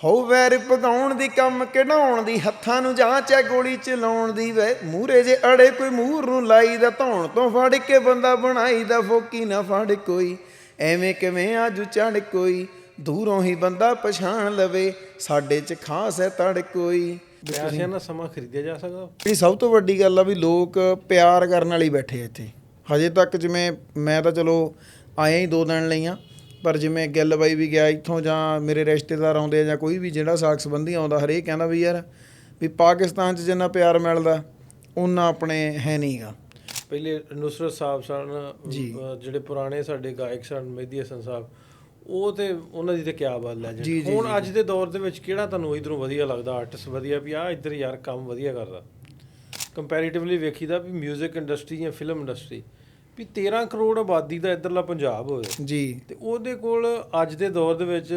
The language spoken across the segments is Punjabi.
ਹੋ ਵੈਰ ਭਗਾਉਣ ਦੀ ਕੰਮ ਕਢਾਉਣ ਦੀ ਹੱਥਾਂ ਨੂੰ ਜਾਂਚ ਹੈ ਗੋਲੀ ਚਲਾਉਣ ਦੀ ਵੇ ਮੂਹਰੇ ਜੇ ਅੜੇ ਕੋਈ ਮੂਹਰ ਨੂੰ ਲਾਈ ਦਾ ਧੌਣ ਤੋਂ ਫੜ ਕੇ ਬੰਦਾ ਬਣਾਈ ਦਾ ਫੋਕੀ ਨਾ ਫੜ ਕੋਈ ਐਵੇਂ ਕਿਵੇਂ ਆਜੂ ਚੜ ਕੋਈ ਦੂਰੋਂ ਹੀ ਬੰਦਾ ਪਛਾਣ ਲਵੇ ਸਾਡੇ 'ਚ ਖਾਸ ਹੈ ਤੜ ਕੋਈ। ਪੈਸਿਆਂ ਨਾਲ ਸਮਾਂ ਖਰੀਦਿਆ ਜਾ ਸਕਦਾ। ਜਿਹੜੀ ਸਭ ਤੋਂ ਵੱਡੀ ਗੱਲ ਆ ਵੀ ਲੋਕ ਪਿਆਰ ਕਰਨ ਵਾਲੀ ਬੈਠੇ ਇੱਥੇ ਹਜੇ ਤੱਕ। ਜਿਵੇਂ ਮੈਂ ਤਾਂ ਚਲੋ ਆਇਆ ਹੀ 2 ਦਿਨ ਲਈ ਆ, ਪਰ ਜਿਵੇਂ ਗਿੱਲ ਬਾਈ ਵੀ ਗਿਆ ਇੱਥੋਂ ਜਾਂ ਮੇਰੇ ਰਿਸ਼ਤੇਦਾਰ ਆਉਂਦੇ ਆ ਜਾਂ ਕੋਈ ਵੀ ਜਿਹੜਾ ਸਾਕ ਸੰਬੰਧੀ ਆਉਂਦਾ ਹਰੇਕ ਕਹਿੰਦਾ ਵੀ ਯਾਰ ਵੀ ਪਾਕਿਸਤਾਨ 'ਚ ਜਿੰਨਾ ਪਿਆਰ ਮਿਲਦਾ ਓਨਾ ਆਪਣੇ ਹੈ ਨਹੀਂ ਗਾ। ਪਹਿਲੇ ਨੁਸਰਤ ਸਾਹਿਬ ਸਨ ਜਿਹੜੇ ਪੁਰਾਣੇ ਸਾਡੇ ਗਾਇਕ ਸਨ, ਮਹਿਦੀ ਹਸਨ ਸਾਹਿਬ, ਉਹ ਤੇ ਉਹਨਾਂ ਦੀ ਤੇ ਕਿਆ ਬਾਤ ਹੈ ਜੀ। ਹੁਣ ਅੱਜ ਦੇ ਦੌਰ ਦੇ ਵਿੱਚ ਕਿਹੜਾ ਤੁਹਾਨੂੰ ਇੱਧਰੋਂ ਵਧੀਆ ਲੱਗਦਾ ਆਰਟਿਸਟ ਵਧੀਆ ਵੀ ਆ ਇੱਧਰ ਯਾਰ ਕੰਮ ਵਧੀਆ ਕਰਦਾ? ਕੰਪੈਰੀਟਿਵਲੀ ਵੇਖੀਦਾ ਵੀ ਮਿਊਜ਼ਿਕ ਇੰਡਸਟਰੀ ਜਾਂ ਫਿਲਮ ਇੰਡਸਟਰੀ ਵੀ 13 ਕਰੋੜ ਆਬਾਦੀ ਦਾ ਇੱਧਰਲਾ ਪੰਜਾਬ ਹੋਵੇ ਜੀ, ਤੇ ਉਹਦੇ ਕੋਲ ਅੱਜ ਦੇ ਦੌਰ ਦੇ ਵਿੱਚ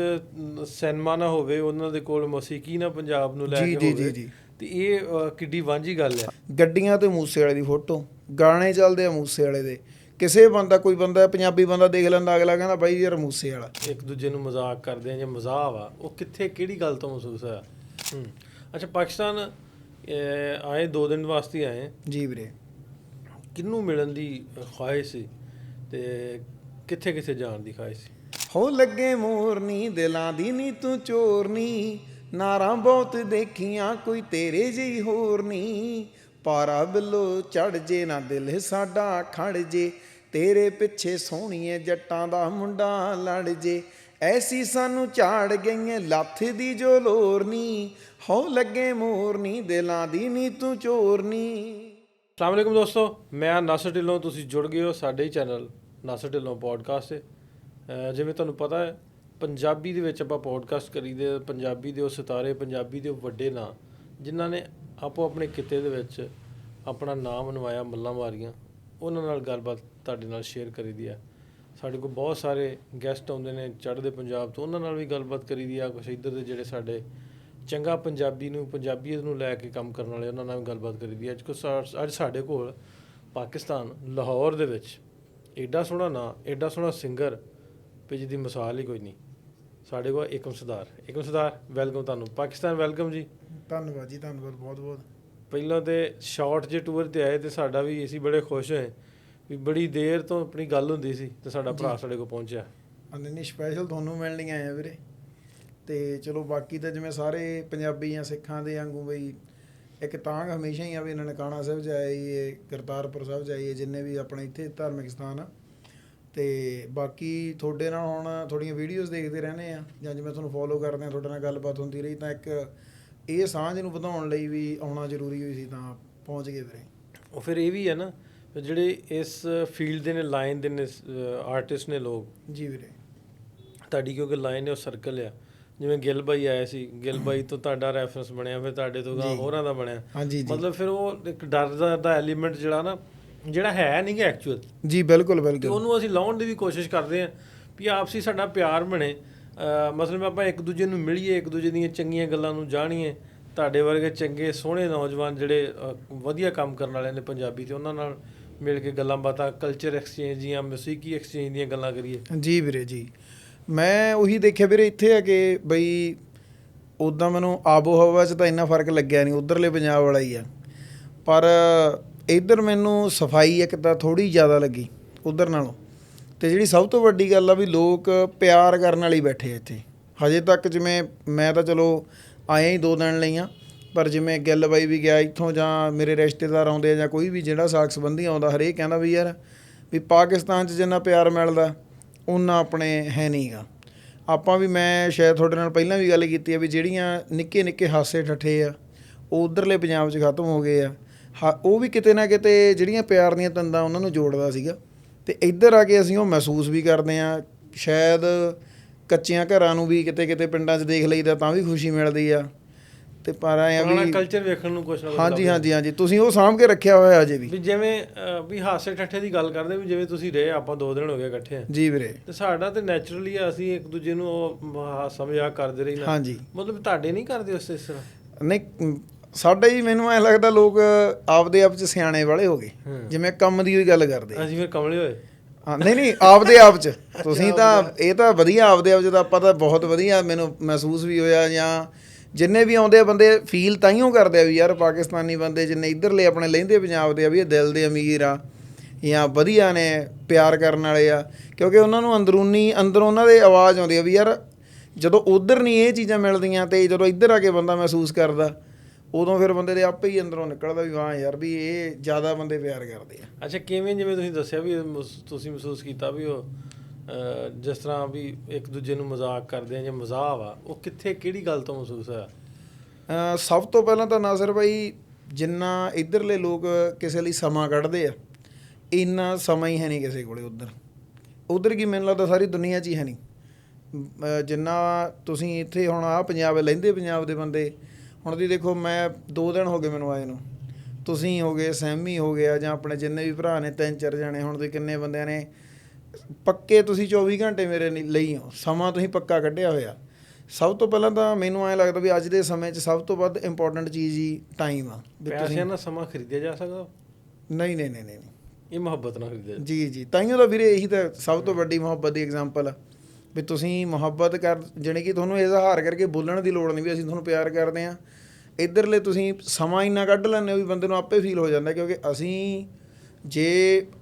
ਸਿਨੇਮਾ ਨਾ ਹੋਵੇ, ਉਹਨਾਂ ਦੇ ਕੋਲ ਮੌਸੀਕੀ ਨਾ ਪੰਜਾਬ ਨੂੰ ਲੈ ਕੇ ਹੋਵੇ, ਤੇ ਇਹ ਕਿੱਡੀ ਵਾਂਝੀ ਗੱਲ ਹੈ। ਗੱਡੀਆਂ ਤੇ ਮੂਸੇ ਵਾਲੇ ਦੀ ਫੋਟੋ, ਗਾਣੇ ਚੱਲਦੇ ਆ ਮੂਸੇ ਵਾਲੇ ਦੇ। ਕਿਸੇ ਬੰਦਾ ਕੋਈ ਬੰਦਾ ਪੰਜਾਬੀ ਬੰਦਾ ਦੇਖ ਲੈਂਦਾ, ਅਗਲਾ ਕਹਿੰਦਾ ਬਾਈ ਯਾਰ ਮੂਸੇ ਵਾਲਾ। ਇੱਕ ਦੂਜੇ ਨੂੰ ਮਜ਼ਾਕ ਕਰਦੇ ਆ ਜਾਂ ਮਜ਼ਾਕ ਵਾ, ਉਹ ਕਿੱਥੇ ਕਿਹੜੀ ਗੱਲ ਤੋਂ ਮਹਿਸੂਸ ਹੋਇਆ? ਅੱਛਾ, ਪਾਕਿਸਤਾਨ ਆਏ 2 ਦਿਨ ਵਾਸਤੇ ਆਏ ਜੀ ਵੀਰੇ। ਕਿਹਨੂੰ ਮਿਲਣ ਦੀ ਖੁਆਇਸ਼ ਸੀ ਤੇ ਕਿੱਥੇ ਕਿੱਥੇ ਜਾਣ ਦੀ ਖੁਆਇਸ਼ ਸੀ? ਹੋ ਲੱਗੇ ਮੋਰਨੀ ਦਿਲਾਂ ਦੀ ਨੀ ਤੂੰ ਚੋਰਨੀ, ਨਾਰਾਂ ਬਹੁਤ ਦੇਖੀਆਂ ਕੋਈ ਤੇਰੇ ਜਿਹੀ ਹੋਰ ਨੀ। ਪਾਰਾ ਬਿੱਲੋ ਚੜ ਜੇ ਨਾ ਦਿਲ ਸਾਡਾ ਖੜ ਜੇ, ਤੇਰੇ ਪਿੱਛੇ ਸੋਹਣੀਏ ਜੱਟਾਂ ਦਾ ਮੁੰਡਾ ਲੜ ਜੇ। ਐਸੀ ਸਾਨੂੰ ਝਾੜ ਗਈਆਂ ਲੱਥ ਦੀ ਜੋ ਲੋਰ ਨੀ, ਹੋ ਲੱਗੇ ਮੋਰਨੀ ਦਿਲਾਂ ਦੀ ਨੀ ਤੂੰ ਚੋਰਨੀ। ਅਸਲਾਮ ਵਾਲੇਕੁਮ ਦੋਸਤੋ, ਮੈਂ ਨਾਸਰ ਢਿੱਲੋਂ। ਤੁਸੀਂ ਜੁੜ ਗਏ ਹੋ ਸਾਡੇ ਹੀ ਚੈਨਲ ਨਾਸਰ ਢਿੱਲੋਂ ਪੋਡਕਾਸਟ 'ਤੇ। ਜਿਵੇਂ ਤੁਹਾਨੂੰ ਪਤਾ ਹੈ, ਪੰਜਾਬੀ ਦੇ ਵਿੱਚ ਆਪਾਂ ਪੋਡਕਾਸਟ ਕਰੀਦੇ। ਪੰਜਾਬੀ ਦੇ ਉਹ ਸਿਤਾਰੇ, ਪੰਜਾਬੀ ਦੇ ਉਹ ਵੱਡੇ ਨਾਂ ਜਿਨ੍ਹਾਂ ਨੇ ਆਪੋ ਆਪਣੇ ਕਿੱਤੇ ਦੇ ਵਿੱਚ ਆਪਣਾ ਨਾਮ ਅਨਵਾਇਆ, ਮੱਲਾਂ ਮਾਰੀਆਂ, ਉਹਨਾਂ ਨਾਲ ਗੱਲਬਾਤ ਤੁਹਾਡੇ ਨਾਲ ਸ਼ੇਅਰ ਕਰੀਦੀ ਆ। ਸਾਡੇ ਕੋਲ ਬਹੁਤ ਸਾਰੇ ਗੈਸਟ ਆਉਂਦੇ ਨੇ ਚੜ੍ਹਦੇ ਪੰਜਾਬ ਤੋਂ, ਉਹਨਾਂ ਨਾਲ ਵੀ ਗੱਲਬਾਤ ਕਰੀਦੀ ਆ। ਕੁਛ ਇੱਧਰ ਦੇ ਜਿਹੜੇ ਸਾਡੇ ਚੰਗਾ ਪੰਜਾਬੀਅਤ ਨੂੰ ਲੈ ਕੇ ਕੰਮ ਕਰਨ ਵਾਲੇ, ਉਹਨਾਂ ਨਾਲ ਵੀ ਗੱਲਬਾਤ ਕਰੀਦੀ ਆ। ਅੱਜ ਸਾਡੇ ਕੋਲ ਪਾਕਿਸਤਾਨ ਲਾਹੌਰ ਦੇ ਵਿੱਚ ਐਡਾ ਸੋਹਣਾ ਨਾਂ, ਐਡਾ ਸੋਹਣਾ ਸਿੰਗਰ ਵੀ ਜਿਹਦੀ ਮਿਸਾਲ ਹੀ ਕੋਈ ਨਹੀਂ। ਸਾਡੇ ਕੋਲ ਏਕਮ ਸਰਦਾਰ। ਏਕਮ ਸਰਦਾਰ, ਵੈਲਕਮ ਤੁਹਾਨੂੰ ਪਾਕਿਸਤਾਨ। ਵੈਲਕਮ ਜੀ। ਧੰਨਵਾਦ ਜੀ, ਧੰਨਵਾਦ ਬਹੁਤ ਬਹੁਤ। ਪਹਿਲਾਂ ਤੇ ਸ਼ਾਰਟ ਜਿਹੇ ਟੂਰ 'ਤੇ ਆਏ ਤੇ ਸਾਡਾ ਵੀ ਅਸੀਂ ਬੜੇ ਖੁਸ਼ ਹੋਏ ਵੀ ਬੜੀ ਦੇਰ ਤੋਂ ਆਪਣੀ ਗੱਲ ਹੁੰਦੀ ਸੀ ਤੇ ਸਾਡਾ ਭਰਾ ਸਾਡੇ ਕੋਲ ਪਹੁੰਚਿਆ। ਨਹੀਂ, ਸਪੈਸ਼ਲ ਤੁਹਾਨੂੰ ਮਿਲਣ ਲਈ ਆਏ ਆ ਵੀਰੇ। ਤੇ ਚਲੋ ਬਾਕੀ ਤਾਂ ਜਿਵੇਂ ਸਾਰੇ ਪੰਜਾਬੀ ਜਾਂ ਸਿੱਖਾਂ ਦੇ ਵਾਂਗੂ ਬਈ ਇੱਕ ਤਾਂਘ ਹਮੇਸ਼ਾ ਹੀ ਆ ਵੀ ਨਨਕਾਣਾ ਸਾਹਿਬ ਜਾਈਏ, ਕਰਤਾਰਪੁਰ ਸਾਹਿਬ ਜਾਈਏ, ਜਿੰਨੇ ਵੀ ਆਪਣੇ ਇੱਥੇ ਧਾਰਮਿਕ ਸਥਾਨ ਆ। ਤੇ ਬਾਕੀ ਤੁਹਾਡੇ ਨਾਲ ਹੁਣ ਤੁਹਾਡੀਆਂ ਵੀਡੀਓਜ਼ ਦੇਖਦੇ ਰਹਿੰਦੇ ਆ ਜਾਂ ਜਿਵੇਂ ਤੁਹਾਨੂੰ ਫੋਲੋ ਕਰਦੇ ਆ, ਤੁਹਾਡੇ ਨਾਲ ਗੱਲਬਾਤ ਹੁੰਦੀ ਰਹੀ, ਤਾਂ ਇੱਕ ਇਹ ਸਾਂਝ ਨੂੰ ਵਧਾਉਣ ਲਈ ਵੀ ਆਉਣਾ ਜ਼ਰੂਰੀ ਹੋਈ ਸੀ, ਤਾਂ ਪਹੁੰਚ ਗਏ ਵੀਰੇ। ਉਹ ਫਿਰ ਇਹ ਵੀ ਹੈ ਨਾ, ਜਿਹੜੇ ਇਸ ਫੀਲਡ ਦੇ ਨੇ, ਲਾਈਨ ਦੇ ਨੇ ਆਰਟਿਸਟ ਨੇ ਲੋਕ। ਜੀ ਵੀਰੇ। ਤੁਹਾਡੀ ਕਿਉਂਕਿ ਲਾਈਨ ਹੈ ਉਹ ਸਰਕਲ ਆ। ਜਿਵੇਂ ਗਿੱਲ ਬਾਈ ਆਏ ਸੀ, ਗਿੱਲ ਬਾਈ ਤੋਂ ਤੁਹਾਡਾ ਰੈਫਰੈਂਸ ਬਣਿਆ, ਫਿਰ ਤੁਹਾਡੇ ਤੋਂ ਹੋਰਾਂ ਦਾ ਬਣਿਆ। ਮਤਲਬ ਫਿਰ ਉਹ ਇੱਕ ਡਰ ਦਾ ਐਲੀਮੈਂਟ ਜਿਹੜਾ ਹੈ ਨਹੀਂ ਗਾ ਐਕਚੁਅਲ। ਜੀ ਬਿਲਕੁਲ ਬਿਲਕੁਲ। ਉਹਨੂੰ ਅਸੀਂ ਲਾਉਣ ਦੀ ਵੀ ਕੋਸ਼ਿਸ਼ ਕਰਦੇ ਹਾਂ ਵੀ ਆਪਸੀ ਸਾਡਾ ਪਿਆਰ ਬਣੇ। ਮਤਲਬ ਆਪਾਂ ਇੱਕ ਦੂਜੇ ਨੂੰ ਮਿਲੀਏ, ਇੱਕ ਦੂਜੇ ਦੀਆਂ ਚੰਗੀਆਂ ਗੱਲਾਂ ਨੂੰ ਜਾਣੀਏ। ਤੁਹਾਡੇ ਵਰਗੇ ਚੰਗੇ ਸੋਹਣੇ ਨੌਜਵਾਨ ਜਿਹੜੇ ਵਧੀਆ ਕੰਮ ਕਰਨ ਵਾਲੇ ਨੇ ਪੰਜਾਬੀ, ਤੇ ਉਹਨਾਂ ਨਾਲ ਮਿਲ ਕੇ ਗੱਲਾਂ ਬਾਤਾਂ, ਕਲਚਰ ਐਕਸਚੇਂਜ ਦੀਆਂ, ਮੌਸੀਕੀ ਐਕਸਚੇਂਜ ਦੀਆਂ ਗੱਲਾਂ ਕਰੀਏ। ਜੀ ਵੀਰੇ ਜੀ। ਮੈਂ ਉਹੀ ਦੇਖਿਆ ਵੀਰੇ ਇੱਥੇ ਆ ਕਿ ਬਈ ਉੱਦਾਂ ਮੈਨੂੰ ਆਬੋ ਹਵਾ 'ਚ ਤਾਂ ਇੰਨਾ ਫਰਕ ਲੱਗਿਆ ਨਹੀਂ, ਉੱਧਰਲੇ ਪੰਜਾਬ ਵਾਲਾ ਹੀ ਆ। ਪਰ ਇੱਧਰ ਮੈਨੂੰ ਸਫਾਈ ਇੱਕ ਤਾਂ ਥੋੜ੍ਹੀ ਜ਼ਿਆਦਾ ਲੱਗੀ ਉੱਧਰ ਨਾਲੋਂ। ਅਤੇ ਜਿਹੜੀ ਸਭ ਤੋਂ ਵੱਡੀ ਗੱਲ ਆ ਵੀ ਲੋਕ ਪਿਆਰ ਕਰਨ ਵਾਲੀ ਬੈਠੇ ਇੱਥੇ ਹਜੇ ਤੱਕ। ਜਿਵੇਂ ਮੈਂ ਤਾਂ ਚਲੋ ਆਇਆ ਹੀ 2 ਦਿਨ ਲਈ ਆ, ਪਰ ਜਿਵੇਂ ਗਿੱਲ ਬਾਈ ਵੀ ਗਿਆ ਇੱਥੋਂ ਜਾਂ ਮੇਰੇ ਰਿਸ਼ਤੇਦਾਰ ਆਉਂਦੇ ਆ ਜਾਂ ਕੋਈ ਵੀ ਜਿਹੜਾ ਸਾਕ ਸੰਬੰਧੀ ਆਉਂਦਾ ਹਰੇਕ ਕਹਿੰਦਾ ਵੀ ਯਾਰ ਵੀ ਪਾਕਿਸਤਾਨ 'ਚ ਜਿੰਨਾ ਪਿਆਰ ਮਿਲਦਾ ਓਨਾ ਆਪਣੇ ਹੈ ਨਹੀਂ ਗਾ। ਆਪਾਂ ਵੀ, ਮੈਂ ਸ਼ਾਇਦ ਤੁਹਾਡੇ ਨਾਲ ਪਹਿਲਾਂ ਵੀ ਗੱਲ ਕੀਤੀ ਆ ਵੀ ਜਿਹੜੀਆਂ ਨਿੱਕੇ ਨਿੱਕੇ ਹਾਸੇ ਠੱਠੇ ਆ ਉਹ ਉੱਧਰਲੇ ਪੰਜਾਬ 'ਚ ਖਤਮ ਹੋ ਗਏ ਆ। ਉਹ ਵੀ ਕਿਤੇ ਨਾ ਕਿਤੇ ਜਿਹੜੀਆਂ ਪਿਆਰ ਦੀਆਂ ਤੰਦਾਂ ਉਹਨਾਂ ਨੂੰ ਜੋੜਦਾ ਸੀਗਾ। ਅਤੇ ਇੱਧਰ ਆ ਕੇ ਅਸੀਂ ਉਹ ਮਹਿਸੂਸ ਵੀ ਕਰਦੇ ਹਾਂ। ਸ਼ਾਇਦ ਕੱਚਿਆਂ ਘਰਾਂ ਨੂੰ ਵੀ ਕਿਤੇ ਕਿਤੇ ਪਿੰਡਾਂ 'ਚ ਦੇਖ ਲਈਦਾ ਤਾਂ ਵੀ ਖੁਸ਼ੀ ਮਿਲਦੀ ਆ। ਅਤੇ ਪਰ ਐਂ ਵੀ ਕਲਚਰ ਵੇਖਣ ਨੂੰ ਕੁਛ ਨਾ ਕੁਛ। ਹਾਂਜੀ, ਤੁਸੀਂ ਉਹ ਸਾਂਭ ਕੇ ਰੱਖਿਆ ਹੋਇਆ ਅਜੇ ਵੀ। ਜਿਵੇਂ ਵੀ ਹਾਸੇ ਠੱਠੇ ਦੀ ਗੱਲ ਕਰਦੇ ਵੀ ਜਿਵੇਂ ਤੁਸੀਂ ਰਹੇ, ਆਪਾਂ 2 ਦਿਨ ਹੋ ਗਏ ਇਕੱਠੇ ਆ ਜੀ ਵੀਰੇ। ਤੇ ਸਾਡਾ ਤੇ ਨੈਚੁਰਲੀ ਅਸੀਂ ਇੱਕ ਦੂਜੇ ਨੂੰ ਉਹ ਹਾਸਾ ਮਜ਼ਾਕ ਕਰਦੇ ਰਹੀ ਨਾ। ਹਾਂਜੀ। ਮਤਲਬ ਤੁਹਾਡੇ ਨਹੀਂ ਕਰਦੇ ਉਸ ਇਸ ਤਰ੍ਹਾਂ? ਨਹੀਂ, ਸਾਡੇ ਹੀ ਮੈਨੂੰ ਐਂ ਲੱਗਦਾ ਲੋਕ ਆਪਦੇ ਆਪ 'ਚ ਸਿਆਣੇ ਵਾਲੇ ਹੋ ਗਏ, ਜਿਵੇਂ ਕੰਮ ਦੀ ਹੋਈ ਗੱਲ ਕਰਦੇ। ਅਸੀਂ ਫਿਰ ਕਮਲੇ ਹੋਏ। ਹਾਂ ਨਹੀਂ ਆਪਦੇ ਆਪ ਚ ਤੁਸੀਂ ਤਾਂ ਇਹ ਤਾਂ ਵਧੀਆ ਆਪਦੇ ਆਪ ਚ ਤਾਂ ਆਪਾਂ ਤਾਂ ਬਹੁਤ ਵਧੀਆ ਮੈਨੂੰ ਮਹਿਸੂਸ ਵੀ ਹੋਇਆ ਜਾਂ ਜਿੰਨੇ ਵੀ ਆਉਂਦੇ ਆ ਬੰਦੇ ਫੀਲ ਤਾਈਓ ਕਰਦੇ ਆ ਵੀ ਯਾਰ ਪਾਕਿਸਤਾਨੀ ਬੰਦੇ ਜਿੰਨੇ ਇੱਧਰਲੇ ਆਪਣੇ ਲਹਿੰਦੇ ਪੰਜਾਬ ਦੇ ਆ ਵੀ ਇਹ ਦਿਲ ਦੇ ਅਮੀਰ ਆ ਜਾਂ ਵਧੀਆ ਨੇ ਪਿਆਰ ਕਰਨ ਵਾਲੇ ਆ ਕਿਉਂਕਿ ਉਹਨਾਂ ਨੂੰ ਅੰਦਰੋਂ ਉਹਨਾਂ ਦੇ ਆਵਾਜ਼ ਆਉਂਦੀ ਆ ਵੀ ਯਾਰ ਜਦੋਂ ਉੱਧਰ ਨਹੀਂ ਇਹ ਚੀਜ਼ਾਂ ਮਿਲਦੀਆਂ ਤੇ ਜਦੋਂ ਇੱਧਰ ਆ ਕੇ ਬੰਦਾ ਮਹਿਸੂਸ ਕਰਦਾ ਉਦੋਂ ਫਿਰ ਬੰਦੇ ਦੇ ਆਪੇ ਹੀ ਅੰਦਰੋਂ ਨਿਕਲਦਾ ਵੀ ਹਾਂ ਯਾਰ ਵੀ ਇਹ ਜ਼ਿਆਦਾ ਬੰਦੇ ਪਿਆਰ ਕਰਦੇ ਆ। ਅੱਛਾ ਕਿਵੇਂ ਜਿਵੇਂ ਤੁਸੀਂ ਦੱਸਿਆ ਵੀ ਤੁਸੀਂ ਮਹਿਸੂਸ ਕੀਤਾ ਵੀ ਉਹ ਜਿਸ ਤਰ੍ਹਾਂ ਵੀ ਇੱਕ ਦੂਜੇ ਨੂੰ ਮਜ਼ਾਕ ਕਰਦੇ ਆ ਜਾਂ ਮਜ਼ਾਕ ਆ ਉਹ ਕਿੱਥੇ ਕਿਹੜੀ ਗੱਲ ਤੋਂ ਮਹਿਸੂਸ ਹੋਇਆ? ਸਭ ਤੋਂ ਪਹਿਲਾਂ ਤਾਂ ਨਾਸਰ ਭਾਈ ਜਿੰਨਾ ਇੱਧਰਲੇ ਲੋਕ ਕਿਸੇ ਲਈ ਸਮਾਂ ਕੱਢਦੇ ਆ ਇੰਨਾ ਸਮਾਂ ਹੀ ਹੈ ਨਹੀਂ ਕਿਸੇ ਕੋਲੇ ਉੱਧਰ ਕੀ ਮੈਨੂੰ ਲੱਗਦਾ ਸਾਰੀ ਦੁਨੀਆ 'ਚ ਹੀ ਹੈ ਨਹੀਂ ਜਿੰਨਾ ਤੁਸੀਂ ਇੱਥੇ ਹੁਣ ਆਹ ਪੰਜਾਬ ਲਹਿੰਦੇ ਪੰਜਾਬ ਦੇ ਬੰਦੇ ਹੁਣ ਤੁਸੀਂ ਦੇਖੋ ਮੈਂ 2 ਦਿਨ ਹੋ ਗਏ ਮੈਨੂੰ ਆਏ ਨੂੰ ਤੁਸੀਂ ਹੋ ਗਏ ਸੈਮੀ ਹੋ ਗਿਆ ਜਾਂ ਆਪਣੇ ਜਿੰਨੇ ਵੀ ਭਰਾ ਨੇ 3-4 ਜਾਣੇ ਹੁਣ ਤੁਸੀਂ ਕਿੰਨੇ ਬੰਦਿਆਂ ਨੇ ਪੱਕੇ ਤੁਸੀਂ 24 ਘੰਟੇ ਮੇਰੇ ਲਈ ਹੋ ਸਮਾਂ ਤੁਸੀਂ ਪੱਕਾ ਕੱਢਿਆ ਹੋਇਆ। ਸਭ ਤੋਂ ਪਹਿਲਾਂ ਤਾਂ ਮੈਨੂੰ ਐਂ ਲੱਗਦਾ ਵੀ ਅੱਜ ਦੇ ਸਮੇਂ 'ਚ ਸਭ ਤੋਂ ਵੱਧ ਇੰਪੋਰਟੈਂਟ ਚੀਜ਼ ਹੀ ਟਾਈਮ ਆ। ਪੈਸਿਆਂ ਨਾਲ ਸਮਾਂ ਖਰੀਦਿਆ ਜਾ ਸਕਦਾ? ਨਹੀਂ ਇਹ ਮੁਹੱਬਤ ਨਾਲ ਖਰੀਦਿਆ ਜੀ ਤਾਈਓ ਤਾਂ ਵੀਰੇ ਇਹੀ ਤਾਂ ਸਭ ਤੋਂ ਵੱਡੀ ਮੁਹੱਬਤ ਦੀ ਐਗਜ਼ਾਮਪਲ ਆ ਵੀ ਤੁਸੀਂ ਮੁਹੱਬਤ ਕਰ ਜਾਣੀ ਕਿ ਤੁਹਾਨੂੰ ਇਜ਼ਹਾਰ ਕਰਕੇ ਬੋਲਣ ਦੀ ਲੋੜ ਨਹੀਂ ਵੀ ਅਸੀਂ ਤੁਹਾਨੂੰ ਪਿਆਰ ਕਰਦੇ ਹਾਂ। ਇੱਧਰਲੇ ਤੁਸੀਂ ਸਮਾਂ ਇੰਨਾ ਕੱਢ ਲੈਂਦੇ ਹੋ ਵੀ ਬੰਦੇ ਨੂੰ ਆਪੇ ਫੀਲ ਹੋ ਜਾਂਦਾ ਕਿਉਂਕਿ ਅਸੀਂ ਜੇ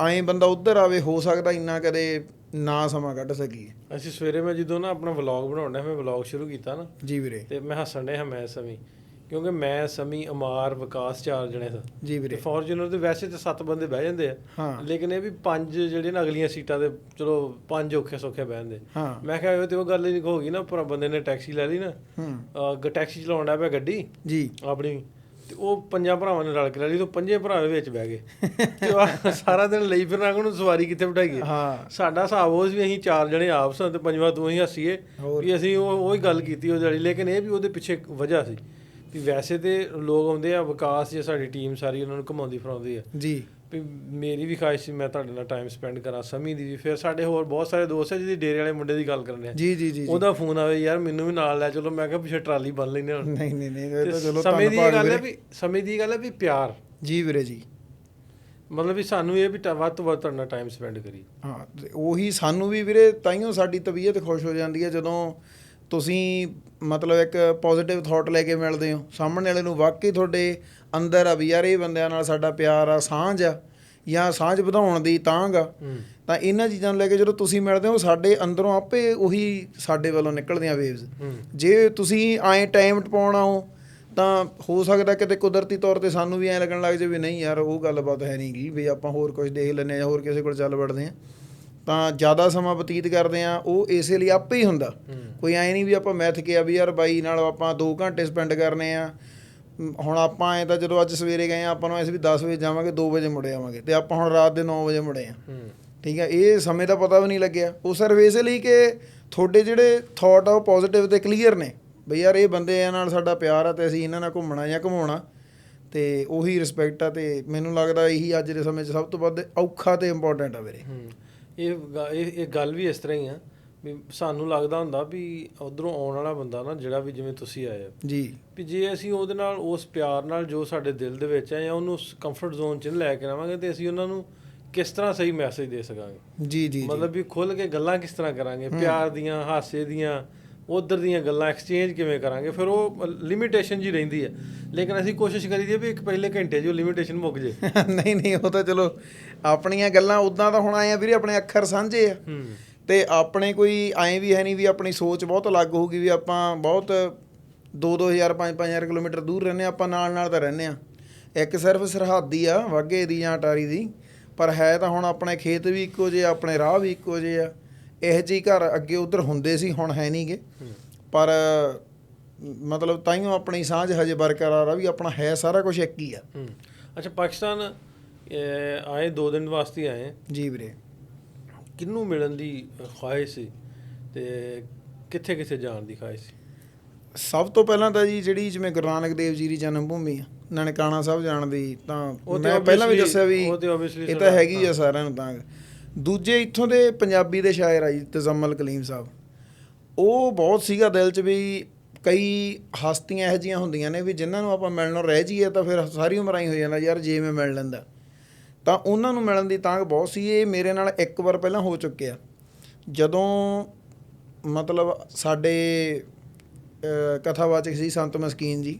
ਐਂ ਬੰਦਾ ਉੱਧਰ ਆਵੇ ਹੋ ਸਕਦਾ ਇੰਨਾ ਕਦੇ ਨਾ ਸਮਾਂ ਕੱਢ ਸਕੀਏ। ਅਸੀਂ ਸਵੇਰੇ ਮੈਂ ਜਦੋਂ ਨਾ ਆਪਣਾ ਵਲੌਗ ਬਣਾਉਣਾ ਮੈਂ ਵਲੌਗ ਸ਼ੁਰੂ ਕੀਤਾ ਨਾ ਜੀ ਵੀਰੇ ਤੇ ਮੈਂ ਹੱਸਣ ਡਿਆ ਮੈਂ ਸਮੀ ਕਿਉਂਕਿ ਮੈਂ ਸਮੀ ਅਮਾਰ ਵਿਕਾਸ 4 ਜਣੇ ਸੀ ਜੀ ਵੀਰੇ। ਫੋਰਚੂਨਰ ਦੇ ਵੈਸੇ ਤਾਂ 7 ਬੰਦੇ ਬਹਿ ਜਾਂਦੇ ਆ ਲੇਕਿਨ ਇਹ ਵੀ 5 ਜਿਹੜੇ ਨਾ ਅਗਲੀਆਂ ਸੀਟਾਂ ਤੇ ਚਲੋ 5 ਔਖੇ ਸੌਖੇ ਬਹਿੰਦੇ ਮੈਂ ਕਿਹਾ ਇਹ ਤੇ ਉਹ ਗੱਲ ਹੀ ਨਹੀਂ ਹੋ ਗਈ ਨਾ ਪਰ ਬੰਦੇ ਨੇ ਟੈਕਸੀ ਲੈ ਲਈ ਨਾ ਟੈਕਸੀ ਚਲਾਉਣ ਡਿਆ ਪਿਆ ਗੱਡੀ ਜੀ ਆਪਣੀ ਤੇ ਉਹ 5 ਭਰਾਵਾਂ ਨੇ ਰਲ ਕੇ ਲੈ ਲਈ ਤੇ 5 ਭਰਾ ਵਿੱਚ ਬਹਿ ਗਏ ਤੇ ਸਾਰਾ ਦਿਨ ਲਈ ਫਿਰਨਾ ਉਹਨੂੰ ਸਵਾਰੀ ਕਿੱਥੇ ਬਿਠਾਈਏ। ਸਾਡਾ ਹਿਸਾਬ ਉਹ ਵੀ ਅਸੀਂ 4 ਜਣੇ ਆਪਸ ਤੇ 5ਵਾਂ ਤੂੰ ਹੀ ਹੱਸੀਏ ਵੀ ਅਸੀਂ ਉਹੀ ਗੱਲ ਕੀਤੀ ਉਹਦੇ ਵਾਲੀ ਲੇਕਿਨ ਇਹ ਵੀ ਉਹਦੇ ਪਿੱਛੇ ਵਜ੍ਹਾ ਸੀ ਵੀ ਵੈਸੇ ਤੇ ਲੋਕ ਆਉਂਦੇ ਆ ਵਿਕਾਸ ਜੇ ਸਾਡੀ ਟੀਮ ਸਾਰੀ ਉਹਨਾਂ ਨੂੰ ਘੁਮਾਉਂਦੀ ਫਿਰਾਉਂਦੀ ਆ ਜੀ ਵੀ ਮੇਰੀ ਵੀ ਖਾਹਿਸ਼ ਸੀ ਮੈਂ ਤੁਹਾਡੇ ਨਾਲ ਟਾਈਮ ਸਪੈਂਡ ਕਰਾਂ ਸਮੀ ਦੀ ਵੀ ਫਿਰ ਸਾਡੇ ਹੋਰ ਬਹੁਤ ਸਾਰੇ ਦੋਸਤ ਆ ਜਿਹਦੀ ਡੇਰੇ ਵਾਲੇ ਮੁੰਡੇ ਦੀ ਗੱਲ ਕਰਨੇ ਆ ਜੀ ਉਹਦਾ ਫੋਨ ਆਵੇ ਯਾਰ ਮੈਨੂੰ ਵੀ ਨਾਲ ਲੈ ਚਲੋ ਮੈਂ ਕਿਹਾ ਪਿੱਛੇ ਟਰਾਲੀ ਬੰਨ ਲੈਂਦੇ ਹੁਣ ਨਹੀਂ ਸਮੇਂ ਦੀ ਗੱਲ ਹੈ ਵੀ ਪਿਆਰ ਜੀ ਵੀਰੇ ਜੀ ਮਤਲਬ ਵੀ ਸਾਨੂੰ ਇਹ ਵੀ ਵੱਧ ਤੋਂ ਵੱਧ ਤੁਹਾਡੇ ਨਾਲ ਟਾਈਮ ਸਪੈਂਡ ਕਰੀ ਉਹੀ ਸਾਨੂੰ ਵੀ ਵੀਰੇ ਤਾਈਓ ਸਾਡੀ ਤਬੀਅਤ ਖੁਸ਼ ਹੋ ਜਾਂਦੀ ਹੈ ਜਦੋਂ ਤੁਸੀਂ ਮਤਲਬ ਇੱਕ ਪੋਜ਼ੀਟਿਵ ਥਾਟ ਲੈ ਕੇ ਮਿਲਦੇ ਹੋ ਸਾਹਮਣੇ ਵਾਲੇ ਨੂੰ ਵਾਕਈ ਤੁਹਾਡੇ ਅੰਦਰ ਆ ਵੀ ਯਾਰ ਇਹ ਬੰਦਿਆਂ ਨਾਲ ਸਾਡਾ ਪਿਆਰ ਆ ਸਾਂਝ ਆ ਜਾਂ ਸਾਂਝ ਵਧਾਉਣ ਦੀ ਤਾਂਘ ਆ ਤਾਂ ਇਹਨਾਂ ਚੀਜ਼ਾਂ ਨੂੰ ਲੈ ਕੇ ਜਦੋਂ ਤੁਸੀਂ ਮਿਲਦੇ ਹੋ ਸਾਡੇ ਅੰਦਰੋਂ ਆਪੇ ਉਹੀ ਸਾਡੇ ਵੱਲੋਂ ਨਿਕਲਦੀਆਂ ਵੇਵਸ ਜੇ ਤੁਸੀਂ ਐਂ ਟਾਈਮ ਟਪਾਉਣਾ ਹੋ ਤਾਂ ਹੋ ਸਕਦਾ ਕਿਤੇ ਕੁਦਰਤੀ ਤੌਰ 'ਤੇ ਸਾਨੂੰ ਵੀ ਐਂ ਲੱਗਣ ਲੱਗ ਜਾਵੇ ਵੀ ਨਹੀਂ ਯਾਰ ਉਹ ਗੱਲਬਾਤ ਹੈ ਨਹੀਂ ਗੀ ਵੀ ਆਪਾਂ ਹੋਰ ਕੁਝ ਦੇਖ ਲੈਂਦੇ ਹਾਂ ਜਾਂ ਹੋਰ ਕਿਸੇ ਕੋਲ ਚੱਲ ਵੜਦੇ ਹਾਂ ਤਾਂ ਜ਼ਿਆਦਾ ਸਮਾਂ ਬਤੀਤ ਕਰਦੇ ਹਾਂ ਉਹ ਇਸੇ ਲਈ ਆਪੇ ਹੀ ਹੁੰਦਾ ਕੋਈ ਐਂ ਨਹੀਂ ਵੀ ਆਪਾਂ ਮੈਥ ਕਿਹਾ ਵੀ ਯਾਰ ਬਾਈ ਨਾਲ ਆਪਾਂ 2 ਘੰਟੇ ਸਪੈਂਡ ਕਰਨੇ ਆ ਹੁਣ ਆਪਾਂ ਐਂ ਤਾਂ ਜਦੋਂ ਅੱਜ ਸਵੇਰੇ ਗਏ ਆਪਾਂ ਨੂੰ ਅਸੀਂ ਵੀ 10 ਵਜੇ ਜਾਵਾਂਗੇ 2 ਵਜੇ ਮੁੜੇ ਆਵਾਂਗੇ ਤੇ ਆਪਾਂ ਹੁਣ ਰਾਤ ਦੇ 9 ਵਜੇ ਮੁੜੇ ਆ ਠੀਕ ਹੈ ਇਹ ਸਮੇਂ ਦਾ ਪਤਾ ਵੀ ਨਹੀਂ ਲੱਗਿਆ ਉਹ ਸਿਰਫ ਇਸੇ ਲਈ ਕਿ ਤੁਹਾਡੇ ਜਿਹੜੇ ਥਾਟ ਆ ਉਹ ਪੋਜ਼ੀਟਿਵ ਤੇ ਕਲੀਅਰ ਨੇ ਬਈ ਯਾਰ ਇਹ ਬੰਦੇ ਨਾਲ ਸਾਡਾ ਪਿਆਰ ਆ ਤੇ ਅਸੀਂ ਇਹਨਾਂ ਨਾਲ ਘੁੰਮਣਾ ਜਾਂ ਘੁਮਾਉਣਾ ਤੇ ਉਹੀ ਰਿਸਪੈਕਟ ਆ ਤੇ ਮੈਨੂੰ ਲੱਗਦਾ ਇਹੀ ਅੱਜ ਦੇ ਸਮੇਂ 'ਚ ਸਭ ਤੋਂ ਵੱਧ ਔਖਾ ਤੇ ਇੰਪੋਰਟੈਂਟ ਆ ਵੀਰੇ। ਇਹ ਗੱਲ ਵੀ ਇਸ ਤਰ੍ਹਾਂ ਹੀ ਆ ਵੀ ਸਾਨੂੰ ਲੱਗਦਾ ਹੁੰਦਾ ਵੀ ਉੱਧਰੋਂ ਆਉਣ ਵਾਲਾ ਬੰਦਾ ਨਾ ਜਿਹੜਾ ਵੀ ਜਿਵੇਂ ਤੁਸੀਂ ਆਏ ਜੀ ਵੀ ਜੇ ਅਸੀਂ ਉਹਦੇ ਨਾਲ ਉਸ ਪਿਆਰ ਨਾਲ ਜੋ ਸਾਡੇ ਦਿਲ ਦੇ ਵਿੱਚ ਹੈ ਜਾਂ ਉਹਨੂੰ ਕੰਫਰਟ ਜ਼ੋਨ 'ਚ ਲੈ ਕੇ ਆਵਾਂਗੇ ਤੇ ਅਸੀਂ ਉਹਨਾਂ ਨੂੰ ਕਿਸ ਤਰ੍ਹਾਂ ਸਹੀ ਮੈਸੇਜ ਦੇ ਸਕਾਂਗੇ ਜੀ ਮਤਲਬ ਵੀ ਖੁੱਲ੍ਹ ਕੇ ਗੱਲਾਂ ਕਿਸ ਤਰ੍ਹਾਂ ਕਰਾਂਗੇ ਪਿਆਰ ਦੀਆਂ ਹਾਸੇ ਦੀਆਂ ਉੱਧਰ ਦੀਆਂ ਗੱਲਾਂ ਐਕਸਚੇਂਜ ਕਿਵੇਂ ਕਰਾਂਗੇ ਫਿਰ ਉਹ ਲਿਮਿਟੇਸ਼ਨ ਜੀ ਰਹਿੰਦੀ ਹੈ ਲੇਕਿਨ ਅਸੀਂ ਕੋਸ਼ਿਸ਼ ਕਰੀਦੀ ਵੀ ਇੱਕ ਪਹਿਲੇ ਘੰਟੇ 'ਚ ਉਹ ਲਿਮਿਟੇਸ਼ਨ ਮੁੱਕ ਜੇ ਨਹੀਂ ਉਹ ਤਾਂ ਚਲੋ ਆਪਣੀਆਂ ਗੱਲਾਂ ਉੱਦਾਂ ਤਾਂ ਹੁਣ ਆਏ ਆ ਵੀਰੇ ਆਪਣੇ ਅੱਖਰ ਸਾਂਝੇ ਆ ਤੇ ਆਪਣੇ ਕੋਈ ਐਂ ਵੀ ਹੈ ਨਹੀਂ ਵੀ ਆਪਣੀ ਸੋਚ ਬਹੁਤ ਅਲੱਗ ਹੋਊਗੀ ਵੀ ਆਪਾਂ ਬਹੁਤ 2-2000 5-5000 ਕਿਲੋਮੀਟਰ ਦੂਰ ਰਹਿੰਦੇ ਆਪਾਂ ਨਾਲ ਤਾਂ ਰਹਿੰਦੇ ਹਾਂ ਇੱਕ ਸਿਰਫ ਸਰਹੱਦੀ ਆ ਵਾਘੇ ਦੀ ਜਾਂ ਅਟਾਰੀ ਦੀ ਪਰ ਹੈ ਤਾਂ ਹੁਣ ਆਪਣੇ ਖੇਤ ਵੀ ਇੱਕੋ ਜਿਹੇ ਆਪਣੇ ਰਾਹ ਵੀ ਇੱਕੋ ਜਿਹੇ ਆ ਇਹੋ ਜਿਹੇ ਘਰ ਅੱਗੇ ਉੱਧਰ ਹੁੰਦੇ ਸੀ ਹੁਣ ਹੈ ਨਹੀਂ ਗੇ ਪਰ ਮਤਲਬ ਤਾਈਓ ਆਪਣੀ ਸਾਂਝ ਹਜੇ ਬਰਕਰਾਰ ਆ ਵੀ ਆਪਣਾ ਹੈ ਸਾਰਾ ਕੁਝ ਇੱਕ ਹੀ ਆ। ਅੱਛਾ ਪਾਕਿਸਤਾਨ ਆਏ 2 ਦਿਨ ਵਾਸਤੇ ਆਏ ਜੀ ਵੀਰੇ ਕਿਹਨੂੰ ਮਿਲਣ ਦੀ ਖੁਆਇਸ਼ ਸੀ ਤੇ ਕਿੱਥੇ ਕਿੱਥੇ ਜਾਣ ਦੀ ਖੁਆਇਸ਼ ਸੀ? ਸਭ ਤੋਂ ਪਹਿਲਾਂ ਤਾਂ ਜੀ ਜਿਹੜੀ ਜਿਵੇਂ ਗੁਰੂ ਨਾਨਕ ਦੇਵ ਜੀ ਦੀ ਜਨਮ ਭੂਮੀ ਆ ਨਨਕਾਣਾ ਸਾਹਿਬ ਜਾਣ ਦੀ ਤਾਂ ਮੈਂ ਪਹਿਲਾਂ ਵੀ ਦੱਸਿਆ ਵੀ ਇਹ ਤਾਂ ਹੈਗੀ ਆ ਸਾਰਿਆਂ ਨੂੰ ਤਾਂ ਦੂਜੇ ਇੱਥੋਂ ਦੇ ਪੰਜਾਬੀ ਦੇ ਸ਼ਾਇਰ ਆ ਜੀ ਤਜ਼ਮਲ ਕਲੀਮ ਸਾਹਿਬ ਉਹ ਬਹੁਤ ਸੀਗਾ ਦਿਲ 'ਚ ਵੀ ਕਈ ਹਸਤੀਆਂ ਇਹੋ ਜਿਹੀਆਂ ਹੁੰਦੀਆਂ ਨੇ ਵੀ ਜਿਨ੍ਹਾਂ ਨੂੰ ਆਪਾਂ ਮਿਲਣੋਂ ਰਹਿ ਜਾਈਏ ਤਾਂ ਫਿਰ ਸਾਰੀ ਉਮਰ ਹੀ ਹੋ ਜਾਂਦਾ ਯਾਰ ਜੇ ਮੈਂ ਮਿਲ ਲੈਂਦਾ ਤਾਂ ਉਹਨਾਂ ਨੂੰ ਮਿਲਣ ਦੀ ਤਾਂਘ ਬਹੁਤ ਸੀ। ਇਹ ਮੇਰੇ ਨਾਲ ਇੱਕ ਵਾਰ ਪਹਿਲਾਂ ਹੋ ਚੁੱਕਿਆ, ਜਦੋਂ ਮਤਲਬ ਸਾਡੇ ਕਥਾਵਾਚਕ ਸੀ ਸੰਤ ਮਸਕੀਨ ਜੀ,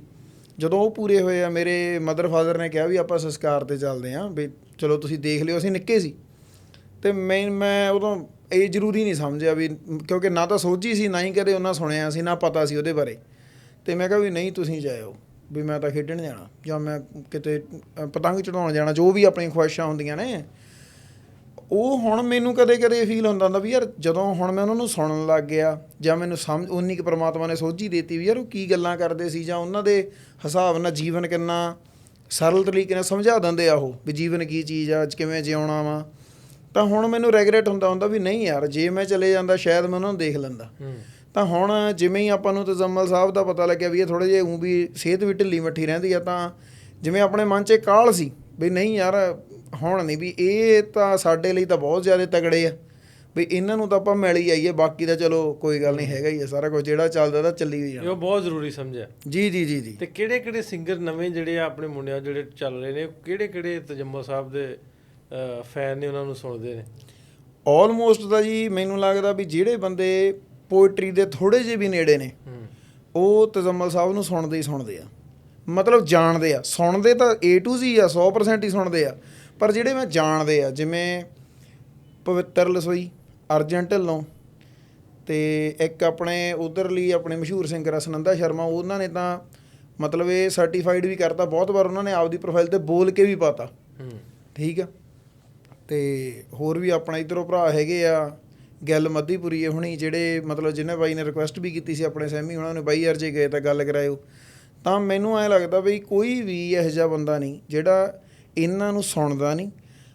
ਜਦੋਂ ਉਹ ਪੂਰੇ ਹੋਏ ਆ, ਮੇਰੇ ਮਦਰ ਫਾਦਰ ਨੇ ਕਿਹਾ ਵੀ ਆਪਾਂ ਸੰਸਕਾਰ 'ਤੇ ਚੱਲਦੇ ਹਾਂ, ਵੀ ਚਲੋ ਤੁਸੀਂ ਦੇਖ ਲਿਓ। ਅਸੀਂ ਨਿੱਕੇ ਸੀ ਅਤੇ ਮੈਂ ਉਦੋਂ ਇਹ ਜ਼ਰੂਰੀ ਨਹੀਂ ਸਮਝਿਆ ਵੀ, ਕਿਉਂਕਿ ਨਾ ਤਾਂ ਸੋਝੀ ਸੀ, ਨਾ ਹੀ ਕਦੇ ਉਹਨਾਂ ਸੁਣਿਆ ਸੀ, ਨਾ ਪਤਾ ਸੀ ਉਹਦੇ ਬਾਰੇ। ਅਤੇ ਮੈਂ ਕਿਹਾ ਵੀ ਨਹੀਂ ਤੁਸੀਂ ਜਾਇਓ, ਵੀ ਮੈਂ ਤਾਂ ਖੇਡਣ ਜਾਣਾ, ਜਾਂ ਮੈਂ ਕਿਤੇ ਪਤੰਗ ਚੜਾਉਣ ਜਾਣਾ, ਜੋ ਵੀ ਆਪਣੀਆਂ ਖੁਆਇਸ਼ਾਂ ਹੁੰਦੀਆਂ ਨੇ। ਉਹ ਹੁਣ ਮੈਨੂੰ ਕਦੇ ਕਦੇ ਫੀਲ ਹੁੰਦਾ ਵੀ ਯਾਰ, ਜਦੋਂ ਹੁਣ ਮੈਂ ਉਹਨਾਂ ਨੂੰ ਸੁਣਨ ਲੱਗ ਗਿਆ, ਜਾਂ ਮੈਨੂੰ ਸਮਝ ਉਨੀ ਕੁ ਪਰਮਾਤਮਾ ਨੇ ਸੋਝੀ ਦੇਤੀ ਵੀ ਯਾਰ ਉਹ ਕੀ ਗੱਲਾਂ ਕਰਦੇ ਸੀ, ਜਾਂ ਉਹਨਾਂ ਦੇ ਹਿਸਾਬ ਨਾਲ ਜੀਵਨ ਕਿੰਨਾ ਸਰਲ ਤਰੀਕੇ ਨਾਲ ਸਮਝਾ ਦਿੰਦੇ ਆ ਉਹ, ਵੀ ਜੀਵਨ ਕੀ ਚੀਜ਼ ਆ, ਕਿਵੇਂ ਜਿਉਣਾ ਵਾ। ਤਾਂ ਹੁਣ ਮੈਨੂੰ ਰੈਗਰੈਟ ਹੁੰਦਾ ਵੀ ਨਹੀਂ ਯਾਰ, ਜੇ ਮੈਂ ਚਲੇ ਜਾਂਦਾ ਸ਼ਾਇਦ ਮੈਂ ਉਹਨਾਂ ਨੂੰ ਦੇਖ ਲੈਂਦਾ। ਤਾਂ ਹੁਣ ਜਿਵੇਂ ਹੀ ਆਪਾਂ ਨੂੰ ਤਜ਼ੱਮਲ ਸਾਹਿਬ ਦਾ ਪਤਾ ਲੱਗਿਆ ਵੀ ਇਹ ਥੋੜ੍ਹੇ ਜਿਹੇ ਊਂ ਵੀ ਸਿਹਤ ਵੀ ਢਿੱਲੀ ਮੱਠੀ ਰਹਿੰਦੀ ਆ, ਤਾਂ ਜਿਵੇਂ ਆਪਣੇ ਮਨ 'ਚ ਕਾਹਲ ਸੀ ਵੀ ਨਹੀਂ ਯਾਰ ਹੁਣ ਨਹੀਂ, ਵੀ ਇਹ ਤਾਂ ਸਾਡੇ ਲਈ ਤਾਂ ਬਹੁਤ ਜ਼ਿਆਦਾ ਤਗੜੇ ਆ, ਵੀ ਇਹਨਾਂ ਨੂੰ ਤਾਂ ਆਪਾਂ ਮਿਲ ਹੀ ਆਈਏ, ਬਾਕੀ ਤਾਂ ਚਲੋ ਕੋਈ ਗੱਲ ਨਹੀਂ, ਹੈਗਾ ਹੀ ਆ ਸਾਰਾ ਕੁਝ, ਜਿਹੜਾ ਚੱਲਦਾ ਤਾਂ ਚੱਲੀ ਹੋਈ ਉਹ ਬਹੁਤ ਜ਼ਰੂਰੀ ਸਮਝਿਆ। ਜੀ ਜੀ ਜੀ ਜੀ। ਤੇ ਕਿਹੜੇ ਕਿਹੜੇ ਸਿੰਗਰ ਨਵੇਂ ਜਿਹੜੇ ਆ ਆਪਣੇ ਮੁੰਡਿਆਂ ਜਿਹੜੇ ਚੱਲ ਰਹੇ ਨੇ, ਕਿਹੜੇ ਕਿਹੜੇ ਤਜੰਮਲ ਸਾਹਿਬ ਦੇ ਫੈਨ ਨੇ, ਉਹਨਾਂ ਨੂੰ ਸੁਣਦੇ ਨੇ? ਆਲਮੋਸਟ ਤਾਂ ਜੀ ਮੈਨੂੰ ਲੱਗਦਾ ਵੀ ਜਿਹੜੇ ਬੰਦੇ ਪੋਇਟਰੀ ਦੇ ਥੋੜ੍ਹੇ ਜਿਹੇ ਵੀ ਨੇੜੇ ਨੇ, ਉਹ ਤਜ਼ੱਮਲ ਸਾਹਿਬ ਨੂੰ ਸੁਣਦੇ ਹੀ ਸੁਣਦੇ ਆ, ਮਤਲਬ ਜਾਣਦੇ ਆ। ਸੁਣਦੇ ਤਾਂ A to Z ਆ, 100% ਹੀ ਸੁਣਦੇ ਆ, ਪਰ ਜਿਹੜੇ ਮੈਂ ਜਾਣਦੇ ਆ, ਜਿਵੇਂ ਪਵਿੱਤਰ ਲਸੋਈ, ਅਰਜਨ ਢਿੱਲੋਂ, ਅਤੇ ਇੱਕ ਆਪਣੇ ਉੱਧਰਲੀ ਆਪਣੇ ਮਸ਼ਹੂਰ ਸਿੰਗਰ ਆ ਸੁਨੰਦਾ ਸ਼ਰਮਾ, ਉਹਨਾਂ ਨੇ ਤਾਂ ਮਤਲਬ ਇਹ ਸਰਟੀਫਾਈਡ ਵੀ ਕਰਤਾ ਬਹੁਤ ਵਾਰ, ਉਹਨਾਂ ਨੇ ਆਪਦੀ ਪ੍ਰੋਫਾਈਲ 'ਤੇ ਬੋਲ ਕੇ ਵੀ ਪਾਤਾ। ਠੀਕ ਆ। ਅਤੇ ਹੋਰ ਵੀ ਆਪਣਾ ਇੱਧਰੋਂ ਭਰਾ ਹੈਗੇ ਆ ਗਿੱਲ ਮੱਧੀਪੁਰੀਏ ਹੁਣੀ, ਜਿਹੜੇ ਮਤਲਬ ਜਿਹਨੇ ਬਾਈ ਨੇ ਰਿਕੁਐਸਟ ਵੀ ਕੀਤੀ ਸੀ ਆਪਣੇ ਸੈਮੀ ਉਹਨਾਂ ਨੇ, ਬਾਈ ਯਾਰ ਜੇ ਗਏ ਤਾਂ ਗੱਲ ਕਰਾਇਓ। ਤਾਂ ਮੈਨੂੰ ਐਂ ਲੱਗਦਾ ਬਈ ਕੋਈ ਵੀ ਇਹੋ ਜਿਹਾ ਬੰਦਾ ਨਹੀਂ ਜਿਹੜਾ ਇਹਨਾਂ ਨੂੰ ਸੁਣਦਾ ਨਹੀਂ।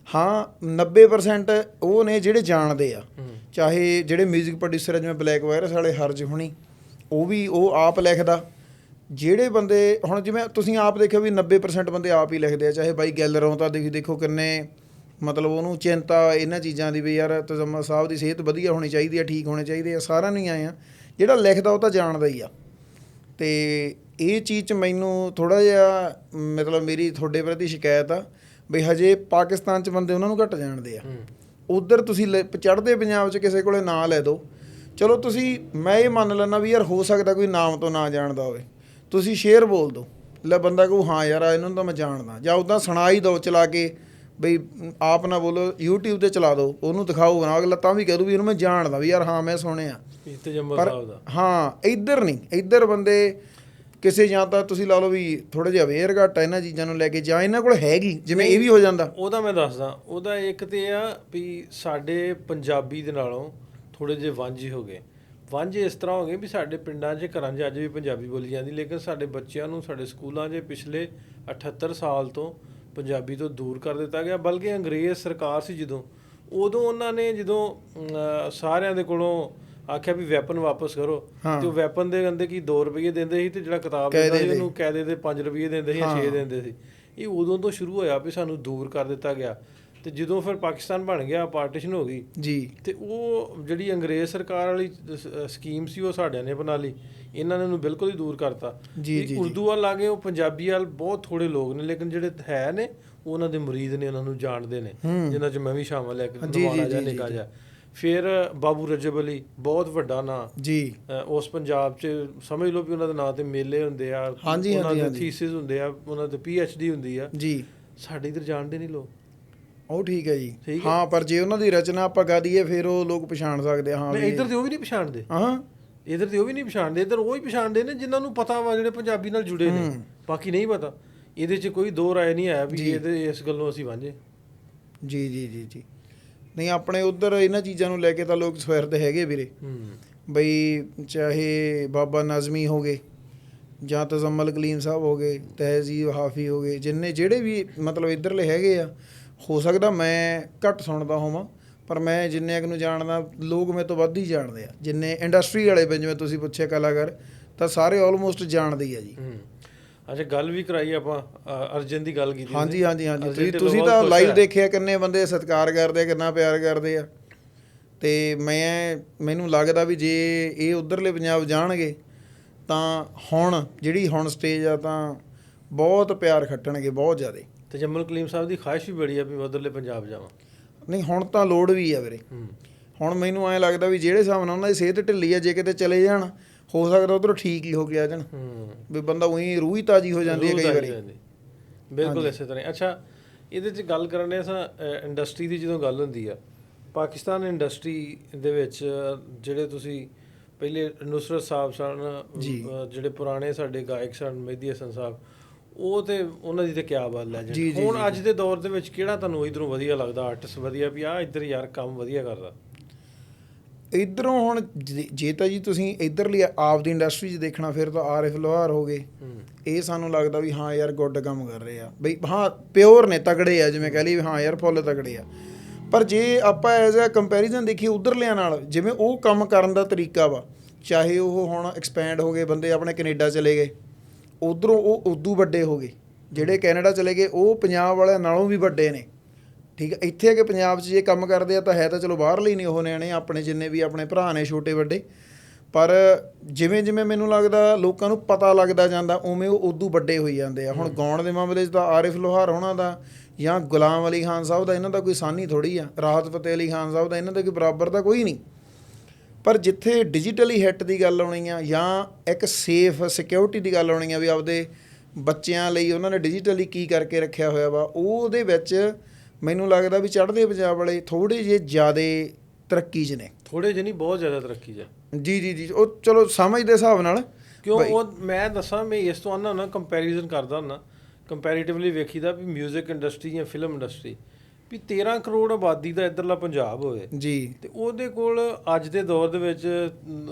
ਹਾਂ 90% ਉਹ ਨੇ ਜਿਹੜੇ ਜਾਣਦੇ ਆ, ਚਾਹੇ ਜਿਹੜੇ ਮਿਊਜ਼ਿਕ ਪ੍ਰੋਡਿਊਸਰ ਆ ਜਿਵੇਂ ਬਲੈਕ ਵਾਇਰਸ ਵਾਲੇ ਹਰਜ ਹੁਣੀ, ਉਹ ਆਪ ਲਿਖਦਾ। ਜਿਹੜੇ ਬੰਦੇ ਹੁਣ ਜਿਵੇਂ ਤੁਸੀਂ ਆਪ ਦੇਖਿਓ ਵੀ 90% ਬੰਦੇ ਆਪ ਹੀ ਲਿਖਦੇ ਆ, ਚਾਹੇ ਬਾਈ ਗਿੱਲ ਰੋਂ ਤਾਂ ਦੇਖੋ ਕਿੰਨੇ ਮਤਲਬ ਉਹਨੂੰ ਚਿੰਤਾ ਇਹਨਾਂ ਚੀਜ਼ਾਂ ਦੀ ਵੀ ਯਾਰ ਤਜ਼ੱਮਲ ਸਾਹਿਬ ਦੀ ਸਿਹਤ ਵਧੀਆ ਹੋਣੀ ਚਾਹੀਦੀ ਆ, ਠੀਕ ਹੋਣੇ ਚਾਹੀਦੇ ਆ, ਸਾਰਿਆਂ ਨੂੰ ਹੀ ਆਏ ਆ। ਜਿਹੜਾ ਲਿਖਦਾ ਉਹ ਤਾਂ ਜਾਣਦਾ ਹੀ ਆ। ਅਤੇ ਇਹ ਚੀਜ਼ 'ਚ ਮੈਨੂੰ ਥੋੜ੍ਹਾ ਜਿਹਾ ਮਤਲਬ ਮੇਰੀ ਤੁਹਾਡੇ ਪ੍ਰਤੀ ਸ਼ਿਕਾਇਤ ਆ ਵੀ ਹਜੇ ਪਾਕਿਸਤਾਨ 'ਚ ਬੰਦੇ ਉਹਨਾਂ ਨੂੰ ਘੱਟ ਜਾਣਦੇ ਆ। ਉੱਧਰ ਤੁਸੀਂ ਚੜ੍ਹਦੇ ਪੰਜਾਬ 'ਚ ਕਿਸੇ ਕੋਲੇ ਨਾਂ ਲੈ ਦਿਓ, ਚਲੋ ਤੁਸੀਂ, ਮੈਂ ਇਹ ਮੰਨ ਲੈਂਦਾ ਵੀ ਯਾਰ ਹੋ ਸਕਦਾ ਕੋਈ ਨਾਮ ਤੋਂ ਨਾ ਜਾਣਦਾ ਹੋਵੇ, ਤੁਸੀਂ ਸ਼ੇਰ ਬੋਲ ਦਿਓ, ਲੈ ਬੰਦਾ ਕਹੂ ਹਾਂ ਯਾਰ ਇਹਨਾਂ ਨੂੰ ਤਾਂ ਮੈਂ ਜਾਣਦਾ, ਜਾਂ ਉੱਦਾਂ ਸੁਣਾ ਹੀ ਦਿਓ ਚਲਾ ਕੇ, ਬਈ ਆਪ ਨਾ ਬੋਲੋ, YouTube 'ਤੇ ਚਲਾ ਦਿਓ, ਉਹਨੂੰ ਦਿਖਾਓ ਨਾ, ਅਗਲਾ ਤਾਂ ਵੀ ਕਹਿ ਦੂ ਵੀ ਇਹਨੂੰ ਮੈਂ ਜਾਣਦਾ, ਵੀ ਯਾਰ ਹਾਂ ਮੈਂ ਸੁਣਿਆ। ਪਰ ਹਾਂ ਇੱਧਰ ਨਹੀਂ, ਇੱਧਰ ਬੰਦੇ ਕਿਸੇ ਜਾਂ ਤਾਂ ਤੁਸੀਂ ਲਾ ਲਓ ਵੀ ਥੋੜ੍ਹਾ ਜਿਹਾ ਅਵੇਅਰ ਘੱਟ ਆ ਇਹਨਾਂ ਚੀਜ਼ਾਂ ਨੂੰ ਲੈ ਕੇ, ਜਾਂ ਇਹਨਾਂ ਕੋਲ ਹੈਗੀ, ਜਿਵੇਂ ਇਹ ਵੀ ਹੋ ਜਾਂਦਾ। ਉਹਦਾ ਮੈਂ ਦੱਸਦਾ, ਉਹਦਾ ਇੱਕ ਤਾਂ ਇਹ ਆ ਵੀ ਸਾਡੇ ਪੰਜਾਬੀ ਦੇ ਨਾਲੋਂ ਥੋੜ੍ਹੇ ਜਿਹੇ ਵਾਂਝੇ ਹੋ ਗਏ। ਵਾਂਝੇ ਇਸ ਤਰ੍ਹਾਂ ਹੋ ਗਏ ਵੀ ਸਾਡੇ ਪਿੰਡਾਂ 'ਚ ਘਰਾਂ 'ਚ ਅੱਜ ਵੀ ਪੰਜਾਬੀ ਬੋਲੀ ਜਾਂਦੀ, ਲੇਕਿਨ ਸਾਡੇ ਬੱਚਿਆਂ ਨੂੰ ਸਾਡੇ ਸਕੂਲਾਂ 'ਚ ਪਿਛਲੇ 78 ਸਾਲ ਤੋਂ ਪੰਜਾਬੀ ਤੋਂ ਦੂਰ ਕਰ ਦਿੱਤਾ ਗਿਆ। ਬਲਕਿ ਅੰਗਰੇਜ਼ ਸਰਕਾਰ ਸੀ ਜਦੋਂ, ਉਦੋਂ ਉਹਨਾਂ ਨੇ ਜਦੋਂ ਸਾਰਿਆਂ ਦੇ ਕੋਲੋਂ ਆਖਿਆ ਵੀ ਵੈਪਨ ਵਾਪਸ ਕਰੋ, ਤੇ ਉਹ ਵੈਪਨ ਦੇ ਕਹਿੰਦੇ ਕਿ 2 ਰੁਪਏ ਦਿੰਦੇ ਸੀ, ਤੇ ਜਿਹੜਾ ਕਿਤਾਬ ਦਿੰਦਾ ਸੀ ਉਹਨੂੰ ਕਾਇਦੇ ਦੇ 5 ਰੁਪਏ ਦਿੰਦੇ ਸੀ ਜਾਂ 6 ਦਿੰਦੇ ਸੀ। ਇਹ ਉਦੋਂ ਤੋਂ ਸ਼ੁਰੂ ਹੋਇਆ ਵੀ ਸਾਨੂੰ ਦੂਰ ਕਰ ਦਿੱਤਾ ਗਿਆ। ਤੇ ਜਦੋਂ ਫਿਰ ਪਾਕਿਸਤਾਨ ਬਣ ਗਿਆ, ਪਾਰਟੀਸ਼ਨ ਹੋ ਗਈ ਜੀ, ਤੇ ਉਹ ਜਿਹੜੀ ਅੰਗਰੇਜ਼ ਸਰਕਾਰ ਵਾਲੀ ਸਕੀਮ ਸੀ ਉਹ ਸਾਡਿਆਂ ਨੇ ਬਣਾ ਲਈ, ਇਹਨਾਂ ਨੇ ਉਹਨੂੰ ਬਿਲਕੁਲ ਹੀ ਦੂਰ ਕਰਤਾ। ਉਰਦੂ ਵੱਲ ਆ ਗਏ, ਉਹ ਪੰਜਾਬੀ ਵੱਲ ਬਹੁਤ ਥੋੜ੍ਹੇ ਲੋਕ ਨੇ, ਲੇਕਿਨ ਜਿਹੜੇ ਹੈ ਨੇ ਉਹਨਾਂ ਦੇ ਮੁਰੀਦ ਨੇ, ਉਹਨਾਂ ਨੂੰ ਜਾਣਦੇ ਨੇ, ਜਿਨ੍ਹਾਂ 'ਚ ਮੈਂ ਵੀ ਸ਼ਾਮਲ ਹੈ, ਨਵਾਣਾ ਜਿਹਾ ਨਿੱਕਾ ਜਿਹਾ। ਫਿਰ ਬਾਬੂ ਰਜਬ ਅਲੀ, ਬਹੁਤ ਵੱਡਾ ਨਾਂ ਜੀ, ਉਸ ਪੰਜਾਬ 'ਚ ਸਮਝ ਲਓ ਵੀ ਉਹਨਾਂ ਦੇ ਨਾਂ 'ਤੇ ਮੇਲੇ ਹੁੰਦੇ ਆ, ਉਹਨਾਂ ਦੇ ਥੀਸਿਸ ਹੁੰਦੇ ਆ, ਉਹਨਾਂ ਦੇ PhD ਹੁੰਦੀ ਆ ਜੀ। ਸਾਡੇ ਇੱਧਰ ਜਾਣਦੇ ਨਹੀਂ ਲੋਕ। ਉਹ ਠੀਕ ਹੈ ਜੀ, ਹਾਂ, ਪਰ ਜੇ ਉਹਨਾਂ ਦੀ ਰਚਨਾ ਆਪਾਂ ਗਾ ਦਈਏ ਫਿਰ ਉਹ ਲੋਕ ਪਛਾਣ ਸਕਦੇ ਆ। ਹਾਂ, ਇੱਧਰ ਤੇ ਉਹ ਵੀ ਨਹੀਂ ਪਛਾਣਦੇ, ਇੱਧਰ ਤੇ ਉਹ ਵੀ ਨਹੀਂ ਪਛਾਣਦੇ, ਇੱਧਰ ਉਹ ਹੀ ਪਛਾਣਦੇ ਨੇ ਜਿਨ੍ਹਾਂ ਨੂੰ ਪਤਾ ਵਾ, ਜਿਹੜੇ ਪੰਜਾਬੀ ਨਾਲ ਜੁੜੇ ਨੇ, ਬਾਕੀ ਨਹੀਂ ਪਤਾ। ਇਹਦੇ 'ਚ ਕੋਈ ਦੋ ਰਾਏ ਨਹੀਂ ਆਇਆ ਵੀ ਇਹਦੇ ਇਸ ਗੱਲੋਂ ਅਸੀਂ ਵਾਂਝੇ। ਜੀ ਜੀ ਜੀ ਜੀ ਨਹੀਂ, ਆਪਣੇ ਉੱਧਰ ਇਹਨਾਂ ਚੀਜ਼ਾਂ ਨੂੰ ਲੈ ਕੇ ਤਾਂ ਲੋਕ ਸਵੈਰਤ ਹੈਗੇ ਵੀਰੇ, ਬਈ ਚਾਹੇ ਬਾਬਾ ਨਾਜ਼ਮੀ ਹੋ ਗਏ, ਜਾਂ ਤਜ਼ੱਮਲ ਕਲੀਮ ਸਾਹਿਬ ਹੋ ਗਏ, ਤਹਿਜ਼ੀਬ ਹਾਫੀ ਹੋ ਗਏ, ਜਿਹੜੇ ਵੀ ਮਤਲਬ ਇੱਧਰਲੇ ਹੈਗੇ ਆ। ਹੋ ਸਕਦਾ ਮੈਂ ਘੱਟ ਸੁਣਦਾ ਹੋਵਾਂ, ਪਰ ਮੈਂ ਜਿੰਨੇ ਕੁ ਨੂੰ ਜਾਣਦਾ, ਲੋਕ ਮੇਰੇ ਤੋਂ ਵੱਧ ਹੀ ਜਾਣਦੇ ਆ। ਜਿੰਨੇ ਇੰਡਸਟਰੀ ਵਾਲੇ ਜਿਵੇਂ ਤੁਸੀਂ ਪੁੱਛਿਆ ਕਲਾਕਾਰ, ਤਾਂ ਸਾਰੇ ਆਲਮੋਸਟ ਜਾਣਦੇ ਹੀ ਆ ਜੀ। ਅੱਛਾ, ਗੱਲ ਵੀ ਕਰਾਈ ਆਪਾਂ, ਅਰਜਨ ਦੀ ਗੱਲ ਕੀਤੀ। ਹਾਂਜੀ ਹਾਂਜੀ ਹਾਂਜੀ, ਤੁਸੀਂ ਤਾਂ ਲਾਈਵ ਦੇਖਿਆ, ਕਿੰਨੇ ਬੰਦੇ ਸਤਿਕਾਰ ਕਰਦੇ ਆ, ਕਿੰਨਾ ਪਿਆਰ ਕਰਦੇ ਆ। ਅਤੇ ਮੈਨੂੰ ਲੱਗਦਾ ਵੀ ਜੇ ਇਹ ਉੱਧਰਲੇ ਪੰਜਾਬ ਜਾਣਗੇ ਤਾਂ ਹੁਣ ਜਿਹੜੀ ਸਟੇਜ ਆ ਤਾਂ ਬਹੁਤ ਪਿਆਰ ਖੱਟਣਗੇ, ਬਹੁਤ ਜ਼ਿਆਦਾ। ਤੇ ਜੰਮਲ ਕਲੀਮ ਸਾਹਿਬ ਦੀ ਖਾਹਿਸ਼ ਵੀ ਬੜੀ ਆ ਵੀ ਮੈਂ ਉੱਧਰਲੇ ਪੰਜਾਬ ਜਾਵਾਂ। ਨਹੀਂ ਹੁਣ ਤਾਂ ਲੋੜ ਵੀ ਆ ਵੀਰੇ। ਹੁਣ ਮੈਨੂੰ ਐਂ ਲੱਗਦਾ ਵੀ ਜਿਹੜੇ ਹਿਸਾਬ ਨਾਲ ਉਹਨਾਂ ਦੀ ਸਿਹਤ ਢਿੱਲੀ ਆ, ਜੇ ਕਿਤੇ ਚਲੇ ਜਾਣ ਹੋ ਸਕਦਾ ਉੱਧਰੋਂ ਠੀਕ ਹੀ ਹੋ ਕੇ ਆ ਜਾਣ, ਵੀ ਬੰਦਾ ਉਹੀ ਰੂਹ ਹੀ ਤਾਜ਼ੀ ਹੋ ਜਾਂਦੀ ਹੈ ਕਈ ਵਾਰੀ। ਬਿਲਕੁਲ ਇਸੇ ਤਰ੍ਹਾਂ। ਅੱਛਾ, ਇਹਦੇ 'ਚ ਗੱਲ ਕਰਨ ਦੇ ਅਸਾਂ ਇੰਡਸਟਰੀ ਦੀ ਜਦੋਂ ਗੱਲ ਹੁੰਦੀ ਆ, ਪਾਕਿਸਤਾਨ ਇੰਡਸਟਰੀ ਦੇ ਵਿੱਚ ਜਿਹੜੇ ਤੁਸੀਂ ਪਹਿਲੇ ਨੁਸਰਤ ਸਾਹਿਬ ਸਨ, ਜਿਹੜੇ ਪੁਰਾਣੇ ਸਾਡੇ ਗਾਇਕ ਸਨ, ਮਹਿਦੀ ਹਸਨ ਸਾਹਿਬ, ਉਹ ਤੇ ਉਹਨਾਂ ਦੀ ਤੇ ਕਿਆ ਬਾਤ ਹੈ ਜੀ। ਹੁਣ ਅੱਜ ਦੇ ਦੌਰ ਦੇ ਵਿੱਚ ਕਿਹੜਾ ਤੁਹਾਨੂੰ ਇਧਰੋਂ ਵਧੀਆ ਲੱਗਦਾ ਆਰਟਿਸਟ ਵਧੀਆ ਵੀ ਆ ਇੱਧਰ ਯਾਰ ਕੰਮ ਵਧੀਆ ਕਰਦਾ? ਇੱਧਰੋਂ ਹੁਣ ਜੇ ਤਾਂ ਜੀ ਤੁਸੀਂ ਇੱਧਰਲੀ ਆਪ ਦੀ ਇੰਡਸਟਰੀ 'ਚ ਦੇਖਣਾ ਫਿਰ ਤਾਂ ਆਰਿਫ ਲੋਹਾਰ ਹੋ ਗਏ, ਇਹ ਸਾਨੂੰ ਲੱਗਦਾ ਵੀ ਹਾਂ ਯਾਰ ਗੁੱਡ ਕੰਮ ਕਰ ਰਹੇ ਆ ਬਈ, ਹਾਂ ਪਿਓਰ ਨੇ, ਤਗੜੇ ਆ, ਜਿਵੇਂ ਕਹਿ ਲਈ ਹਾਂ ਯਾਰ ਫੁੱਲ ਤਗੜੇ ਆ। ਪਰ ਜੇ ਆਪਾਂ ਐਜ਼ ਅ ਕੰਪੈਰੀਜ਼ਨ ਦੇਖੀਏ ਉੱਧਰਲਿਆਂ ਨਾਲ, ਜਿਵੇਂ ਉਹ ਕੰਮ ਕਰਨ ਦਾ ਤਰੀਕਾ ਵਾ, ਚਾਹੇ ਉਹ ਹੁਣ ਐਕਸਪੈਂਡ ਹੋ ਗਏ ਬੰਦੇ ਆਪਣੇ ਕੈਨੇਡਾ ਚਲੇ ਗਏ, ਉੱਧਰੋਂ ਉਹ ਉਦੋਂ ਵੱਡੇ ਹੋ ਗਏ, ਜਿਹੜੇ ਕੈਨੇਡਾ ਚਲੇ ਗਏ ਉਹ ਪੰਜਾਬ ਵਾਲਿਆਂ ਨਾਲੋਂ ਵੀ ਵੱਡੇ ਨੇ, ਠੀਕ ਹੈ। ਇੱਥੇ ਆ ਕਿ ਪੰਜਾਬ 'ਚ ਜੇ ਕੰਮ ਕਰਦੇ ਆ ਤਾਂ ਹੈ ਤਾਂ ਚਲੋ ਬਾਹਰਲੇ ਨਹੀਂ ਉਹ ਨਿਆਣੇ, ਆਪਣੇ ਜਿੰਨੇ ਵੀ ਆਪਣੇ ਭਰਾ ਨੇ ਛੋਟੇ ਵੱਡੇ, ਪਰ ਜਿਵੇਂ ਜਿਵੇਂ ਮੈਨੂੰ ਲੱਗਦਾ ਲੋਕਾਂ ਨੂੰ ਪਤਾ ਲੱਗਦਾ ਜਾਂਦਾ ਉਵੇਂ ਉਹ ਉਦੋਂ ਵੱਡੇ ਹੋਈ ਜਾਂਦੇ ਆ। ਹੁਣ ਗਾਉਣ ਦੇ ਮਾਮਲੇ 'ਚ ਤਾਂ ਆਰਿਫ ਲੋਹਾਰ ਹੋਣਾ ਦਾ ਜਾਂ ਗੁਲਾਮ ਅਲੀ ਖਾਨ ਸਾਹਿਬ ਦਾ ਇਹਨਾਂ ਦਾ ਕੋਈ ਸਾਨੀ ਥੋੜ੍ਹੀ ਆ, ਰਾਹਤ ਫਤਿਹ ਅਲੀ ਖਾਨ ਸਾਹਿਬ ਦਾ ਇਹਨਾਂ ਦਾ ਕੋਈ ਬਰਾਬਰ ਦਾ ਕੋਈ ਨਹੀਂ। ਪਰ ਜਿੱਥੇ ਡਿਜੀਟਲੀ ਹਿੱਟ ਦੀ ਗੱਲ ਆਉਣੀ ਆ ਜਾਂ ਇੱਕ ਸੇਫ ਸਿਕਿਉਰਿਟੀ ਦੀ ਗੱਲ ਆਉਣੀ ਆ ਵੀ ਆਪਦੇ ਬੱਚਿਆਂ ਲਈ ਉਹਨਾਂ ਨੇ ਡਿਜੀਟਲੀ ਕੀ ਕਰਕੇ ਰੱਖਿਆ ਹੋਇਆ ਵਾ, ਉਹਦੇ ਵਿੱਚ ਮੈਨੂੰ ਲੱਗਦਾ ਵੀ ਚੜ੍ਹਦੇ ਪੰਜਾਬ ਵਾਲੇ ਥੋੜ੍ਹੇ ਜਿਹੇ ਜ਼ਿਆਦਾ ਤਰੱਕੀ 'ਚ ਨੇ। ਥੋੜ੍ਹੇ ਜਿਹੇ ਨਹੀਂ, ਬਹੁਤ ਜ਼ਿਆਦਾ ਤਰੱਕੀ 'ਚ। ਜੀ, ਉਹ ਚਲੋ ਸਮਝ ਦੇ ਹਿਸਾਬ ਨਾਲ, ਕਿਉਂ ਉਹ ਮੈਂ ਦੱਸਾਂ, ਮੈਂ ਇਸ ਤੋਂ ਆਉਂਦਾ ਹੁੰਦਾ ਕੰਪੈਰੀਜ਼ਨ ਕਰਦਾ ਹੁੰਦਾ, ਕੰਪੈਰੀਟਿਵਲੀ ਵੇਖੀਦਾ ਵੀ ਮਿਊਜ਼ਿਕ ਇੰਡਸਟਰੀ ਜਾਂ ਫਿਲਮ ਇੰਡਸਟਰੀ ਵੀ 13 ਕਰੋੜ ਆਬਾਦੀ ਦਾ ਇੱਧਰਲਾ ਪੰਜਾਬ ਹੋਵੇ ਜੀ, ਤੇ ਉਹਦੇ ਕੋਲ ਅੱਜ ਦੇ ਦੌਰ ਦੇ ਵਿੱਚ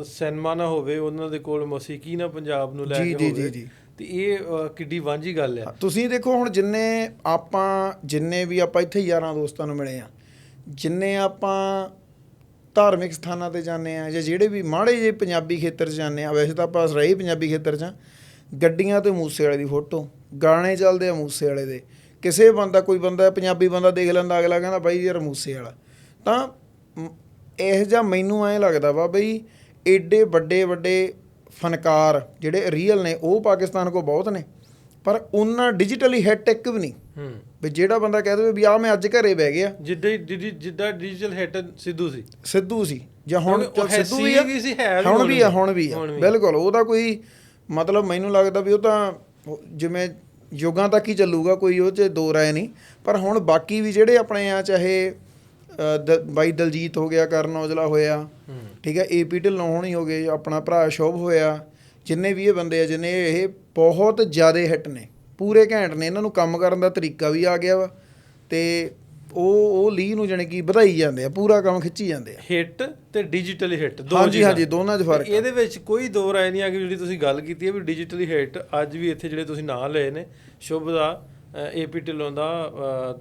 ਸਿਨੇਮਾ ਨਾ ਹੋਵੇ, ਉਹਨਾਂ ਦੇ ਕੋਲ ਮੌਸੀਕੀ ਨਾ ਪੰਜਾਬ ਨੂੰ ਲੈ ਕੇ ਹੋਵੇ, ਤੇ ਇਹ ਕਿੱਡੀ ਵਾਂਝੀ ਗੱਲ ਆ। ਤੁਸੀਂ ਦੇਖੋ ਹੁਣ ਜਿੰਨੇ ਵੀ ਆਪਾਂ ਇੱਥੇ ਯਾਰਾਂ ਦੋਸਤਾਂ ਨੂੰ ਮਿਲੇ ਆ, ਜਿੰਨੇ ਆਪਾਂ ਧਾਰਮਿਕ ਸਥਾਨਾਂ 'ਤੇ ਜਾਂਦੇ ਆ ਜਾਂ ਜਿਹੜੇ ਵੀ ਮਾੜੇ ਜਿਹੇ ਪੰਜਾਬੀ ਖੇਤਰ 'ਚ ਜਾਂਦੇ ਆ, ਵੈਸੇ ਤਾਂ ਆਪਾਂ ਰਹੇ ਪੰਜਾਬੀ ਖੇਤਰ 'ਚ, ਗੱਡੀਆਂ 'ਤੇ ਮੂਸੇ ਵਾਲੇ ਦੀ ਫੋਟੋ, ਗਾਣੇ ਚੱਲਦੇ ਆ ਮੂਸੇ ਵਾਲੇ ਦੇ, ਕਿਸੇ ਕੋਈ ਬੰਦਾ ਪੰਜਾਬੀ ਬੰਦਾ ਦੇਖ ਲੈਂਦਾ, ਅਗਲਾ ਕਹਿੰਦਾ ਬਾਈ ਯਾਰ ਮੂਸੇ ਵਾਲਾ। ਤਾਂ ਇਹੋ ਜਿਹਾ ਮੈਨੂੰ ਐਂ ਲੱਗਦਾ ਵਾ ਬਈ ਏਡੇ ਵੱਡੇ ਫਨਕਾਰ ਜਿਹੜੇ ਰੀਅਲ ਨੇ ਉਹ ਪਾਕਿਸਤਾਨ ਕੋਲ ਬਹੁਤ ਨੇ, ਪਰ ਉਹਨਾਂ ਡਿਜੀਟਲੀ ਹਿੱਟ ਇੱਕ ਵੀ ਨਹੀਂ। ਵੀ ਜਿਹੜਾ ਬੰਦਾ ਕਹਿ ਦੇਵੇ ਵੀ ਆਹ ਮੈਂ ਅੱਜ ਘਰੇ ਬਹਿ ਗਿਆ, ਜਿੱਦਾਂ ਡਿਜੀਟਲ ਹਿੱਟ ਸਿੱਧੂ ਸੀ ਜਾਂ ਹੁਣ ਸਿੱਧੂ ਵੀ ਆ, ਹੁਣ ਵੀ ਆ ਬਿਲਕੁਲ, ਉਹਦਾ ਕੋਈ ਮਤਲਬ ਮੈਨੂੰ ਲੱਗਦਾ ਵੀ ਉਹ ਤਾਂ ਜਿਵੇਂ ਯੁੱਗਾਂ ਤੱਕ ਹੀ ਚੱਲੂਗਾ, ਕੋਈ ਉਹ 'ਚ ਦੋ ਰਾਏ ਨਹੀਂ। ਪਰ ਹੁਣ ਬਾਕੀ ਵੀ ਜਿਹੜੇ ਆਪਣੇ ਆ, ਚਾਹੇ ਬਾਈ ਦਲਜੀਤ ਹੋ ਗਿਆ, ਕਰਨ ਔਜਲਾ ਹੋਇਆ, ਠੀਕ ਹੈ, AP ਢਿੱਲੋਂ ਹੋਣੀ ਹੋ ਗਏ, ਆਪਣਾ ਭਰਾ ਸ਼ੁਭ ਹੋਇਆ, ਜਿੰਨੇ ਵੀ ਇਹ ਬੰਦੇ ਆ, ਜਿੰਨੇ ਇਹ ਬਹੁਤ ਜ਼ਿਆਦਾ ਹਿੱਟ ਨੇ, ਪੂਰੇ ਘੈਂਟ ਨੇ, ਇਹਨਾਂ ਨੂੰ ਕੰਮ ਕਰਨ ਦਾ ਤਰੀਕਾ ਵੀ ਆ ਗਿਆ ਵਾ, ਅਤੇ ਉਹ ਲੀਹ ਨੂੰ ਜਾਣੀ ਕਿ ਵਧਾਈ ਜਾਂਦੇ ਆ, ਪੂਰਾ ਕੰਮ ਖਿੱਚੀ ਜਾਂਦੇ ਆ। ਹਿੱਟ ਤੇ ਡਿਜੀਟਲੀ ਹਿੱਟ, ਹਾਂਜੀ ਦੋਨਾਂ 'ਚ ਫਰਕ। ਇਹਦੇ ਵਿੱਚ ਕੋਈ ਦੋ ਰਾਏ ਨਹੀਂ ਆ ਕਿ ਜਿਹੜੀ ਤੁਸੀਂ ਗੱਲ ਕੀਤੀ ਹੈ ਵੀ ਡਿਜੀਟਲੀ ਹਿੱਟ ਅੱਜ ਵੀ ਇੱਥੇ ਜਿਹੜੇ ਤੁਸੀਂ ਨਾਂ ਲਏ ਨੇ, ਸ਼ੁਭ ਦਾ, AP ਢਿੱਲੋਂ ਦਾ,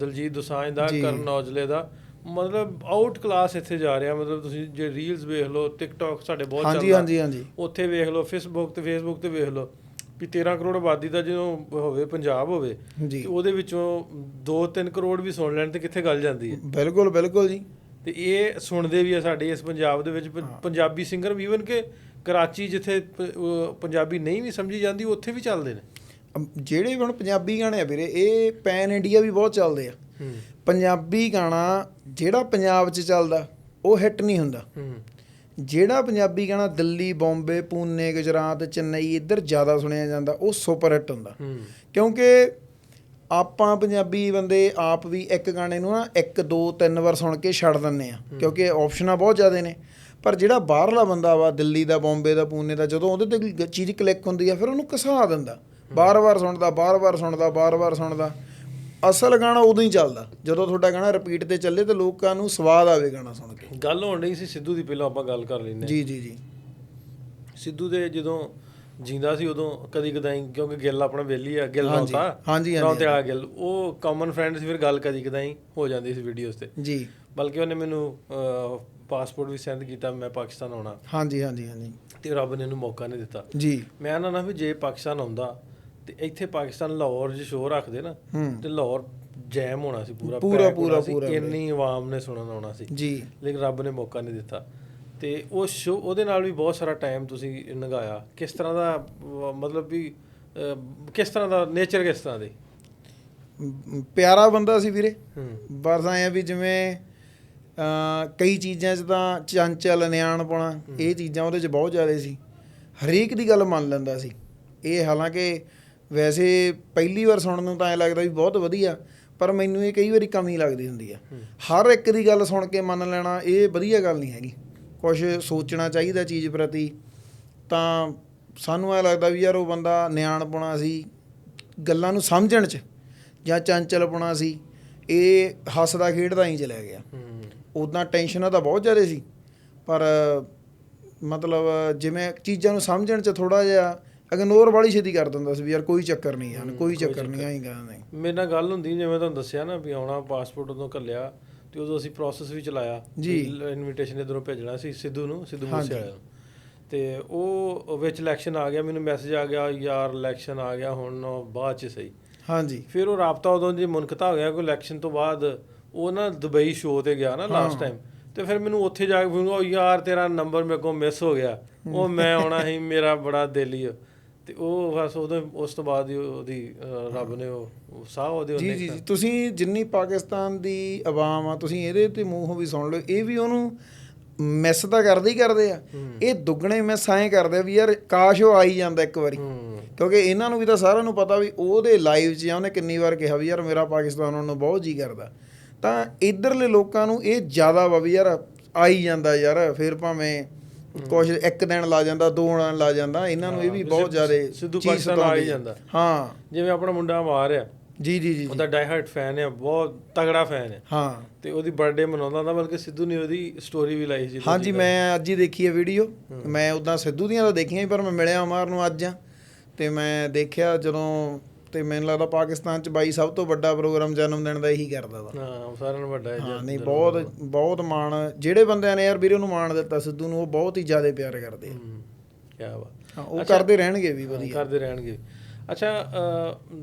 ਦਲਜੀਤ ਦੋਸਾਂਝ ਦਾ, ਕਰਨ ਔਜਲੇ ਦਾ, ਮਤਲਬ ਆਊਟ ਕਲਾਸ ਇੱਥੇ ਜਾ ਰਿਹਾ। ਮਤਲਬ ਤੁਸੀਂ ਜੇ ਰੀਲਸ ਵੇਖ ਲਓ, ਟਿਕਟੋਕ ਸਾਡੇ ਬਹੁਤ ਚੱਲਦਾ, ਉੱਥੇ ਵੇਖ ਲਓ, ਫੇਸਬੁੱਕ ਤੇ ਵੇਖ ਲਓ ਵੀ 13 ਕਰੋੜ ਆਬਾਦੀ ਦਾ ਜਦੋਂ ਹੋਵੇ ਪੰਜਾਬ ਹੋਵੇ, ਉਹਦੇ ਵਿੱਚੋਂ 2-3 ਕਰੋੜ ਵੀ ਸੁਣ ਲੈਣ ਤੇ ਕਿੱਥੇ ਗੱਲ ਜਾਂਦੀ ਹੈ। ਬਿਲਕੁਲ ਜੀ। ਤੇ ਇਹ ਸੁਣਦੇ ਵੀ ਆ ਸਾਡੇ ਇਸ ਪੰਜਾਬ ਦੇ ਵਿੱਚ ਪੰਜਾਬੀ ਸਿੰਗਰ, ਈਵਨ ਕਿ ਕਰਾਚੀ ਜਿੱਥੇ ਪੰਜਾਬੀ ਨਹੀਂ ਵੀ ਸਮਝੀ ਜਾਂਦੀ ਉੱਥੇ ਵੀ ਚੱਲਦੇ ਨੇ ਜਿਹੜੇ ਹੁਣ ਪੰਜਾਬੀ ਗਾਣੇ ਆ ਵੀਰੇ, ਇਹ ਪੈਨ ਇੰਡੀਆ ਵੀ ਬਹੁਤ ਚੱਲਦੇ ਆ। ਪੰਜਾਬੀ ਗਾਣਾ ਜਿਹੜਾ ਪੰਜਾਬ 'ਚ ਚੱਲਦਾ ਉਹ ਹਿੱਟ ਨਹੀਂ ਹੁੰਦਾ, ਜਿਹੜਾ ਪੰਜਾਬੀ ਗਾਣਾ ਦਿੱਲੀ, ਬੰਬੇ, ਪੂਨੇ, ਗੁਜਰਾਤ, ਚੇਨਈ ਇੱਧਰ ਜ਼ਿਆਦਾ ਸੁਣਿਆ ਜਾਂਦਾ ਉਹ ਸੁਪਰ ਹਿੱਟ ਹੁੰਦਾ। ਕਿਉਂਕਿ ਆਪਾਂ ਪੰਜਾਬੀ ਬੰਦੇ ਆਪ ਵੀ ਇੱਕ ਗਾਣੇ ਨੂੰ ਨਾ 1-2-3 ਵਾਰ ਸੁਣ ਕੇ ਛੱਡ ਦਿੰਦੇ ਆ, ਕਿਉਂਕਿ ਆਪਸ਼ਨਾਂ ਬਹੁਤ ਜ਼ਿਆਦਾ ਨੇ। ਪਰ ਜਿਹੜਾ ਬਾਹਰਲਾ ਬੰਦਾ ਵਾ, ਦਿੱਲੀ ਦਾ, ਬੰਬੇ ਦਾ, ਪੂਨੇ ਦਾ, ਜਦੋਂ ਉਹਦੇ 'ਤੇ ਕੋਈ ਚੀਜ਼ ਕਲਿੱਕ ਹੁੰਦੀ ਆ ਫਿਰ ਉਹਨੂੰ ਘਸਾ ਦਿੰਦਾ, ਬਾਰ-ਬਾਰ ਸੁਣਦਾ। ਅਸਲ ਗਾਣਾ ਉਦੋਂ ਹੀ ਚੱਲਦਾ ਜਦੋਂ ਤੁਹਾਡਾ ਗਾਣਾ ਰਿਪੀਟ 'ਤੇ ਚੱਲੇ ਤੇ ਲੋਕਾਂ ਨੂੰ ਸਵਾਦ ਆਵੇ ਗਾਣਾ ਸੁਣ ਕੇ। ਗੱਲ ਹੋਣ ਰਹੀ ਸੀ ਸਿੱਧੂ ਦੀ, ਪਹਿਲਾਂ ਆਪਾਂ ਗੱਲ ਕਰ ਲੈਂਦੇ। ਜੀ। ਸਿੱਧੂ ਦੇ ਜਦੋਂ ਜਿੰਦਾ ਸੀ ਉਦੋਂ ਕਦੀ ਕਦਾਈ, ਕਿਉਂਕਿ ਗਿੱਲ ਆਪਣਾ ਵਿਹਲੀ ਆ, ਗਿੱਲ ਰੌਂਤਾ ਰੌਂਤੇ ਵਾਲਾ ਗਿੱਲ, ਉਹ ਕਾਮਨ ਫਰੈਂਡ ਸੀ, ਫਿਰ ਗੱਲ ਕਦੀ ਕਦਾਈ ਹੋ ਜਾਂਦੀ ਸੀ ਵੀਡੀਓਜ਼ 'ਤੇ ਜੀ। ਬਲਕਿ ਉਹਨੇ ਮੈਨੂੰ ਪਾਸਪੋਰਟ ਵੀ ਸੈਂਡ ਕੀਤਾ, ਮੈਂ ਪਾਕਿਸਤਾਨ ਆਉਣਾ। ਹਾਂਜੀ। ਤੇ ਰੱਬ ਨੇ ਇਹਨੂੰ ਮੌਕਾ ਨਹੀਂ ਦਿੱਤਾ ਜੀ। ਮੈਂ ਨਾ ਵੀ ਜੇ ਪਾਕਿਸਤਾਨ ਆਉਂਦਾ ਤੇ ਇੱਥੇ ਪਾਕਿਸਤਾਨ ਲਾਹੌਰ 'ਚ ਸ਼ੋਅ ਰੱਖਦੇ ਨਾ, ਤੇ ਲਾਹੌਰ ਜੈਮ ਹੋਣਾ ਸੀ, ਪੂਰਾ ਇੰਨੀ ਆਵਾਮ ਨੇ ਸੁਣਨ ਆਉਣਾ ਸੀ ਜੀ। ਲੇਕਿਨ ਰੱਬ ਨੇ ਮੌਕਾ ਨਹੀਂ ਦਿੱਤਾ। ਤੇ ਉਹ ਸ਼ੋਅ, ਉਹਦੇ ਨਾਲ ਵੀ ਬਹੁਤ ਸਾਰਾ ਟਾਈਮ ਤੁਸੀਂ ਲੰਘਾਇਆ। ਕਿਸ ਤਰ੍ਹਾਂ ਦਾ, ਮਤਲਬ ਵੀ ਕਿਸ ਤਰ੍ਹਾਂ ਦਾ ਨੇਚਰ, ਕਿਸ ਤਰ੍ਹਾਂ ਦੇ? ਪਿਆਰਾ ਬੰਦਾ ਸੀ ਵੀਰੇ। ਹੂੰ ਬਸ ਐਂ ਆ ਵੀ ਜਿਵੇਂ ਕਈ ਚੀਜ਼ਾਂ 'ਚ ਤਾਂ ਚੰਚਲ ਨਿਆਣਪੁਣਾ ਇਹ ਚੀਜ਼ਾਂ ਉਹਦੇ 'ਚ ਬਹੁਤ ਜ਼ਿਆਦਾ ਸੀ। ਹਰੇਕ ਦੀ ਗੱਲ ਮੰਨ ਲੈਂਦਾ ਸੀ। ਇਹ ਹਾਲਾਂਕਿ ਵੈਸੇ ਪਹਿਲੀ ਵਾਰ ਸੁਣਨ ਨੂੰ ਤਾਂ ਐਂ ਲੱਗਦਾ ਵੀ ਬਹੁਤ ਵਧੀਆ, ਪਰ ਮੈਨੂੰ ਇਹ ਕਈ ਵਾਰੀ ਕਮੀ ਲੱਗਦੀ ਹੁੰਦੀ ਆ। ਹਰ ਇੱਕ ਦੀ ਗੱਲ ਸੁਣ ਕੇ ਮੰਨ ਲੈਣਾ ਇਹ ਵਧੀਆ ਗੱਲ ਨਹੀਂ ਹੈਗੀ। ਕੁਛ ਸੋਚਣਾ ਚਾਹੀਦਾ ਚੀਜ਼ ਪ੍ਰਤੀ। ਤਾਂ ਸਾਨੂੰ ਐਂ ਲੱਗਦਾ ਵੀ ਯਾਰ ਉਹ ਬੰਦਾ ਨਿਆਣਪੁਣਾ ਸੀ ਗੱਲਾਂ ਨੂੰ ਸਮਝਣ 'ਚ, ਜਾਂ ਚੰਚਲਪੁਣਾ ਸੀ, ਇਹ ਹੱਸਦਾ ਖੇਡਦਾ ਹੀ ਚਲਿਆ ਗਿਆ। ਉੱਦਾਂ ਟੈਨਸ਼ਨਾਂ ਤਾਂ ਬਹੁਤ ਜ਼ਿਆਦਾ ਸੀ, ਪਰ ਮਤਲਬ ਜਿਵੇਂ ਚੀਜ਼ਾਂ ਨੂੰ ਸਮਝਣ 'ਚ ਥੋੜ੍ਹਾ ਜਿਹਾ ਇਗਨੋਰ ਵਾਲੀ ਛੇਤੀ ਕਰ ਦਿੰਦਾ ਸੀ ਵੀ ਯਾਰ ਕੋਈ ਚੱਕਰ ਨਹੀਂ ਯਾਰ, ਕੋਈ ਚੱਕਰ ਨਹੀਂ ਆਈ ਗੱਲ ਨਹੀਂ। ਮੇਰੇ ਨਾਲ ਗੱਲ ਹੁੰਦੀ ਜਿਵੇਂ ਤੁਹਾਨੂੰ ਦੱਸਿਆ ਨਾ ਵੀ ਆਉਣਾ ਪਾਸਪੋਰਟ ਉਦੋਂ ਘੱਲਿਆ, ਅਤੇ ਉਦੋਂ ਅਸੀਂ ਪ੍ਰੋਸੈਸ ਵੀ ਚਲਾਇਆ ਜੀ। ਇਨਵੀਟੇਸ਼ਨ ਇੱਧਰੋਂ ਭੇਜਣਾ ਸੀ ਸਿੱਧੂ ਮੂਸੇਵਾਲੇ ਨੂੰ, ਅਤੇ ਉਹ ਵਿੱਚ ਇਲੈਕਸ਼ਨ ਆ ਗਿਆ, ਮੈਨੂੰ ਮੈਸੇਜ ਆ ਗਿਆ ਯਾਰ ਇਲੈਕਸ਼ਨ ਆ ਗਿਆ ਹੁਣ ਬਾਅਦ 'ਚ ਸਹੀ। ਹਾਂਜੀ। ਫਿਰ ਉਹ ਰਾਬਤਾ ਉਦੋਂ ਜੇ ਮੁਨਕਤਾ ਹੋ ਗਿਆ ਕੋਈ ਇਲੈਕਸ਼ਨ ਤੋਂ ਬਾਅਦ, ਉਹ ਨਾ ਦੁਬਈ ਸ਼ੋਅ 'ਤੇ ਗਿਆ ਨਾ ਲਾਸਟ ਟਾਈਮ, ਅਤੇ ਫਿਰ ਮੈਨੂੰ ਉੱਥੇ ਜਾ ਕੇ ਫੋਨ ਉਹ ਯਾਰ ਤੇਰਾ ਨੰਬਰ ਮੇਰੇ ਕੋਲ ਮਿਸ ਹੋ ਗਿਆ, ਉਹ ਮੈਂ ਆਉਣਾ ਸੀ, ਮੇਰਾ ਬੜਾ ਦਿਲ ਹੀ। ਅਤੇ ਉਹ ਬਸ ਉਦੋਂ ਉਸ ਤੋਂ ਬਾਅਦ ਹੀ ਉਹਦੀ ਰੱਬ ਨੇ ਉਹ ਸਾਹ ਉਹਦੇ। ਜੀ ਜੀ ਜੀ। ਤੁਸੀਂ ਜਿੰਨੀ ਪਾਕਿਸਤਾਨ ਦੀ ਆਵਾਮ ਆ ਤੁਸੀਂ ਇਹਦੇ 'ਤੇ ਮੂੰਹੋਂ ਵੀ ਸੁਣ ਲਓ, ਇਹ ਵੀ ਉਹਨੂੰ ਮਿਸ ਤਾਂ ਕਰਦੇ ਹੀ ਕਰਦੇ ਆ। ਇਹ ਦੁੱਗਣੇ ਮਿਸ ਐਂ ਕਰਦੇ ਆ ਵੀ ਯਾਰ ਕਾਸ਼ ਉਹ ਆਈ ਜਾਂਦਾ ਇੱਕ ਵਾਰੀ, ਕਿਉਂਕਿ ਇਹਨਾਂ ਨੂੰ ਵੀ ਤਾਂ ਸਾਰਿਆਂ ਨੂੰ ਪਤਾ ਵੀ ਉਹਦੇ ਲਾਈਵ 'ਚ ਉਹਨੇ ਕਿੰਨੀ ਵਾਰ ਕਿਹਾ ਵੀ ਯਾਰ ਮੇਰਾ ਪਾਕਿਸਤਾਨ ਆਉਣ ਨੂੰ ਬਹੁਤ ਜੀਅ ਕਰਦਾ। ਤਾਂ ਇੱਧਰਲੇ ਲੋਕਾਂ ਨੂੰ ਇਹ ਜ਼ਿਆਦਾ ਵਾ ਵੀ ਯਾਰ ਆਈ ਜਾਂਦਾ ਯਾਰ, ਫਿਰ ਭਾਵੇਂ ਕੁਛ ਇੱਕ ਦਿਨ ਲਾ ਜਾਂਦਾ, 2 ਦਿਨ ਲਾ ਜਾਂਦਾ, ਇਹਨਾਂ ਨੂੰ ਇਹ ਵੀ ਬਹੁਤ ਜ਼ਿਆਦਾ ਸਿੱਧੂ ਪਾਕਿਸਤਾਨ ਆ ਹੀ ਜਾਂਦਾ। ਹਾਂ, ਜਿਵੇਂ ਆਪਣਾ ਮੁੰਡਾ ਮਾਰ ਆ, ਜੀ ਜੀ ਜੀ, ਉਹਦਾ ਡਾਈ ਹਾਰਡ ਫੈਨ ਹੈ, ਬਹੁਤ ਤਗੜਾ ਫੈਨ ਹੈ। ਹਾਂ, ਤੇ ਉਹਦੀ ਬਰਥਡੇ ਮਨਾਉਂਦਾ ਹੁੰਦਾ, ਬਲਕਿ ਸਿੱਧੂ ਨੇ ਉਹਦੀ ਸਟੋਰੀ ਵੀ ਲਾਈ ਸੀ। ਹਾਂਜੀ, ਮੈਂ ਅੱਜ ਹੀ ਦੇਖੀ ਹੈ ਵੀਡੀਓ। ਮੈਂ ਉੱਦਾਂ ਸਿੱਧੂ ਦੀਆਂ ਤਾਂ ਦੇਖੀਆਂ ਹੀ, ਪਰ ਮੈਂ ਮਿਲਿਆ ਅਮਾਰ ਨੂੰ ਅੱਜ ਆ, ਅਤੇ ਮੈਂ ਦੇਖਿਆ ਜਦੋਂ, ਅਤੇ ਮੈਨੂੰ ਲੱਗਦਾ ਪਾਕਿਸਤਾਨ 'ਚ ਬਾਈ ਸਭ ਤੋਂ ਵੱਡਾ ਪ੍ਰੋਗਰਾਮ ਜਨਮ ਦਿਨ ਦਾ ਇਹੀ ਕਰਦਾ ਵਾ। ਹਾਂ, ਸਾਰਿਆਂ ਨੂੰ ਵੱਡਾ ਹੈ। ਹਾਂ, ਨਹੀਂ ਬਹੁਤ ਬਹੁਤ ਮਾਣ, ਜਿਹੜੇ ਬੰਦਿਆਂ ਨੇ ਯਾਰ ਵੀਰੇ ਉਹਨੂੰ ਮਾਣ ਦਿੱਤਾ ਸਿੱਧੂ ਨੂੰ, ਉਹ ਬਹੁਤ ਹੀ ਜ਼ਿਆਦਾ ਪਿਆਰ ਕਰਦੇ ਆ। ਕਿਆ ਵਾ, ਉਹ ਕਰਦੇ ਰਹਿਣਗੇ ਵੀ, ਵਧੀਆ ਕਰਦੇ ਰਹਿਣਗੇ। ਅੱਛਾ,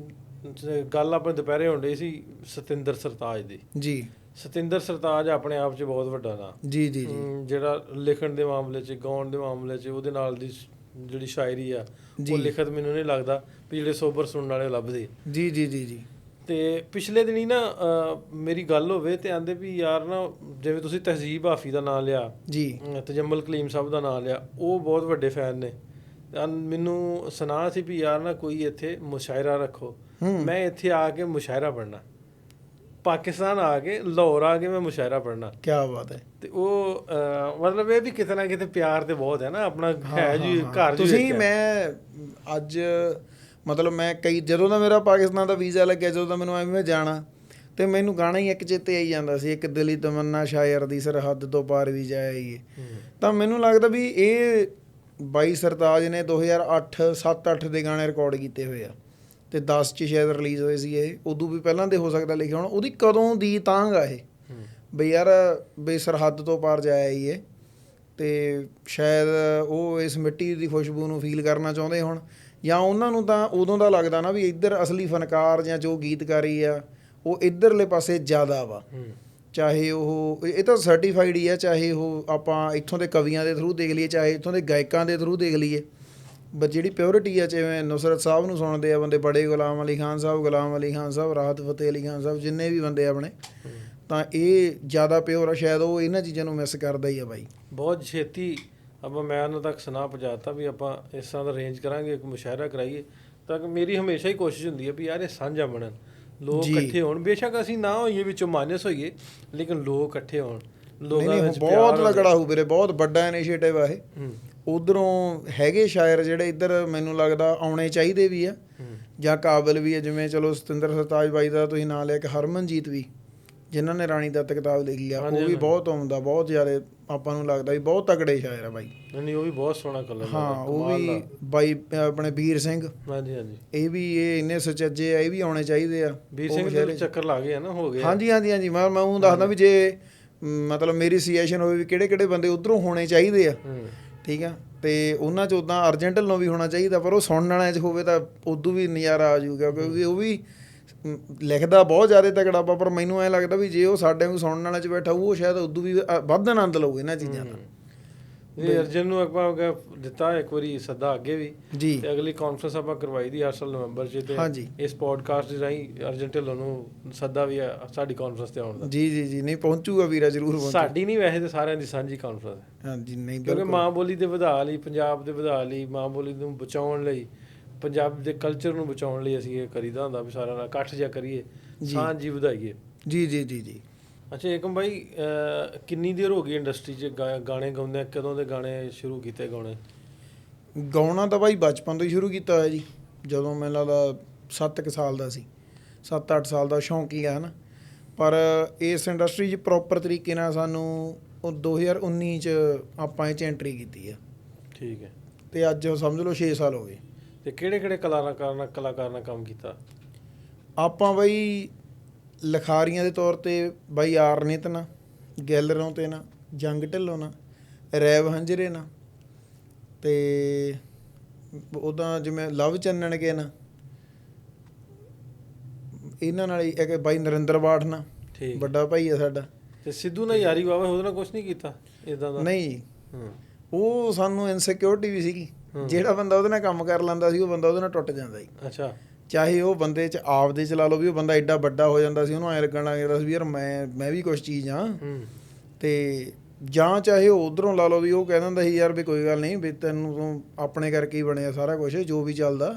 ਗੱਲ ਆਪਣੇ ਦੁਪਹਿਰੇ ਹੋਣ ਡਈ ਸੀ ਸਤਿੰਦਰ ਸਰਤਾਜ ਦੀ। ਜੀ। ਸਤਿੰਦਰ ਸਰਤਾਜ ਆਪਣੇ ਆਪ 'ਚ ਬਹੁਤ ਵੱਡਾ ਨਾਂ। ਜੀ ਜੀ ਜੀ। ਜਿਹੜਾ ਲਿਖਣ ਦੇ ਮਾਮਲੇ 'ਚ, ਗਾਉਣ ਦੇ ਮਾਮਲੇ 'ਚ, ਉਹਦੇ ਨਾਲ ਦੀ ਜਿਹੜੀ ਸ਼ਾਇਰੀ ਆ, ਉਹ ਲਿਖਤ ਮੈਨੂੰ ਨਹੀਂ ਲੱਗਦਾ ਵੀ ਜਿਹੜੇ ਸੋਬਰ ਸੁਣਨ ਵਾਲੇ ਲੱਭਦੇ। ਜੀ ਜੀ ਜੀ ਜੀ। ਤੇ ਪਿਛਲੇ ਦਿਨੀ ਨਾ ਮੇਰੀ ਗੱਲ ਹੋਵੇ ਤੇ ਆਂਦੇ ਵੀ ਯਾਰ ਨਾ, ਜਿਵੇਂ ਤੁਸੀਂ ਤਹਿਜ਼ੀਬ ਹਾਫੀ ਦਾ ਨਾਂ ਲਿਆ ਜੀ, ਤਜੰਮਲ ਕਲੀਮ ਸਾਹਿਬ ਦਾ ਨਾਂ ਲਿਆ, ਉਹ ਬਹੁਤ ਵੱਡੇ ਫੈਨ ਨੇ। ਮੈਨੂੰ ਸੁਣਾ ਸੀ ਵੀ ਯਾਰ ਨਾ ਕੋਈ ਇੱਥੇ ਮੁਸ਼ਾਇਰਾ ਰੱਖੋ, ਮੈਂ ਇੱਥੇ ਆ ਕੇ ਮੁਸ਼ਾਇਰਾ ਪੜ੍ਹਨਾ, ਪਾਕਿਸਤਾਨ ਆ ਕੇ, ਲਾਹੌਰ ਆ ਕੇ ਮੈਂ ਮੁਸ਼ਾਇਰਾ ਪੜ੍ਹਨਾ। ਕੀ ਬਾਤ ਹੈ। ਤੇ ਉਹ ਮਤਲਬ ਇਹ ਵੀ ਕਿਤੇ ਨਾ ਕਿਤੇ ਪਿਆਰ ਤੇ ਬਹੁਤ ਹੈ ਨਾ ਆਪਣਾ, ਹੈ ਜੀ ਘਰ। ਤੁਸੀਂ ਮੈਂ ਅੱਜ ਮਤਲਬ ਮੈਂ ਜਦੋਂ ਦਾ ਮੇਰਾ ਪਾਕਿਸਤਾਨ ਦਾ ਵੀਜ਼ਾ ਲੱਗਿਆ, ਜਦੋਂ ਦਾ ਮੈਨੂੰ ਐਵੇਂ ਜਾਣਾ, ਤੇ ਮੈਨੂੰ ਗਾਣਾ ਹੀ ਇੱਕ ਚੇਤੇ ਆਈ ਜਾਂਦਾ ਸੀ, ਇੱਕ ਦਿਲੀ ਤਮੰਨਾ ਸ਼ਾਇਰ ਦੀ ਸਰਹੱਦ ਤੋਂ ਪਾਰ ਵੀ ਜਾਈਏ। ਤਾਂ ਮੈਨੂੰ ਲੱਗਦਾ ਵੀ ਇਹ ਬਾਈ ਸਰਤਾਜ ਨੇ 2008 7-8 ਦੇ ਗਾਣੇ ਰਿਕਾਰਡ ਕੀਤੇ ਹੋਏ ਆ, ਅਤੇ 10 'ਚ ਸ਼ਾਇਦ ਰਿਲੀਜ਼ ਹੋਏ ਸੀ ਇਹ, ਉਦੋਂ ਵੀ ਪਹਿਲਾਂ ਦੇ ਹੋ ਸਕਦਾ ਲਿਖਿਆ ਹੋਣਾ। ਉਹਦੀ ਕਦੋਂ ਦੀ ਤਾਂਘ ਆ ਇਹ ਬਈ ਯਾਰ ਬਈ ਸਰਹੱਦ ਤੋਂ ਪਾਰ ਜਾਇਆ ਹੀ ਇਹ, ਅਤੇ ਸ਼ਾਇਦ ਉਹ ਇਸ ਮਿੱਟੀ ਦੀ ਖੁਸ਼ਬੂ ਨੂੰ ਫੀਲ ਕਰਨਾ ਚਾਹੁੰਦੇ ਹੋਣ, ਜਾਂ ਉਹਨਾਂ ਨੂੰ ਤਾਂ ਉਦੋਂ ਦਾ ਲੱਗਦਾ ਨਾ ਵੀ ਇੱਧਰ ਅਸਲੀ ਫਨਕਾਰ ਜਾਂ ਜੋ ਗੀਤਕਾਰੀ ਆ ਉਹ ਇੱਧਰਲੇ ਪਾਸੇ ਜ਼ਿਆਦਾ ਵਾ। ਚਾਹੇ ਉਹ ਇਹ ਤਾਂ ਸਰਟੀਫਾਈਡ ਹੀ ਆ, ਚਾਹੇ ਉਹ ਆਪਾਂ ਇੱਥੋਂ ਦੇ ਕਵੀਆਂ ਦੇ ਥਰੂ ਦੇਖ ਲਈਏ, ਚਾਹੇ ਇੱਥੋਂ ਦੇ ਗਾਇਕਾਂ ਦੇ ਥਰੂ ਦੇਖ ਲਈਏ, ਬਸ ਜਿਹੜੀ ਪਿਓਰਿਟੀ ਆ, ਜਿਵੇਂ ਨੁਸਰਤ ਸਾਹਿਬ ਨੂੰ ਸੁਣਦੇ ਆ ਬੰਦੇ, ਬੜੇ ਗੁਲਾਮ ਅਲੀ ਖਾਨ ਸਾਹਿਬ, ਰਾਹਤ ਫਤਿਹ ਅਲੀ ਖਾਨ ਸਾਹਿਬ, ਜਿੰਨੇ ਵੀ ਬੰਦੇ ਆਪਣੇ, ਤਾਂ ਇਹ ਜ਼ਿਆਦਾ ਪਿਓਰ ਆ। ਸ਼ਾਇਦ ਉਹ ਇਹਨਾਂ ਚੀਜ਼ਾਂ ਨੂੰ ਮਿਸ ਕਰਦਾ ਹੀ ਆ ਬਾਈ। ਬਹੁਤ ਛੇਤੀ ਮੈਂ ਉਹਨਾਂ ਤੱਕ ਸੁਣਾ ਪਹੁੰਚਾਤਾ ਵੀ ਆਪਾਂ ਇਸ ਤਰ੍ਹਾਂ ਦਾ ਅਰੇਂਜ ਕਰਾਂਗੇ, ਇੱਕ ਮੁਸ਼ਾਇਰਾ ਕਰਾਈਏ। ਤਾਂ ਮੇਰੀ ਹਮੇਸ਼ਾ ਹੀ ਕੋਸ਼ਿਸ਼ ਹੁੰਦੀ ਹੈ ਵੀ ਯਾਰ ਇਹ ਸਾਂਝਾ ਬਣਨ, ਲੋਕ ਇਕੱਠੇ ਹੋਣ, ਬੇਸ਼ੱਕ ਅਸੀਂ ਨਾ ਹੋਈਏ ਵਿੱਚੋਂ ਮਾਈਨਸ ਹੋਈਏ, ਲੇਕਿਨ ਲੋਕ ਇਕੱਠੇ ਹੋਣ, ਲੋਕਾਂ ਵਿੱਚ ਬਹੁਤ ਤਗੜਾ ਹੋਊ ਵੀਰੇ, ਬਹੁਤ ਵੱਡਾ ਇਨੀਸ਼ੀਏਟਿਵ ਆ ਇਹ। ਉੱਧਰੋਂ ਹੈਗੇ ਸ਼ਾਇਰ ਜਿਹੜੇ ਇੱਧਰ ਮੈਨੂੰ ਲੱਗਦਾ ਆਉਣੇ ਚਾਹੀਦੇ ਵੀ ਆ, ਜਾਂ ਕਾਬਿਲ ਵੀ ਆ, ਜਿਵੇਂ ਚਲੋ ਸਤਿੰਦਰ ਸਰਤਾਜ ਬਾਈ ਦਾ ਤੁਸੀਂ ਨਾਂ ਲਿਆ, ਕਿ ਹਰਮਨਜੀਤ ਵੀ, ਜਿਨ੍ਹਾਂ ਨੇ ਰਾਣੀ ਦੱਤ ਕਿਤਾਬ ਲਿਖੀ ਆ, ਉਹ ਵੀ ਬਹੁਤ ਆਉਂਦਾ, ਬਹੁਤ ਜ਼ਿਆਦਾ ਆਪਾਂ ਨੂੰ ਲੱਗਦਾ ਵੀ ਬਹੁਤ ਤਕੜੇ ਸ਼ਾਇਰ ਆ ਬਾਈ। ਨਹੀਂ, ਉਹ ਵੀ ਬਹੁਤ ਸੋਹਣਾ ਕਲਰ। ਹਾਂ, ਉਹ ਵੀ ਬਾਈ ਆਪਣੇ ਵੀਰ ਸਿੰਘ, ਹਾਂਜੀ ਹਾਂਜੀ, ਇਹ ਵੀ ਇਹ ਇੰਨੇ ਸੁਚੱਜੇ ਆ, ਇਹ ਵੀ ਆਉਣੇ ਚਾਹੀਦੇ ਆ। ਵੀਰ ਸਿੰਘ ਦੇ ਚੱਕਰ ਲੱਗ ਗਿਆ ਨਾ, ਹੋ ਗਿਆ। ਹਾਂਜੀ ਹਾਂਜੀ ਹਾਂਜੀ। ਮੈਂ ਉਹ ਦੱਸਦਾ ਵੀ ਜੇ ਮਤਲਬ ਮੇਰੀ ਸੁਜੈਸ਼ਨ ਹੋਵੇ ਵੀ ਕਿਹੜੇ ਕਿਹੜੇ ਬੰਦੇ ਉੱਧਰੋਂ ਹੋਣੇ ਚਾਹੀਦੇ ਆ, ਠੀਕ ਆ, ਅਤੇ ਉਹਨਾਂ 'ਚ ਉੱਦਾਂ ਅਰਜੈਂਟ ਨੂੰ ਵੀ ਹੋਣਾ ਚਾਹੀਦਾ, ਪਰ ਉਹ ਸੁਣਨ ਵਾਲਿਆਂ 'ਚ ਹੋਵੇ ਤਾਂ ਉਦੋਂ ਵੀ ਨਜ਼ਾਰਾ ਆ ਜਾਊਗਾ, ਕਿਉਂਕਿ ਉਹ ਵੀ ਲਿਖਦਾ ਬਹੁਤ ਜ਼ਿਆਦਾ ਤਕੜਾ ਵਾ। ਪਰ ਮੈਨੂੰ ਐਂ ਲੱਗਦਾ ਵੀ ਜੇ ਉਹ ਸਾਡੇ ਨੂੰ ਸੁਣਨ ਵਾਲਿਆਂ 'ਚ ਬੈਠਾ ਉਹ ਸ਼ਾਇਦ ਉਦੋਂ ਵੀ ਵੱਧ ਆਨੰਦ ਲਊ ਇਹਨਾਂ ਚੀਜ਼ਾਂ ਦਾ। ਇਹ ਅਰਜਨ ਨੂੰ ਆਪਾਂ ਦਿੱਤਾ ਇੱਕ ਵਾਰੀ ਸੱਦਾ ਅੱਗੇ ਵੀ ਜੀ ਤੇ ਅਗਲੀ ਕਾਨਫਰੰਸ ਆਪਾਂ ਕਰਵਾਈ ਦੀ ਹਰ ਸਾਲ ਨਵੰਬਰ 'ਚ ਤੇ ਹਾਂਜੀ ਇਸ ਪੋਡਕਾਸਟ ਦੇ ਰਾਹੀਂ ਅਰਜਨ ਢਿੱਲੋਂ ਨੂੰ ਸੱਦਾ ਵੀ ਆ ਸਾਡੀ ਕਾਨਫਰੰਸ ਤੇ ਆਉਣ ਦਾ। ਜੀ ਜੀ ਜੀ ਨਹੀਂ ਪਹੁੰਚੂਗਾ ਵੀਰਾ, ਜ਼ਰੂਰ ਪਹੁੰਚੂ। ਸਾਡੀ ਨਹੀਂ, ਵੈਸੇ ਤੇ ਸਾਰਿਆਂ ਦੀ ਸਾਂਝੀ ਕਾਨਫਰੰਸ ਹੈ, ਹਾਂਜੀ ਨਹੀਂ ਕਿਉਂਕਿ ਬਿਲਕੁਲ ਮਾਂ ਬੋਲੀ ਦੇ ਵਧਾ ਲਈ, ਪੰਜਾਬ ਦੇ ਵਧਾ ਲਈ, ਮਾਂ ਬੋਲੀ ਨੂੰ ਬਚਾਉਣ ਲਈ, ਪੰਜਾਬ ਦੇ ਕਲਚਰ ਨੂੰ ਬਚਾਉਣ ਲਈ ਅਸੀਂ ਇਹ ਕਰੀਦਾ ਹੁੰਦਾ ਵੀ ਸਾਰਿਆਂ ਨਾਲ ਇਕੱਠ ਜਿਹਾ ਕਰੀਏ, ਸਾਂਝੀ ਵਧਾਈਏ। ਜੀ ਜੀ ਜੀ ਜੀ ਅੱਛਾ ਏਕਮ ਭਾਈ, ਕਿੰਨੀ ਦੇਰ ਹੋ ਗਈ ਇੰਡਸਟਰੀ 'ਚ ਗਾਣੇ ਗਾਉਂਦੇ? ਕਦੋਂ ਦੇ ਗਾਣੇ ਸ਼ੁਰੂ ਕੀਤੇ ਗਾਉਣੇ? ਗਾਉਣਾ ਤਾਂ ਬਾਈ ਬਚਪਨ ਤੋਂ ਹੀ ਸ਼ੁਰੂ ਕੀਤਾ ਹੋਇਆ ਜੀ। ਜਦੋਂ ਮੈਨੂੰ ਲੱਗਦਾ 7 ਸਾਲ ਦਾ ਸੀ, 7-8 ਸਾਲ ਦਾ ਸ਼ੌਂਕੀ ਆ ਨਾ। ਪਰ ਇਸ ਇੰਡਸਟਰੀ 'ਚ ਪ੍ਰੋਪਰ ਤਰੀਕੇ ਨਾਲ ਸਾਨੂੰ ਉਹ 2019 'ਚ ਆਪਾਂ ਇਹ 'ਚ ਐਂਟਰੀ ਕੀਤੀ ਆ। ਠੀਕ ਹੈ। ਤੇ ਅੱਜ ਸਮਝ ਲਓ 6 ਸਾਲ ਹੋ ਗਏ। ਤੇ ਕਿਹੜੇ ਕਿਹੜੇ ਕਲਾਕਾਰ ਨਾਲ ਕੰਮ ਕੀਤਾ? ਆਪਾਂ ਬਾਈ ਲਿਖਾਰੀਆਂ ਦੇ ਤੌਰ ਤੇ ਬਾਈ ਆਰਨਿਤ ਨਾ, ਗੈਲਰੋਂ ਤੇ ਨਾ, ਜੰਗ ਢਿੱਲੋਂ ਨਾ, ਰੈਵ ਹੰਜਰੇ ਨਾ, ਤੇ ਉਹਦਾ ਜਿਵੇਂ ਲਵ ਚੰਨਣ ਕੇ ਨਾ, ਇਹਨਾਂ ਨਾਲ ਹੀ ਇੱਕ ਬਾਈ ਨਰਿੰਦਰ ਬਾਠ ਨਾ, ਠੀਕ, ਵੱਡਾ ਭਾਈ ਆ ਸਾਡਾ। ਤੇ ਸਿੱਧੂ ਨਾਲ ਯਾਰੀ ਵਾਵਾ, ਉਹਦੇ ਨਾਲ ਕੁਝ ਨਹੀਂ ਕੀਤਾ ਇਦਾਂ ਦਾ? ਨਹੀਂ, ਹਾਂ, ਉਹ ਸਾਨੂੰ ਇਨਸਿਕਿਉਰਿਟੀ ਵੀ ਸੀਗੀ। ਜਿਹੜਾ ਬੰਦਾ ਉਹਦੇ ਨਾਲ ਕੰਮ ਕਰ ਲੈਂਦਾ ਸੀ, ਉਹ ਬੰਦਾ ਉਹਦੇ ਨਾਲ ਟੁੱਟ ਜਾਂਦਾ ਸੀ। ਅੱਛਾ। ਚਾਹੇ ਉਹ ਬੰਦੇ 'ਚ ਆਪਦੇ 'ਚ ਲਾ ਲਓ ਵੀ ਉਹ ਬੰਦਾ ਐਡਾ ਵੱਡਾ ਹੋ ਜਾਂਦਾ ਸੀ, ਉਹਨੂੰ ਐਂ ਲੱਗਣ ਲੱਗ ਜਾਂਦਾ ਸੀ ਵੀ ਯਾਰ ਮੈਂ ਵੀ ਕੁਛ ਚੀਜ਼ ਹਾਂ। ਤੇ ਜਾਂ ਚਾਹੇ ਉਹ ਉੱਧਰੋਂ ਲਾ ਲਓ ਵੀ ਉਹ ਕਹਿ ਦਿੰਦਾ ਸੀ ਯਾਰ ਵੀ ਕੋਈ ਗੱਲ ਨਹੀਂ, ਵੀ ਤੈਨੂੰ ਤੂੰ ਆਪਣੇ ਕਰਕੇ ਹੀ ਬਣਿਆ ਸਾਰਾ ਕੁਛ, ਜੋ ਵੀ ਚੱਲਦਾ।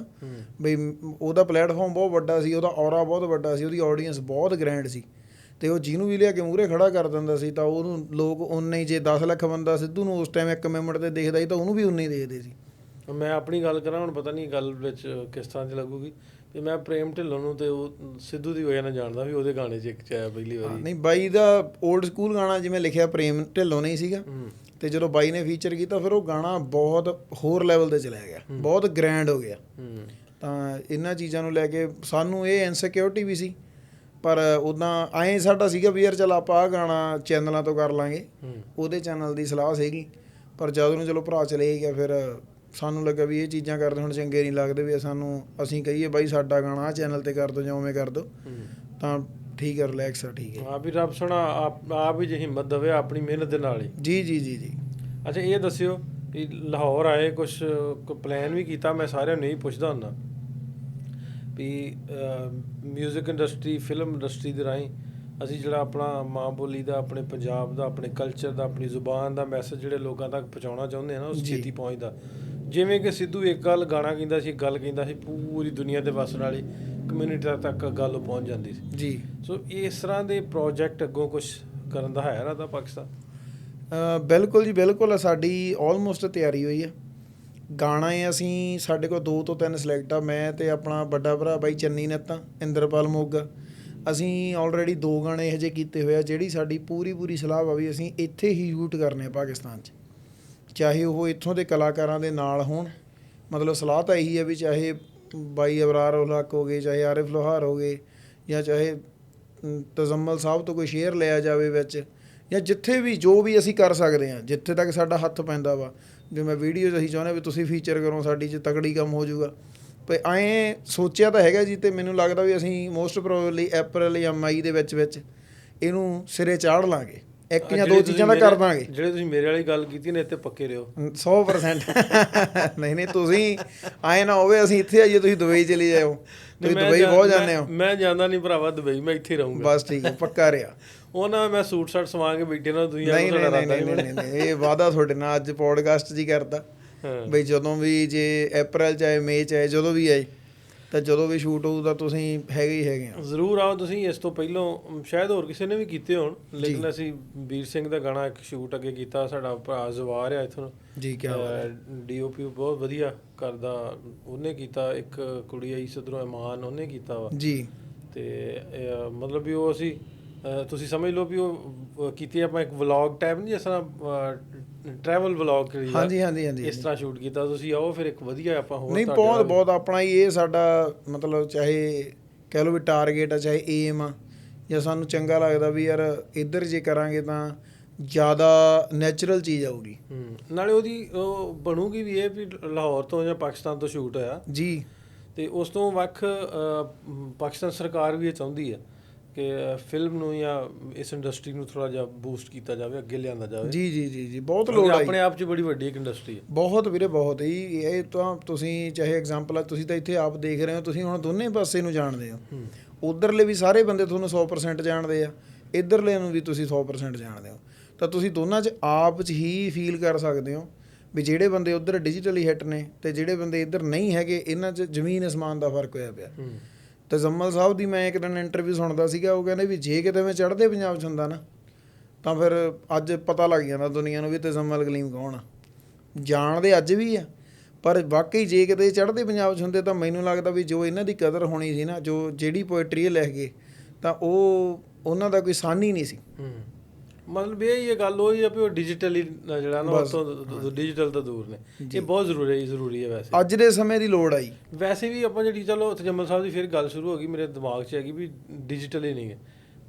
ਬਈ ਉਹਦਾ ਪਲੇਟਫਾਰਮ ਬਹੁਤ ਵੱਡਾ ਸੀ, ਉਹਦਾ ਔਰਾ ਬਹੁਤ ਵੱਡਾ ਸੀ, ਉਹਦੀ ਆਡੀਅנס ਬਹੁਤ ਗ੍ਰੈਂਡ ਸੀ। ਤੇ ਉਹ ਜਿਹਨੂੰ ਵੀ ਲਿਆ ਕੇ ਮੂਹਰੇ ਖੜਾ ਕਰ ਦਿੰਦਾ ਸੀ ਤਾਂ ਉਹਨੂੰ ਲੋਕ ਉਨੇ ਹੀ, ਜੇ 10 ਲੱਖ ਬੰਦਾ ਸਿੱਧੂ ਨੂੰ ਉਸ ਟਾਈਮ 1 ਮਿੰਟ ਤੇ ਦੇਖਦਾ ਸੀ ਤਾਂ ਉਹਨੂੰ ਵੀ ਉਨੇ ਹੀ ਦੇਖਦੇ ਸੀ। ਮੈਂ ਆਪਣੀ ਗੱਲ ਕਰਾਂ, ਹੁਣ ਪਤਾ ਨਹੀਂ ਗੱਲ ਵਿੱਚ ਕਿਸ ਤਰ੍ਹਾਂ ਦੀ ਲੱਗੂਗੀ, ਤੇ ਮੈਂ ਪ੍ਰੇਮ ਢਿੱਲੋਂ ਨੂੰ ਤੇ ਉਹ ਸਿੱਧੂ ਦੀ ਵਜ੍ਹਾ ਨਾਲ ਜਾਣਦਾ ਵੀ ਉਹਦੇ ਗਾਣੇ 'ਚ ਇੱਕ 'ਚ ਆਇਆ ਪਹਿਲੀ ਵਾਰੀ। ਨਹੀਂ, ਬਾਈ ਦਾ 올ਡ ਸਕੂਲ ਗਾਣਾ ਜਿਵੇਂ ਲਿਖਿਆ ਪ੍ਰੇਮ ਢਿੱਲੋਂ ਨਹੀਂ ਸੀਗਾ, ਤੇ ਜਦੋਂ ਬਾਈ ਨੇ ਫੀਚਰ ਕੀਤਾ ਫਿਰ ਉਹ ਗਾਣਾ ਬਹੁਤ ਹੋਰ ਲੈਵਲ ਤੇ ਚਲਾ ਗਿਆ, ਬਹੁਤ ਗ੍ਰੈਂਡ ਹੋ ਗਿਆ। ਤਾਂ ਇਹਨਾਂ ਚੀਜ਼ਾਂ ਨੂੰ ਲੈ ਕੇ ਸਾਨੂੰ ਇਹ ਇਨਸਿਕਿਉਰਿਟੀ ਵੀ ਸੀ, ਪਰ ਉੱਦਾਂ ਐਂ ਸਾਡਾ ਸੀਗਾ ਵੀ ਯਾਰ ਚੱਲ ਆਪਾਂ ਆਹ ਗਾਣਾ ਚੈਨਲਾਂ ਤੋਂ ਕਰ ਲਾਂਗੇ। ਉਹਦੇ ਚੈਨਲ ਦੀ ਸਲਾਹ ਸੀਗੀ, ਪਰ ਜਦੋਂ ਨੂੰ ਚਲੋ ਭਰਾ ਚਲੇ ਗਿਆ ਫਿਰ ਸਾਨੂੰ ਲੱਗਾ ਵੀ ਇਹ ਚੀਜ਼ਾਂ ਕਰਦੇ ਹੁਣ ਚੰਗੇ ਨਹੀਂ ਲੱਗਦੇ, ਵੀ ਅਸੀਂ ਕਹੀਏ ਬਾਈ ਸਾਡਾ ਗਾਣਾ ਆਹ ਚੈਨਲ ਤੇ ਕਰ ਦਿਓ ਜਾਂ ਉਵੇਂ ਕਰ ਦਿਓ, ਤਾਂ ਠੀਕ ਹੈ, ਰਿਲੈਕਸ ਆ, ਠੀਕ ਹੈ। ਆਪ ਹੀ ਰੱਬ ਸੋਹਣਾ ਆਪ ਹੀ ਜੇ ਹਿੰਮਤ ਦੇਵੇ ਆਪਣੀ ਮਿਹਨਤ ਦੇ ਨਾਲ ਹੀ। ਜੀ ਜੀ ਜੀ ਜੀ। ਅੱਛਾ ਇਹ ਦੱਸਿਓ ਕਿ ਲਾਹੌਰ ਆਏ, ਕੁਛ ਪਲਾਨ ਵੀ ਕੀਤਾ? ਮੈਂ ਸਾਰਿਆਂ ਨੂੰ ਇਹੀ ਪੁੱਛਦਾ ਹੁੰਦਾ ਵੀ ਮਿਊਜ਼ਿਕ ਇੰਡਸਟਰੀ, ਫਿਲਮ ਇੰਡਸਟਰੀ ਦੇ ਰਾਹੀਂ ਅਸੀਂ ਜਿਹੜਾ ਆਪਣਾ ਮਾਂ ਬੋਲੀ ਦਾ, ਆਪਣੇ ਪੰਜਾਬ ਦਾ, ਆਪਣੇ ਕਲਚਰ ਦਾ, ਆਪਣੀ ਜ਼ੁਬਾਨ ਦਾ ਮੈਸੇਜ ਜਿਹੜੇ ਲੋਕਾਂ ਤੱਕ ਪਹੁੰਚਾਉਣਾ ਚਾਹੁੰਦੇ ਆ ਨਾ, ਉਹ ਛੇਤੀ ਪਹੁੰਚਦਾ। ਜਿਵੇਂ ਕਿ ਸਿੱਧੂ ਇੱਕ ਗੱਲ ਗਾਣਾ ਕਹਿੰਦਾ ਸੀ, ਇੱਕ ਗੱਲ ਕਹਿੰਦਾ ਸੀ, ਪੂਰੀ ਦੁਨੀਆ ਦੇ ਵਸਣ ਵਾਲੀ ਕਮਿਊਨਿਟੀ ਤੱਕ ਗੱਲ ਪਹੁੰਚ ਜਾਂਦੀ ਸੀ ਜੀ। ਸੋ ਇਸ ਤਰ੍ਹਾਂ ਦੇ ਪ੍ਰੋਜੈਕਟ ਅੱਗੋਂ ਕੁਛ ਕਰਨ ਦਾ ਹੈ ਨਾ ਪਾਕਿਸਤਾਨ? ਬਿਲਕੁਲ ਜੀ ਬਿਲਕੁਲ, ਸਾਡੀ ਆਲਮੋਸਟ ਤਿਆਰੀ ਹੋਈ ਆ। ਗਾਣਾ ਅਸੀਂ ਸਾਡੇ ਕੋਲ 2 ਤੋਂ 3 ਸਿਲੈਕਟ ਆ, ਮੈਂ ਤੇ ਆਪਣਾ ਵੱਡਾ ਭਰਾ ਬਾਈ ਚੰਨੀ ਨੱਤਾ, ਇੰਦਰਪਾਲ ਮੋਗਾ। ਅਸੀਂ ਆਲਰੇਡੀ 2 ਗਾਣੇ ਇਹੋ ਜਿਹੇ ਕੀਤੇ ਹੋਏ ਆ, ਜਿਹੜੀ ਸਾਡੀ ਪੂਰੀ ਸਲਾਹ ਵਾ ਵੀ ਅਸੀਂ ਇੱਥੇ ਹੀ ਸ਼ੂਟ ਕਰਨੇ ਆ ਪਾਕਿਸਤਾਨ 'ਚ, ਚਾਹੇ ਉਹ ਇੱਥੋਂ ਦੇ ਕਲਾਕਾਰਾਂ ਦੇ ਨਾਲ ਹੋਣ। ਮਤਲਬ ਸਲਾਹ ਤਾਂ ਇਹੀ ਹੈ ਵੀ ਚਾਹੇ ਬਾਈ ਅਬਰਾਰ ਉਲ ਹਕ ਹੋ ਗਏ, ਚਾਹੇ ਆਰਿਫ ਲੋਹਾਰ ਹੋ ਗਏ, ਜਾਂ ਚਾਹੇ ਤਜ਼ਮਲ ਸਾਹਿਬ ਤੋਂ ਕੋਈ ਸ਼ੇਅਰ ਲਿਆ ਜਾਵੇ ਵਿੱਚ, ਜਾਂ ਜਿੱਥੇ ਵੀ ਜੋ ਵੀ ਅਸੀਂ ਕਰ ਸਕਦੇ ਹਾਂ, ਜਿੱਥੇ ਤੱਕ ਸਾਡਾ ਹੱਥ ਪੈਂਦਾ ਵਾ। ਜਿਵੇਂ ਵੀਡੀਓਜ਼ ਅਸੀਂ ਚਾਹੁੰਦੇ ਵੀ ਤੁਸੀਂ ਫੀਚਰ ਕਰੋ ਸਾਡੀ 'ਚ, ਤਕੜੀ ਕੰਮ ਹੋ ਜਾਊਗਾ। ਪਰ ਐਂ ਸੋਚਿਆ ਤਾਂ ਹੈਗਾ ਜੀ, ਅਤੇ ਮੈਨੂੰ ਲੱਗਦਾ ਵੀ ਅਸੀਂ ਮੋਸਟ ਪ੍ਰੋਬੇਬਲੀ ਅਪ੍ਰੈਲ ਜਾਂ ਮਈ ਦੇ ਵਿੱਚ ਇਹਨੂੰ ਸਿਰੇ ਚਾੜ੍ਹ ਲਾਂਗੇ। 1 ਜਾਂ 2 ਚੀਜ਼ਾਂ ਦਾ ਕਰ ਦਾਂਗੇ। ਜਿਹੜੇ ਤੁਸੀਂ ਮੇਰੇ ਵਾਲੀ ਗੱਲ ਕੀਤੀ ਨੇ, ਇੱਥੇ ਪੱਕੇ ਰਹੋ 100%। ਨਹੀਂ ਤੁਸੀਂ ਆਏ ਨਾ ਹੋਵੇ ਅਸੀਂ ਇੱਥੇ ਆਈਏ, ਤੁਸੀਂ ਦੁਬਈ ਚਲੇ ਜਾਓ। ਤੁਸੀਂ ਦੁਬਈ ਬਹੁਤ ਜਾਂਦੇ ਹੋ। ਮੈਂ ਜਾਂਦਾ ਨਹੀਂ ਭਰਾਵਾ ਦੁਬਈ, ਮੈਂ ਇੱਥੇ ਰਹੂੰਗਾ ਬਸ। ਠੀਕ ਹੈ, ਪੱਕਾ ਰਿਹਾ। ਉਹ ਨਾ ਮੈਂ ਸੂਟ ਸਾਟ ਸਵਾ ਕੇ ਬੈਠੇ ਨਾ ਤੁਸੀਂ। ਨਹੀਂ, ਇਹ ਵਾਅਦਾ ਤੁਹਾਡੇ ਨਾਲ ਅੱਜ ਪੋਡਕਾਸਟ 'ਚ ਹੀ ਕਰਦਾ ਬਈ ਜਦੋਂ ਵੀ, ਜੇ ਅਪ੍ਰੈਲ ਚਾਹੇ ਮਈ ਚਾਹੇ ਜਦੋਂ ਵੀ ਆਏ, ਤਾਂ ਜਦੋਂ ਵੀ ਸ਼ੂਟ ਹੋਊ ਤਾਂ ਤੁਸੀਂ ਹੈਗੇ ਆ। ਜ਼ਰੂਰ ਆਓ ਤੁਸੀਂ। ਇਸ ਤੋਂ ਪਹਿਲਾਂ ਸ਼ਾਇਦ ਹੋਰ ਕਿਸੇ ਨੇ ਵੀ ਕੀਤੇ ਹੋਣ, ਲੇਕਿਨ ਅਸੀਂ ਵੀਰ ਸਿੰਘ ਦਾ ਗਾਣਾ ਇੱਕ ਸ਼ੂਟ ਅੱਗੇ ਕੀਤਾ। ਸਾਡਾ ਭਰਾ ਜ਼ਵਾਰ ਆ ਇੱਥੋਂ ਜੀ, ਕਿਆ DOP ਬਹੁਤ ਵਧੀਆ ਕਰਦਾ, ਉਹਨੇ ਕੀਤਾ। ਇੱਕ ਕੁੜੀ ਆਈ ਸਦਰੋਂ ਇਮਾਨ, ਉਹਨੇ ਕੀਤਾ ਵਾ ਜੀ। ਤੇ ਮਤਲਬ ਵੀ ਉਹ ਅਸੀਂ ਤੁਸੀਂ ਸਮਝ ਲਓ ਵੀ ਉਹ ਕੀਤੀ ਆਪਾਂ ਇੱਕ ਵਲੌਗ ਟਾਈਪ, ਨਹੀਂ ਜਿਸ ਤਰ੍ਹਾਂ ਟਰੈਵਲ ਵਲੌਗ ਕਰੀ। ਹਾਂਜੀ, ਇਸ ਤਰ੍ਹਾਂ ਸ਼ੂਟ ਕੀਤਾ। ਤੁਸੀਂ ਆਓ ਫਿਰ, ਇੱਕ ਵਧੀਆ ਆਪਾਂ ਹੋਰ। ਨਹੀਂ, ਬਹੁਤ ਆਪਣਾ ਹੀ ਇਹ ਸਾਡਾ ਮਤਲਬ, ਚਾਹੇ ਕਹਿ ਲਓ ਵੀ ਟਾਰਗੇਟ ਆ, ਚਾਹੇ ਏਮ ਆ, ਜਾਂ ਸਾਨੂੰ ਚੰਗਾ ਲੱਗਦਾ ਵੀ ਯਾਰ ਇੱਧਰ ਜੇ ਕਰਾਂਗੇ ਤਾਂ ਜ਼ਿਆਦਾ ਨੈਚੁਰਲ ਚੀਜ਼ ਆਊਗੀ। ਨਾਲੇ ਉਹਦੀ ਉਹ ਬਣੂਗੀ ਵੀ ਇਹ ਵੀ ਲਾਹੌਰ ਤੋਂ ਜਾਂ ਪਾਕਿਸਤਾਨ ਤੋਂ ਸ਼ੂਟ ਹੋਇਆ ਜੀ, ਤੇ ਉਸ ਤੋਂ ਵੱਖ ਪਾਕਿਸਤਾਨ ਸਰਕਾਰ ਵੀ ਇਹ ਚਾਹੁੰਦੀ ਹੈ ਕਿ ਫਿਲਮ ਨੂੰ ਜਾਂ ਇਸ ਇੰਡਸਟਰੀ ਨੂੰ ਥੋੜਾ ਜਿਹਾ ਬੂਸਟ ਕੀਤਾ ਜਾਵੇ, ਅੱਗੇ ਲਿਆਂਦਾ ਜਾਵੇ। ਜੀ ਜੀ ਜੀ ਜੀ ਬਹੁਤ ਕਿਉਂਕਿ ਲੋੜ ਆ ਆਪਣੇ ਆਪ 'ਚ ਬੜੀ ਵੱਡੀ ਇੱਕ ਇੰਡਸਟਰੀ ਹੈ। ਬਹੁਤ ਵੀਰੇ ਬਹੁਤ ਹੀ। ਇਹ ਤਾਂ ਤੁਸੀਂ ਚਾਹੇ ਐਗਜ਼ਾਮਪਲ ਆ, ਤੁਸੀਂ ਤਾਂ ਇੱਥੇ ਆਪ ਦੇਖ ਰਹੇ ਹੋ, ਤੁਸੀਂ ਹੁਣ ਦੋਨੇ ਪਾਸੇ ਨੂੰ ਜਾਣਦੇ ਹੋ। ਉਧਰਲੇ ਵੀ ਸਾਰੇ ਬੰਦੇ ਤੁਹਾਨੂੰ 100% ਜਾਣਦੇ ਆ, ਇੱਧਰਲੇ ਨੂੰ ਵੀ ਤੁਸੀਂ 100% ਜਾਣਦੇ ਹੋ। ਤਾਂ ਤੁਸੀਂ ਦੋਨਾਂ 'ਚ ਆਪ 'ਚ ਹੀ ਫੀਲ ਕਰ ਸਕਦੇ ਹੋ ਵੀ ਜਿਹੜੇ ਬੰਦੇ ਉੱਧਰ ਡਿਜੀਟਲੀ ਹਿੱਟ ਨੇ ਤੇ ਜਿਹੜੇ ਬੰਦੇ ਇੱਧਰ ਨਹੀਂ ਹੈਗੇ, ਇਹਨਾਂ 'ਚ ਜ਼ਮੀਨ ਅਸਮਾਨ ਦਾ ਫਰਕ ਹੋਇਆ ਪਿਆ। ਤਜ਼ੱਮਲ ਸਾਹਿਬ ਦੀ ਮੈਂ ਇੱਕ ਦਿਨ ਇੰਟਰਵਿਊ ਸੁਣਦਾ ਸੀਗਾ, ਉਹ ਕਹਿੰਦੇ ਵੀ ਜੇ ਕਿਤੇ ਮੈਂ ਚੜ੍ਹਦੇ ਪੰਜਾਬ 'ਚ ਹੁੰਦਾ ਨਾ ਤਾਂ ਫਿਰ ਅੱਜ ਪਤਾ ਲੱਗ ਜਾਂਦਾ ਦੁਨੀਆ ਨੂੰ ਵੀ ਤਜ਼ੱਮਲ ਕਲੀਮ ਕੌਣ ਆ। ਜਾਣਦੇ ਅੱਜ ਵੀ ਆ, ਪਰ ਵਾਕਈ ਜੇ ਕਿਤੇ ਚੜ੍ਹਦੇ ਪੰਜਾਬ 'ਚ ਹੁੰਦੇ ਤਾਂ ਮੈਨੂੰ ਲੱਗਦਾ ਵੀ ਜੋ ਇਹਨਾਂ ਦੀ ਕਦਰ ਹੋਣੀ ਸੀ ਨਾ, ਜੋ ਜਿਹੜੀ ਪੋਇਟਰੀ ਲਿਖ ਗਏ, ਤਾਂ ਉਹ ਉਹਨਾਂ ਦਾ ਕੋਈ ਸਾਨੀ ਨਹੀਂ ਸੀ। ਮਤਲਬ ਇਹ ਗੱਲ ਉਹੀ ਆ ਵੀ ਉਹ ਡਿਜੀਟਲੀ ਜਿਹੜਾ ਨਾ ਉਹ ਡਿਜੀਟਲ ਤੋਂ ਦੂਰ ਨੇ। ਇਹ ਬਹੁਤ ਜ਼ਰੂਰੀ ਹੈ ਵੈਸੇ ਅੱਜ ਦੇ ਸਮੇਂ ਦੀ ਲੋੜ ਆਈ। ਵੈਸੇ ਵੀ ਆਪਾਂ ਜਿਹੜੀ ਚਲੋ ਤਜੱਮਲ ਸਾਹਿਬ ਦੀ ਫਿਰ ਗੱਲ ਸ਼ੁਰੂ ਹੋ ਗਈ, ਮੇਰੇ ਦਿਮਾਗ 'ਚ ਹੈਗੀ ਵੀ ਡਿਜੀਟਲ ਹੀ ਨਹੀਂ ਹੈ।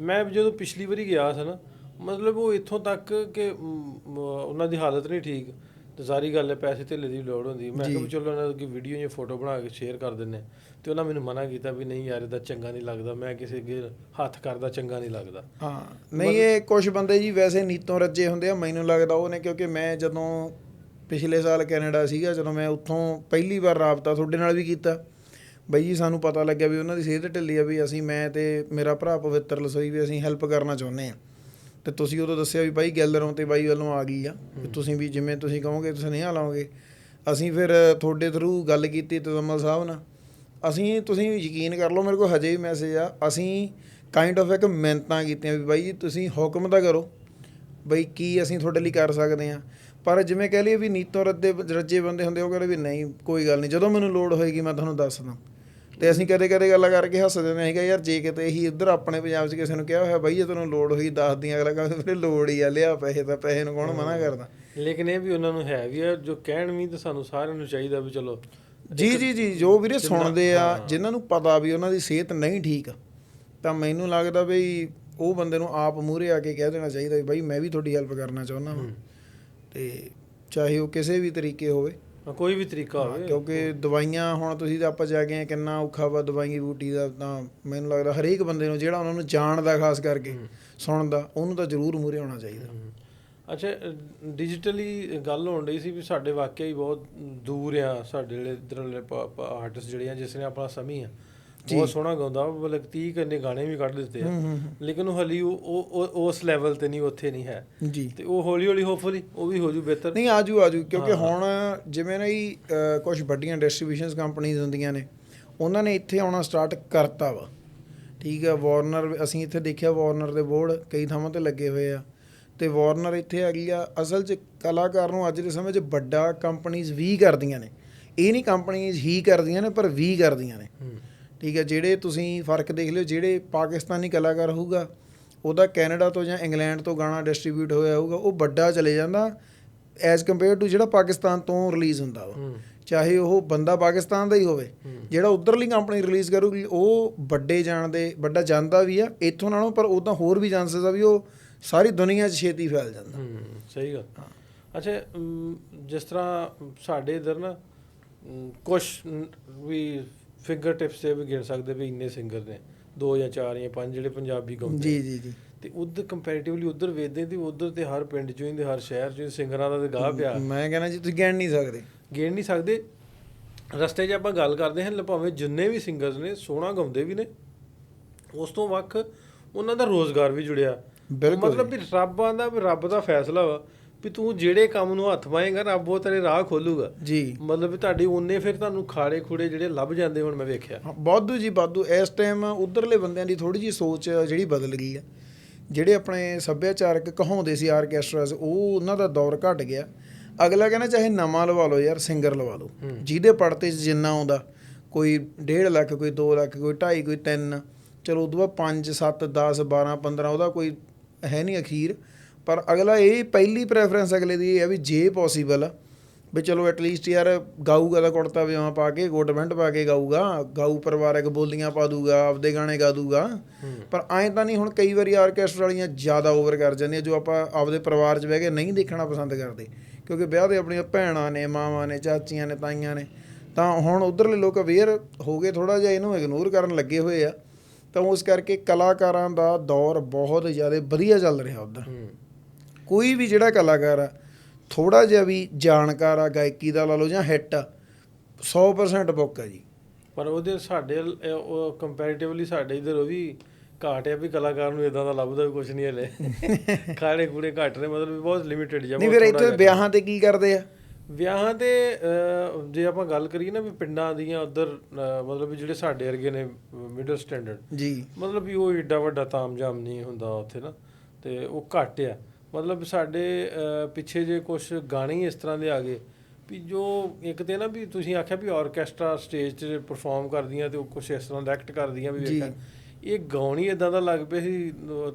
ਮੈਂ ਜਦੋਂ ਪਿਛਲੀ ਵਾਰੀ ਗਿਆ ਸੀ ਨਾ, ਮਤਲਬ ਉਹ ਇੱਥੋਂ ਤੱਕ ਕਿ ਉਹਨਾਂ ਦੀ ਹਾਲਤ ਨਹੀਂ ਠੀਕ, ਤੇ ਸਾਰੀ ਗੱਲ ਹੈ ਪੈਸੇ ਧੇਲੇ ਦੀ ਲੋੜ ਹੁੰਦੀ। ਮੈਂ ਕਿਹਾ ਵੀ ਚਲੋ ਉਹਨਾਂ ਦੀ ਵੀਡੀਓ ਜਾਂ ਫੋਟੋ ਬਣਾ ਕੇ ਸ਼ੇਅਰ ਕਰ ਦਿੰਦੇ, ਤੇ ਉਹਨਾਂ ਮੈਨੂੰ ਮਨਾ ਕੀਤਾ ਵੀ ਨਹੀਂ ਯਾਰ ਇਹਦਾ ਚੰਗਾ ਨਹੀਂ ਲੱਗਦਾ, ਮੈਂ ਕਿਸੇ ਅੱਗੇ ਹੱਥ ਕਰਦਾ ਚੰਗਾ ਨਹੀਂ ਲੱਗਦਾ। ਹਾਂ ਨਹੀਂ, ਇਹ ਕੁਝ ਬੰਦੇ ਜੀ ਵੈਸੇ ਨੀਤੋਂ ਰੱਜੇ ਹੁੰਦੇ ਆ, ਮੈਨੂੰ ਲੱਗਦਾ ਉਹ ਨੇ। ਕਿਉਂਕਿ ਮੈਂ ਜਦੋਂ ਪਿਛਲੇ ਸਾਲ ਕੈਨੇਡਾ ਸੀਗਾ, ਜਦੋਂ ਮੈਂ ਉੱਥੋਂ ਪਹਿਲੀ ਵਾਰ ਰਾਬਤਾ ਤੁਹਾਡੇ ਨਾਲ ਵੀ ਕੀਤਾ, ਬਈ ਜੀ ਸਾਨੂੰ ਪਤਾ ਲੱਗਿਆ ਵੀ ਉਹਨਾਂ ਦੀ ਸਿਹਤ ਢਿੱਲੀ ਆ, ਵੀ ਅਸੀਂ ਮੈਂ ਤੇ ਮੇਰਾ ਭਰਾ ਪਵਿੱਤਰ ਲਸੋਈ ਵੀ ਅਸੀਂ ਹੈਲਪ ਕਰਨਾ ਚਾਹੁੰਦੇ ਹਾਂ। ਤੇ ਤੁਸੀਂ ਉਦੋਂ ਦੱਸਿਆ ਵੀ ਬਾਈ ਗੈਲਰੋਂ ਤੇ ਬਾਈ ਵੱਲੋਂ ਆ ਗਈ ਆ, ਤੁਸੀਂ ਵੀ ਜਿਵੇਂ ਤੁਸੀਂ ਕਹੋਗੇ ਤੁਸੀਂ ਨਹੀਂ ਲਾਓਗੇ। ਅਸੀਂ ਫਿਰ ਤੁਹਾਡੇ ਥਰੂ ਗੱਲ ਕੀਤੀ ਤਜ਼ੱਮਲ ਸਾਹਿਬ ਨਾਲ। ਤੁਸੀਂ ਯਕੀਨ ਕਰ ਲਓ, ਮੇਰੇ ਕੋਲ ਹਜੇ ਵੀ ਮੈਸੇਜ ਆ, ਅਸੀਂ ਕਾਈਂਡ ਆਫ ਇੱਕ ਮਿਹਨਤਾਂ ਕੀਤੀਆਂ ਵੀ ਬਾਈ ਜੀ ਤੁਸੀਂ ਹੁਕਮ ਤਾਂ ਕਰੋ, ਬਈ ਕੀ ਅਸੀਂ ਤੁਹਾਡੇ ਲਈ ਕਰ ਸਕਦੇ ਹਾਂ। ਪਰ ਜਿਵੇਂ ਕਹਿ ਲਈਏ ਵੀ ਨੀਤੋਂ ਰੱਜੇ ਬੰਦੇ ਹੁੰਦੇ, ਉਹ ਕਹਿੰਦੇ ਵੀ ਨਹੀਂ ਕੋਈ ਗੱਲ ਨਹੀਂ, ਜਦੋਂ ਮੈਨੂੰ ਲੋੜ ਹੋਏਗੀ ਮੈਂ ਤੁਹਾਨੂੰ ਦੱਸਦਾ। ਤੇ ਅਸੀਂ ਕਦੇ ਕਦੇ ਗੱਲਾਂ ਕਰਕੇ ਹੱਸਦੇ ਨੇ ਹੈਗਾ, ਯਾਰ ਜੇ ਕਿਤੇ ਇਹੀ ਇੱਧਰ ਆਪਣੇ ਪੰਜਾਬ 'ਚ ਕਿਸੇ ਨੂੰ ਕਿਹਾ ਹੋਇਆ ਬਾਈ ਜੇ ਤੈਨੂੰ ਲੋੜ ਹੋਈ ਦੱਸਦੀ, ਅਗਲਾ ਕਹਿੰਦਾ ਵੀਰੇ ਲੋੜ ਹੀ ਆ, ਲਿਆ ਪੈਸੇ, ਤਾਂ ਪੈਸੇ ਨੂੰ ਕੌਣ ਮਨਾ ਕਰਦਾ। ਲੇਕਿਨ ਇਹ ਵੀ ਉਹਨਾਂ ਨੂੰ ਹੈ ਵੀ ਆ ਜੋ ਕਹਿਣ ਵੀ, ਤਾਂ ਸਾਨੂੰ ਸਾਰਿਆਂ ਨੂੰ ਚਾਹੀਦਾ ਵੀ ਚਲੋ ਜੀ ਜੀ ਜੀ ਜੋ ਵੀਰੇ ਸੁਣਦੇ ਆ, ਜਿਨ੍ਹਾਂ ਨੂੰ ਪਤਾ ਵੀ ਉਹਨਾਂ ਦੀ ਸਿਹਤ ਨਹੀਂ ਠੀਕ, ਤਾਂ ਮੈਨੂੰ ਲੱਗਦਾ ਬਈ ਉਹ ਬੰਦੇ ਨੂੰ ਆਪ ਮੂਹਰੇ ਆ ਕੇ ਕਹਿ ਦੇਣਾ ਚਾਹੀਦਾ ਵੀ ਬਾਈ ਮੈਂ ਵੀ ਤੁਹਾਡੀ ਹੈਲਪ ਕਰਨਾ ਚਾਹੁੰਦਾ ਵਾਂ, ਤੇ ਚਾਹੇ ਉਹ ਕਿਸੇ ਵੀ ਤਰੀਕੇ ਹੋਵੇ, ਕੋਈ ਵੀ ਤਰੀਕਾ ਹੋਵੇ। ਕਿਉਂਕਿ ਦਵਾਈਆਂ ਹੁਣ ਤੁਸੀਂ ਤਾਂ ਆਪਾਂ ਜਾ ਕੇ ਕਿੰਨਾ ਔਖਾ ਵਾ ਦਵਾਈ ਬੂਟੀ ਦਾ, ਤਾਂ ਮੈਨੂੰ ਲੱਗਦਾ ਹਰੇਕ ਬੰਦੇ ਨੂੰ ਜਿਹੜਾ ਉਹਨਾਂ ਨੂੰ ਜਾਣਦਾ, ਖਾਸ ਕਰਕੇ ਸੁਣਦਾ, ਉਹਨੂੰ ਤਾਂ ਜ਼ਰੂਰ ਮੂਹਰੇ ਆਉਣਾ ਚਾਹੀਦਾ। ਅੱਛਾ, ਡਿਜੀਟਲੀ ਗੱਲ ਹੋਣ ਰਹੀ ਸੀ ਵੀ ਸਾਡੇ ਵਾਕਿਆ ਹੀ ਬਹੁਤ ਦੂਰ ਆ ਸਾਡੇ ਜਿਹੜੇ ਇੱਧਰਲੇ ਆਰਟਿਸਟ ਜਿਹੜੇ ਆ, ਜਿਸ ਨੇ ਆਪਣਾ ਸਮੀ ਆ ਬਹੁਤ ਸੋਹਣਾ ਗਾਉਂਦਾ, ਮਤਲਬ 30 ਕਿੰਨੇ ਗਾਣੇ ਵੀ ਕੱਢ ਦਿੱਤੇ ਆ, ਲੇਕਿਨ ਉਹ ਹਾਲੀ ਉਹ ਉਸ ਲੈਵਲ ਤੇ ਨਹੀਂ, ਉੱਥੇ ਨਹੀਂ ਹੈ ਜੀ। ਤੇ ਉਹ ਹੌਲੀ ਹੌਲੀ ਹੋਪਫੁਲੀ ਉਹ ਵੀ ਹੋ ਜੂ ਬਿਹਤਰ। ਨਹੀਂ ਆਜੂ ਕਿਉਂਕਿ ਹੁਣ ਜਿਵੇਂ ਨਾ ਜੀ ਕੁਝ ਵੱਡੀਆਂ ਡਿਸਟ੍ਰੀਬਿਊਸ਼ਨਸ ਕੰਪਨੀਜ਼ ਹੁੰਦੀਆਂ ਨੇ, ਉਹਨਾਂ ਨੇ ਇੱਥੇ ਆਉਣਾ ਸਟਾਰਟ ਕਰਤਾ ਵਾ। ਠੀਕ ਆ, ਵਾਰਨਰ ਅਸੀਂ ਇੱਥੇ ਦੇਖਿਆ, ਵਾਰਨਰ ਦੇ ਬੋਰਡ ਕਈ ਥਾਵਾਂ 'ਤੇ ਲੱਗੇ ਹੋਏ ਆ, ਤੇ ਵਾਰਨਰ ਇੱਥੇ ਆ ਗਈ ਆ। ਅਸਲ 'ਚ ਕਲਾਕਾਰ ਨੂੰ ਅੱਜ ਦੇ ਸਮੇਂ 'ਚ ਵੱਡਾ ਕੰਪਨੀਜ਼ ਵੀ ਕਰਦੀਆਂ ਨੇ, ਇਹ ਨਹੀਂ ਕੰਪਨੀਜ਼ ਹੀ ਕਰਦੀਆਂ ਨੇ, ਪਰ ਵੀ ਕਰਦੀਆਂ ਨੇ। ਠੀਕ ਹੈ, ਜਿਹੜੇ ਤੁਸੀਂ ਫਰਕ ਦੇਖ ਲਿਓ, ਜਿਹੜੇ ਪਾਕਿਸਤਾਨੀ ਕਲਾਕਾਰ ਹੋਊਗਾ ਉਹਦਾ ਕੈਨੇਡਾ ਤੋਂ ਜਾਂ ਇੰਗਲੈਂਡ ਤੋਂ ਗਾਣਾ ਡਿਸਟਰੀਬਿਊਟ ਹੋਇਆ ਹੋਊਗਾ, ਉਹ ਵੱਡਾ ਚਲੇ ਜਾਂਦਾ ਐਜ਼ ਕੰਪੇਅਰ ਟੂ ਜਿਹੜਾ ਪਾਕਿਸਤਾਨ ਤੋਂ ਰਿਲੀਜ਼ ਹੁੰਦਾ ਵਾ। ਚਾਹੇ ਉਹ ਬੰਦਾ ਪਾਕਿਸਤਾਨ ਦਾ ਹੀ ਹੋਵੇ, ਜਿਹੜਾ ਉੱਧਰਲੀ ਕੰਪਨੀ ਰਿਲੀਜ਼ ਕਰੂਗੀ ਉਹ ਵੱਡਾ ਜਾਂਦਾ ਵੀ ਆ ਇੱਥੋਂ ਨਾਲੋਂ, ਪਰ ਉੱਦਾਂ ਹੋਰ ਵੀ ਚਾਂਸਸ ਆ ਵੀ ਉਹ ਸਾਰੀ ਦੁਨੀਆ 'ਚ ਛੇਤੀ ਫੈਲ ਜਾਂਦਾ। ਸਹੀ ਗੱਲ। ਅੱਛਾ, ਜਿਸ ਤਰ੍ਹਾਂ ਸਾਡੇ ਇੱਧਰ ਨਾ ਕੁਛ ਵੀ ਫਿੰਗਰ ਟਿਪਸ 'ਤੇ ਵੀ ਗਿਣ ਸਕਦੇ ਵੀ ਇੰਨੇ ਸਿੰਗਰ ਨੇ, 2 ਜਾਂ 4 ਜਾਂ 5 ਜਿਹੜੇ ਪੰਜਾਬੀ ਗਾਉਂਦੇ। ਜੀ। ਤੇ ਉੱਧਰ ਕੰਪੈਰੀਟਿਵਲੀ ਉੱਧਰ ਵੇਖਦੇ ਤੇ ਉੱਧਰ ਤੇ ਹਰ ਪਿੰਡ 'ਚੋਂ ਹੀ, ਹਰ ਸ਼ਹਿਰ 'ਚੋਂ ਸਿੰਗਰਾਂ ਦਾ ਤੇ ਗਾਹ ਪਿਆ। ਮੈਂ ਕਹਿੰਦਾ ਜੀ ਤੁਸੀਂ ਗਿਣ ਨਹੀਂ ਸਕਦੇ। ਰਸਤੇ 'ਚ ਆਪਾਂ ਗੱਲ ਕਰਦੇ ਹਾਂ, ਭਾਵੇਂ ਜਿੰਨੇ ਵੀ ਸਿੰਗਰਸ ਨੇ ਸੋਹਣਾ ਗਾਉਂਦੇ ਵੀ ਨੇ, ਉਸ ਤੋਂ ਵੱਖ ਉਹਨਾਂ ਦਾ ਰੋਜ਼ਗਾਰ ਵੀ ਜੁੜਿਆ। ਮਤਲਬ ਵੀ ਰੱਬ ਆਂਦਾ ਵੀ ਰੱਬ ਦਾ ਫੈਸਲਾ ਵਾ ਵੀ ਤੂੰ ਜਿਹੜੇ ਕੰਮ ਨੂੰ ਹੱਥ ਪਾਏਗਾ, ਰੱਬ ਉਹ ਤੇਰੇ ਰਾਹ ਖੋਲੂਗਾ ਜੀ। ਮਤਲਬ ਵੀ ਤੁਹਾਡੀ ਉਹਨੇ ਫਿਰ ਤੁਹਾਨੂੰ ਖਾੜੇ ਖੂੜੇ ਜਿਹੜੇ ਲੱਭ ਜਾਂਦੇ। ਹੁਣ ਮੈਂ ਵੇਖਿਆ ਵਾਧੂ ਇਸ ਟਾਈਮ ਉੱਧਰਲੇ ਬੰਦਿਆਂ ਦੀ ਥੋੜ੍ਹੀ ਜਿਹੀ ਸੋਚ ਜਿਹੜੀ ਬਦਲ ਗਈ ਆ। ਜਿਹੜੇ ਆਪਣੇ ਸੱਭਿਆਚਾਰਕ ਕਹਾਉਂਦੇ ਸੀ ਆਰਕੈਸਟਰਾਸ, ਉਹ ਉਹਨਾਂ ਦਾ ਦੌਰ ਘੱਟ ਗਿਆ। ਅਗਲਾ ਕਹਿੰਦਾ ਚਾਹੇ ਨਵਾਂ ਲਵਾ ਲਓ ਯਾਰ, ਸਿੰਗਰ ਲਵਾ ਲਓ, ਜਿਹਦੇ ਪੜਤੇ 'ਚ ਜਿੰਨਾ ਆਉਂਦਾ, ਕੋਈ 1.5 ਲੱਖ, ਕੋਈ 2 ਲੱਖ, ਕੋਈ 2.5, ਕੋਈ 3, ਚਲੋ ਉਦੋਂ ਬਾਅਦ 5, 7, 10, 12, 15, ਉਹਦਾ ਕੋਈ ਹੈ ਨਹੀਂ ਅਖੀਰ। ਪਰ ਅਗਲਾ ਇਹ ਪਹਿਲੀ ਪ੍ਰੈਫਰੈਂਸ ਅਗਲੇ ਦੀ ਇਹ ਹੈ ਵੀ ਜੇ ਪੋਸੀਬਲ ਆ ਵੀ ਚਲੋ ਐਟਲੀਸਟ ਯਾਰ ਗਾਊਗਾ ਤਾਂ ਕੁੜਤਾ ਪਜਾਮਾ ਪਾ ਕੇ, ਕੋਟ ਪੈਂਟ ਪਾ ਕੇ ਗਾਊ ਪਰਿਵਾਰਕ ਬੋਲੀਆਂ ਪਾ ਦੂਗਾ, ਆਪਦੇ ਗਾਣੇ ਗਾ ਦੂਗਾ। ਪਰ ਐਂ ਤਾਂ ਨਹੀਂ। ਹੁਣ ਕਈ ਵਾਰੀ ਆਰਕੈਸਟਰ ਵਾਲੀਆਂ ਜ਼ਿਆਦਾ ਓਵਰ ਕਰ ਜਾਂਦੀਆਂ, ਜੋ ਆਪਾਂ ਆਪਦੇ ਪਰਿਵਾਰ 'ਚ ਬਹਿ ਕੇ ਨਹੀਂ ਦੇਖਣਾ ਪਸੰਦ ਕਰਦੇ, ਕਿਉਂਕਿ ਵਿਆਹ ਦੇ ਆਪਣੀਆਂ ਭੈਣਾਂ ਨੇ, ਮਾਵਾਂ ਨੇ, ਚਾਚੀਆਂ ਨੇ, ਤਾਈਆਂ ਨੇ। ਤਾਂ ਹੁਣ ਉੱਧਰਲੇ ਲੋਕ ਅਵੇਅਰ ਹੋ ਗਏ, ਥੋੜ੍ਹਾ ਜਿਹਾ ਇਹਨੂੰ ਇਗਨੋਰ ਕਰਨ ਲੱਗੇ ਹੋਏ ਆ। ਤਾਂ ਉਸ ਕਰਕੇ ਕਲਾਕਾਰਾਂ ਦਾ ਦੌਰ ਬਹੁਤ ਜ਼ਿਆਦਾ ਵਧੀਆ ਚੱਲ ਰਿਹਾ ਉੱਧਰ। ਕੋਈ ਵੀ ਜਿਹੜਾ ਕਲਾਕਾਰ ਆ ਥੋੜ੍ਹਾ ਜਿਹਾ ਵੀ ਜਾਣਕਾਰ ਆ ਗਾਇਕੀ ਦਾ ਲਾ ਲਓ ਜਾਂ ਹਿੱਟ 100% ਬੁੱਕ ਆ ਜੀ। ਪਰ ਉਹਦੇ ਸਾਡੇ ਕੰਪੈਰੀਟਿਵਲੀ ਸਾਡੇ ਇੱਧਰ ਉਹ ਵੀ ਘਾਟ ਹੈ ਵੀ ਕਲਾਕਾਰ ਨੂੰ ਇਦਾਂ ਦਾ ਲੱਭਦਾ ਵੀ ਕੁਝ ਨਹੀਂ ਹਲੇ ਖਾਣੇ ਖੂਣੇ ਘੱਟ ਨੇ, ਮਤਲਬ ਬਹੁਤ ਲਿਮਿਟਡ ਜਿਹਾ। ਨਹੀਂ ਫਿਰ ਇੱਥੇ ਵਿਆਹਾਂ ਤੇ ਕੀ ਕਰਦੇ ਆ? ਵਿਆਹਾਂ ਤੇ ਜੇ ਆਪਾਂ ਗੱਲ ਕਰੀਏ ਨਾ ਵੀ ਪਿੰਡਾਂ ਦੀਆਂ ਉੱਧਰ ਮਤਲਬ ਵੀ ਜਿਹੜੇ ਸਾਡੇ ਵਰਗੇ ਨੇ ਮਿਡਲ ਸਟੈਂਡਰਡ ਜੀ, ਮਤਲਬ ਵੀ ਉਹ ਏਡਾ ਵੱਡਾ ਤਾਮਝਾਮ ਨਹੀਂ ਹੁੰਦਾ ਉੱਥੇ ਨਾ, ਤੇ ਉਹ ਘੱਟ ਆ। ਮਤਲਬ ਸਾਡੇ ਪਿੱਛੇ ਜੇ ਕੁਛ ਗਾਣੇ ਹੀ ਇਸ ਤਰ੍ਹਾਂ ਦੇ ਆ ਗਏ ਵੀ ਜੋ ਇੱਕ ਤੇ ਨਾ ਵੀ ਤੁਸੀਂ ਆਖਿਆ ਵੀ ਆਰਕੈਸਟਰਾ ਸਟੇਜ 'ਤੇ ਪਰਫਾਰਮ ਕਰਦੀਆਂ ਤੇ ਉਹ ਕੁਛ ਇਸ ਤਰ੍ਹਾਂ ਦਾ ਐਕਟ ਕਰਦੀਆਂ ਵੀ ਵੇਖਿਆ ਇਹ ਗਾਉਣ ਹੀ ਇੱਦਾਂ ਦਾ ਲੱਗ ਪਿਆ ਸੀ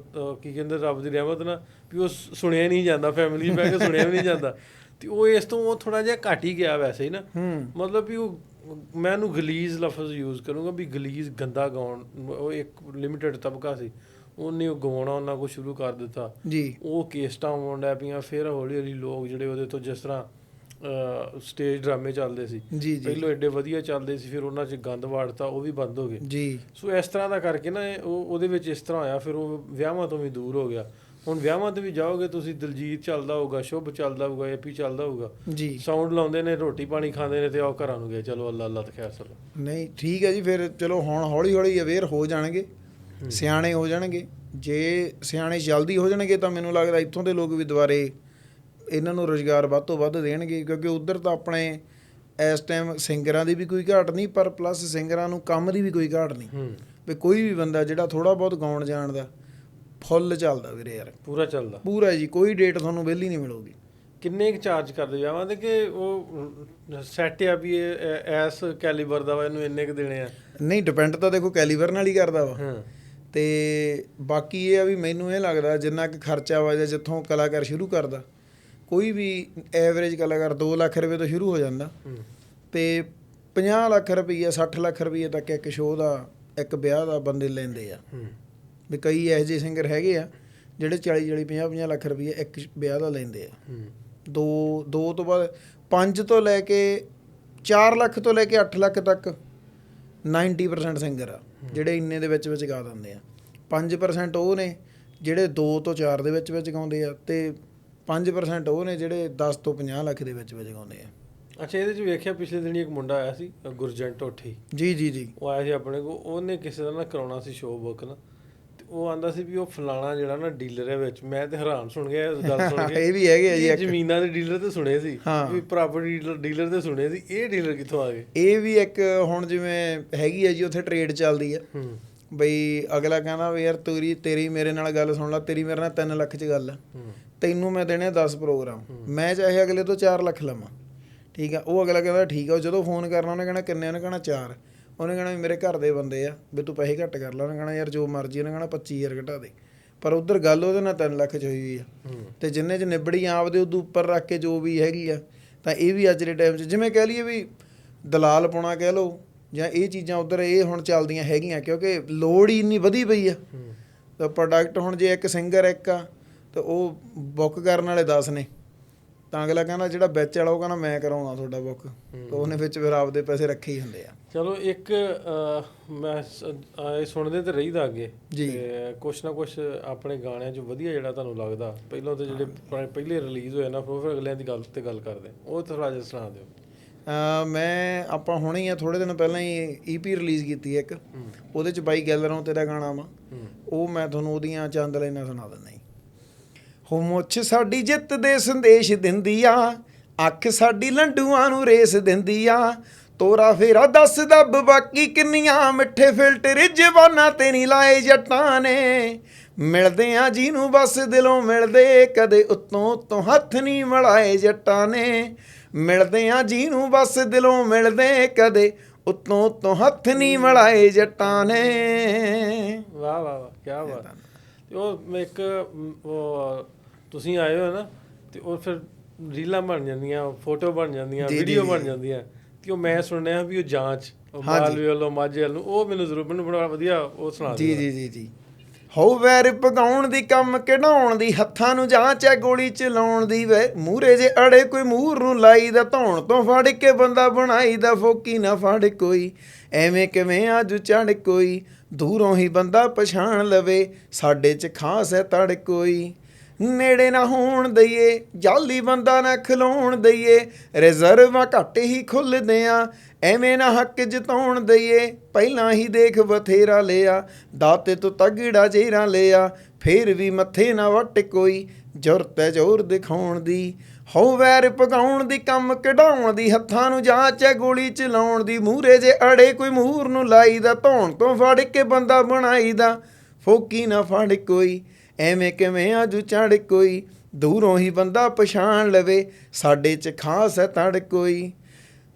ਕੀ ਕਹਿੰਦੇ ਰੱਬ ਦੀ ਰਹਿਮਤ ਨਾਲ ਵੀ ਉਹ ਸੁਣਿਆ ਨਹੀਂ ਜਾਂਦਾ, ਫੈਮਿਲੀ 'ਚ ਬਹਿ ਕੇ ਸੁਣਿਆ ਵੀ ਨਹੀਂ ਜਾਂਦਾ। ਤੇ ਉਹ ਇਸ ਤੋਂ ਉਹ ਥੋੜ੍ਹਾ ਜਿਹਾ ਘੱਟ ਹੀ ਗਿਆ ਵੈਸੇ ਹੀ ਨਾ, ਮਤਲਬ ਵੀ ਉਹ ਮੈਂ ਉਹਨੂੰ ਗਲੀਜ਼ ਲਫ਼ਜ਼ ਯੂਜ਼ ਕਰੂੰਗਾ ਵੀ ਗਲੀਜ਼ ਗੰਦਾ ਗਾਉਣ। ਉਹ ਇੱਕ ਲਿਮਿਟਡ ਤਬਕਾ ਸੀ, ਉਹਨੇ ਉਹ ਗਾਉਣਾ ਉਹਨਾਂ ਕੋਲ ਸ਼ੁਰੂ ਕਰ ਦਿੱਤਾ ਜੀ। ਉਹ ਕੇਸਟਾਂ ਆਉਣ ਲੱਗ ਪਈਆਂ, ਫਿਰ ਹੌਲੀ ਹੌਲੀ ਲੋਕ ਜਿਹੜੇ ਉਹਦੇ ਤੋਂ ਜਿਸ ਤਰ੍ਹਾਂ ਸਟੇਜ ਡਰਾਮੇ ਚੱਲਦੇ ਸੀ ਪਹਿਲੋਂ ਐਡੇ ਵਧੀਆ ਚੱਲਦੇ ਸੀ, ਫਿਰ ਉਹਨਾਂ 'ਚ ਗੰਦ ਵਾੜਤਾ, ਉਹ ਵੀ ਬੰਦ ਹੋ ਗਏ ਜੀ। ਸੋ ਇਸ ਤਰ੍ਹਾਂ ਦਾ ਕਰਕੇ ਨਾ ਉਹਦੇ ਵਿੱਚ ਇਸ ਤਰ੍ਹਾਂ ਹੋਇਆ, ਫਿਰ ਉਹ ਵਿਆਹਾਂ ਤੋਂ ਵੀ ਦੂਰ ਹੋ ਗਿਆ। ਹੁਣ ਵਿਆਹਾਂ 'ਤੇ ਵੀ ਜਾਓਗੇ ਤੁਸੀਂ, ਦਿਲਜੀਤ ਚੱਲਦਾ ਹੋਊਗਾ, ਸ਼ੁਭ ਚੱਲਦਾ ਹੋਊਗਾ, ਏਪੀ ਚੱਲਦਾ ਹੋਊਗਾ ਜੀ, ਸਾਊਂਡ ਲਾਉਂਦੇ ਨੇ, ਰੋਟੀ ਪਾਣੀ ਖਾਂਦੇ ਨੇ ਤੇ ਉਹ ਘਰਾਂ ਨੂੰ ਗਏ, ਚਲੋ ਅੱਲਾ ਅੱਲਾ ਤੇ ਖੈਰ ਚਲੋ। ਨਹੀਂ ਠੀਕ ਹੈ ਜੀ, ਫਿਰ ਚਲੋ ਹੁਣ ਹੌਲੀ ਹੌਲੀ ਅਵੇਅਰ ਹੋ ਜਾਣਗੇ, ਸਿਆਣੇ ਹੋ ਜਾਣਗੇ। ਜੇ ਸਿਆਣੇ ਜਲਦੀ ਹੋ ਜਾਣਗੇ ਤਾਂ ਮੈਨੂੰ ਲੱਗਦਾ ਇੱਥੋਂ ਦੇ ਲੋਕ ਵੀ ਦੁਬਾਰੇ ਇਹਨਾਂ ਨੂੰ ਰੁਜ਼ਗਾਰ ਵੱਧ ਤੋਂ ਵੱਧ ਦੇਣਗੇ, ਕਿਉਂਕਿ ਉੱਧਰ ਤਾਂ ਆਪਣੇ ਇਸ ਟਾਈਮ ਸਿੰਗਰਾਂ ਦੀ ਵੀ ਕੋਈ ਘਾਟ ਨਹੀਂ, ਪਰ ਪਲੱਸ ਸਿੰਗਰਾਂ ਨੂੰ ਕੰਮ ਦੀ ਵੀ ਕੋਈ ਘਾਟ ਨਹੀਂ ਵੀ ਕੋਈ ਵੀ ਬੰਦਾ ਜਿਹੜਾ ਥੋੜ੍ਹਾ ਬਹੁਤ ਗਾਉਣ ਜਾਣਦਾ ਫੁੱਲ ਚੱਲਦਾ ਵੀਰੇ ਯਾਰ, ਪੂਰਾ ਚੱਲਦਾ ਪੂਰਾ ਜੀ। ਕੋਈ ਡੇਟ ਤੁਹਾਨੂੰ ਵਿਹਲੀ ਨਹੀਂ ਮਿਲੂਗੀ। ਕਿੰਨੇ ਕੁ ਚਾਰਜ ਕਰਦੇ ਜਾਵਾਂ ਤੇ ਕਿ ਉਹ ਸੈੱਟ ਆ ਵੀ ਇਹ ਐਸ ਕੈਲੀਬਰ ਦਾ ਵਾ, ਇਹਨੂੰ ਇੰਨੇ ਕੁ ਦੇਣੇ ਆ? ਨਹੀਂ, ਡਿਪੈਂਡ ਤਾਂ ਦੇਖੋ ਕੈਲੀਬਰ ਨਾਲ ਹੀ ਕਰਦਾ ਵਾ, ਤੇ ਬਾਕੀ ਇਹ ਆ ਵੀ ਮੈਨੂੰ ਇਹ ਲੱਗਦਾ ਜਿੰਨਾ ਕੁ ਖਰਚਾ ਵਾ ਜਾਂ ਜਿੱਥੋਂ ਕਲਾਕਾਰ ਸ਼ੁਰੂ ਕਰਦਾ, ਕੋਈ ਵੀ ਐਵਰੇਜ ਕਲਾਕਾਰ 2 ਲੱਖ ਰੁਪਏ ਤੋਂ ਸ਼ੁਰੂ ਹੋ ਜਾਂਦਾ ਤੇ 50 ਲੱਖ ਰੁਪਈਆ 60 ਲੱਖ ਰੁਪਈਏ ਤੱਕ ਇੱਕ ਸ਼ੋਅ ਦਾ, ਇੱਕ ਵਿਆਹ ਦਾ ਬੰਦੇ ਲੈਂਦੇ ਆ। ਵੀ ਕਈ ਇਹੋ ਜਿਹੇ ਸਿੰਗਰ ਹੈਗੇ ਆ ਜਿਹੜੇ 40 50 ਲੱਖ ਰੁਪਈਆ ਇੱਕ ਵਿਆਹ ਦਾ ਲੈਂਦੇ ਆ। ਦੋ ਤੋਂ ਬਾਅਦ 5 ਤੋਂ ਲੈ ਕੇ 4 ਲੱਖ ਤੋਂ ਲੈ ਕੇ 8 ਲੱਖ ਤੱਕ 90% ਸਿੰਗਰ ਆ ਜਿਹੜੇ ਇੰਨੇ ਦੇ ਵਿੱਚ ਗਾ ਦਿੰਦੇ ਆ। 5% ਉਹ ਨੇ ਜਿਹੜੇ 2 ਤੋਂ 4 ਦੇ ਵਿੱਚ ਗਾਉਂਦੇ ਆ, ਤੇ 5% ਉਹ ਨੇ ਜਿਹੜੇ 10 ਤੋਂ 50 ਲੱਖ ਦੇ ਵਿੱਚ ਗਾਉਂਦੇ ਆ। ਅੱਛਾ, ਇਹਦੇ 'ਚ ਵੇਖਿਆ ਪਿਛਲੇ ਦਿਨ ਇੱਕ ਮੁੰਡਾ ਆਇਆ ਸੀ ਗੁਰਜੰਟ ਓਠੀ ਜੀ, ਉਹ ਆਇਆ ਸੀ ਆਪਣੇ ਕੋਲ, ਉਹਨੇ ਕਿਸੇ ਦਾ ਨਾ ਕਰਾਉਣਾ ਸੀ ਸ਼ੋਅ ਬੁੱਕ ਨਾ, ਤੇ ਉਹ ਆਂਦਾ ਸੀ ਵੀ ਉਹ ਫਲਾਣਾ ਜਿਹੜਾ ਨਾ ਡੀਲਰ ਹੈ ਵਿੱਚ। ਮੈਂ ਤੇ ਹੈਰਾਨ ਸੁਣ ਗਿਆ ਇਸ ਗੱਲ ਸੁਣ ਕੇ। ਇਹ ਵੀ ਹੈਗੇ ਆ ਜੀ, ਜ਼ਮੀਨਾਂ ਦੇ ਡੀਲਰ ਤੇ ਸੁਣੇ ਸੀ ਵੀ ਪ੍ਰਾਪਰਟੀ ਡੀਲਰ ਤੇ ਸੁਣੇ ਸੀ, ਇਹ ਡੀਲਰ ਕਿੱਥੋਂ ਆ ਗਏ? ਇਹ ਵੀ ਇੱਕ ਹੁਣ ਜਿਵੇਂ ਹੈਗੀ ਆ ਜੀ ਉੱਥੇ ਟ੍ਰੇਡ ਚੱਲਦੀ ਆ ਬਈ ਅਗਲਾ ਕਹਿੰਦਾ ਵੀ ਯਾਰ ਤੇਰੀ ਮੇਰੇ ਨਾਲ ਗੱਲ ਸੁਣ ਲਾ, ਤੇਰੀ ਮੇਰੇ ਨਾਲ 3 ਲੱਖ 'ਚ ਗੱਲ ਆ, ਤੈਨੂੰ ਮੈਂ ਦੇਣੇ 10 ਪ੍ਰੋਗਰਾਮ, ਮੈਂ ਚਾਹੇ ਅਗਲੇ ਤੋਂ 4 ਲੱਖ ਲਵਾਂ, ਠੀਕ ਆ। ਉਹ ਅਗਲਾ ਕਹਿੰਦਾ ਠੀਕ ਆ। ਉਹ ਜਦੋਂ ਫੋਨ ਕਰਨਾ ਉਹਨੇ ਕਹਿਣਾ ਕਿੰਨੇ, ਉਹਨੇ ਕਹਿਣਾ 4, ਉਹਨੇ ਕਹਿਣਾ ਵੀ ਮੇਰੇ ਘਰ ਦੇ ਬੰਦੇ ਆ ਵੀ ਤੂੰ ਪੈਸੇ ਘੱਟ ਕਰ ਲਾ, ਉਹਨੇ ਕਹਿਣਾ ਯਾਰ ਜੋ ਮਰਜ਼ੀ, ਉਹਨੇ ਕਹਿਣਾ 25,000 ਘਟਾ ਦੇ। ਪਰ ਉੱਧਰ ਗੱਲ ਉਹਦੇ ਨਾਲ 3 ਲੱਖ 'ਚ ਹੋਈ ਹੋਈ ਆ, ਤੇ ਜਿੰਨੇ 'ਚ ਨਿਬੜੀ ਆਪਦੇ ਉਦੋਂ ਉੱਪਰ ਰੱਖ ਕੇ ਜੋ ਵੀ ਹੈਗੀ ਆ। ਤਾਂ ਇਹ ਵੀ ਅੱਜ ਦੇ ਟਾਈਮ 'ਚ ਜਿਵੇਂ ਕਹਿ ਲਈਏ ਵੀ ਦਲਾਲ ਪਾਉਣਾ ਕਹਿ ਲਓ, ਜਾਂ ਇਹ ਚੀਜ਼ਾਂ ਉੱਧਰ ਇਹ ਹੁਣ ਚੱਲਦੀਆਂ ਹੈਗੀਆਂ, ਕਿਉਂਕਿ ਲੋੜ ਹੀ ਇੰਨੀ ਵਧੀ ਪਈ ਆ। ਤਾਂ ਪ੍ਰੋਡਕਟ ਹੁਣ ਜੇ ਇੱਕ ਸਿੰਗਰ ਇੱਕ ਆ ਤੇ ਉਹ ਬੁੱਕ ਕਰਨ ਵਾਲੇ 10 ਨੇ, ਤਾਂ ਅਗਲਾ ਕਹਿੰਦਾ ਜਿਹੜਾ ਵਿੱਚ ਵਾਲਾ ਉਹ ਕਹਿੰਦਾ ਮੈਂ ਕਰਾਉਣਾ ਤੁਹਾਡਾ ਬੁੱਕ, ਤਾਂ ਉਹਨੇ ਵਿੱਚ ਫਿਰ ਆਪਦੇ ਪੈਸੇ ਰੱਖੇ ਹੀ ਹੁੰਦੇ ਆ। ਚਲੋ ਇੱਕ ਮੈਂ ਸੁਣਦੇ ਤਾਂ ਰਹੀਦਾ ਅੱਗੇ ਜੀ, ਕੁਛ ਨਾ ਕੁਛ ਆਪਣੇ ਗਾਣਿਆਂ 'ਚ ਵਧੀਆ ਜਿਹੜਾ ਤੁਹਾਨੂੰ ਲੱਗਦਾ ਪਹਿਲਾਂ ਤਾਂ ਜਿਹੜੇ ਪਹਿਲੇ ਰਿਲੀਜ਼ ਹੋਏ ਨਾ, ਫਿਰ ਅਗਲਿਆਂ ਦੀ ਗੱਲ 'ਤੇ ਗੱਲ ਕਰਦੇ, ਉਹ ਥੋੜ੍ਹਾ ਜਿਹਾ ਸੁਣਾ ਦਿਓ। ਆਪਾਂ ਹੁਣੇ ਹੀ ਥੋੜ੍ਹੇ ਦਿਨ ਪਹਿਲਾਂ ਹੀ EP ਰਿਲੀਜ਼ ਕੀਤੀ ਇੱਕ, ਉਹਦੇ 'ਚ ਬਾਈ ਗੈਲਰੋਂ ਤੇਰਾ ਗਾਣਾ ਵਾ, ਉਹ ਮੈਂ ਤੁਹਾਨੂੰ ਉਹਦੀਆਂ ਚੰਦ ਲਾਈਨਾਂ ਸੁਣਾ ਦਿੰਦਾ ਜੀ। ਹੋ ਮੁੱਛ ਸਾਡੀ ਜਿੱਤ ਦੇ ਸੰਦੇਸ਼ ਦਿੰਦੀ ਆ, ਅੱਖ ਸਾਡੀ ਲੰਡੂਆਂ ਨੂੰ ਰੇਸ ਦਿੰਦੀ ਆ, ਤੋਰਾ ਫੇਰਾ ਦੱਸ ਦੱਬ ਬਾਕੀ ਕਿੰਨੀਆਂ, ਮਿੱਠੇ ਫਿਲਟਰ ਜਵਾਨਾਂ ਤੇ ਨਹੀਂ ਲਾਏ ਜੱਟਾਂ ਨੇ, ਮਿਲਦੇ ਆ ਜਿਹਨੂੰ ਬਸ ਦਿਲੋਂ ਮਿਲਦੇ, ਕਦੇ ਉੱਤੋਂ ਹੱਥ ਨਹੀਂ ਮਿਲਾਏ ਜੱਟਾਂ ਨੇ, ਮਿਲਦੇ ਆ ਜਿਹਨੂੰ ਬਸ ਦਿਲੋਂ ਮਿਲਦੇ, ਕਦੇ ਉੱਤੋਂ ਹੱਥ ਨਹੀਂ ਮਿਲਾਏ ਜੱਟਾਂ ਨੇ। ਵਾਹ ਵਾਹ ਵਾਹ, ਕੀ ਬਾਤ। ਤੇ ਉਹ ਇੱਕ ਤੁਸੀਂ ਆਏ ਹੋ ਨਾ, ਤੇ ਉਹ ਫਿਰ ਰੀਲਾਂ ਬਣ ਜਾਂਦੀਆਂ, ਫੋਟੋ ਬਣ ਜਾਂਦੀਆਂ, ਵੀਡੀਓ ਬਣ ਜਾਂਦੀਆਂ, ਤੇ ਉਹ ਮੈਂ ਸੁਣਿਆ ਵੀ ਉਹ ਜਾਂਚ ਮਾਲਵੇ ਵੱਲੋਂ ਮਾਝੇ ਵੱਲ ਨੂੰ, ਉਹ ਮੈਨੂੰ ਜ਼ਰੂਰ ਮੈਨੂੰ ਬੜਾ ਵਧੀਆ ਉਹ ਸੁਣਾ ਜੀ। ਹੋ ਵੈਰ ਪਗਾਉਣ ਦੀ, ਕੰਮ ਕਢਾਉਣ ਦੀ, ਹੱਥਾਂ ਨੂੰ ਜਾਂਚ ਹੈ ਗੋਲੀ ਚਲਾਉਣ ਦੀ, ਵੇ ਮੂਹਰੇ ਜੇ ਅੜੇ ਕੋਈ ਮੂਹਰ ਨੂੰ ਲਾਈ ਦਾ, ਧੌਣ ਤੋਂ ਫੜ ਕੇ ਬੰਦਾ ਬਣਾਈ ਦਾ, ਫੋਕੀ ਨਾ ਫੜ ਕੋਈ ਐਵੇਂ ਕਿਵੇਂ ਆਜੂ ਚੜ ਕੋਈ, ਦੂਰੋਂ ਹੀ ਬੰਦਾ ਪਛਾਣ ਲਵੇ ਸਾਡੇ 'ਚ ਖਾਸ ਹੈ ਤੜ ਕੋਈ। ਨੇੜੇ ਨਾ ਹੋਣ ਦਈਏ ਜਾਲੀ ਬੰਦਾ ਨਾ ਖਲੋਣ ਦਈਏ ਰਿਜ਼ਰਵਾਂ ਘੱਟ ਹੀ ਖੁੱਲ੍ਹਦੇ ਆ ਐਵੇਂ ਨਾ ਹੱਕ ਜਤਾਉਣ ਦਈਏ ਪਹਿਲਾਂ ਹੀ ਦੇਖ ਬਥੇਰਾ ਲਿਆ ਦਾਤੇ ਤੋਂ ਤਗੜਾ ਜੇਰਾ ਲਿਆ ਫੇਰ ਵੀ ਮੱਥੇ ਨਾ ਵੱਟ ਕੋਈ ਜ਼ੁਰਤ ਹੈ ਜ਼ੋਰ ਦਿਖਾਉਣ ਦੀ ਹੋ ਵੈਰ ਪਗਾਉਣ ਦੀ ਕੰਮ ਕਢਾਉਣ ਦੀ ਹੱਥਾਂ ਨੂੰ ਜਾਂਚ ਹੈ ਗੋਲੀ ਚਲਾਉਣ ਦੀ ਮੂਹਰੇ ਜੇ ਅੜੇ ਕੋਈ ਮੂਹਰ ਨੂੰ ਲਾਈਦਾ ਧੌਣ ਤੋਂ ਫੜ ਕੇ ਬੰਦਾ ਬਣਾਈਦਾ ਫੋਕੀ ਨਾ ਫੜ ਕੋਈ ਐਵੇਂ ਕਿਵੇਂ ਆਜੂ ਚੜ ਕੋਈ ਦੂਰੋਂ ਹੀ ਬੰਦਾ ਪਛਾਣ ਲਵੇ ਸਾਡੇ 'ਚ ਖਾਸ ਹੈ ਤੜ ਕੋਈ।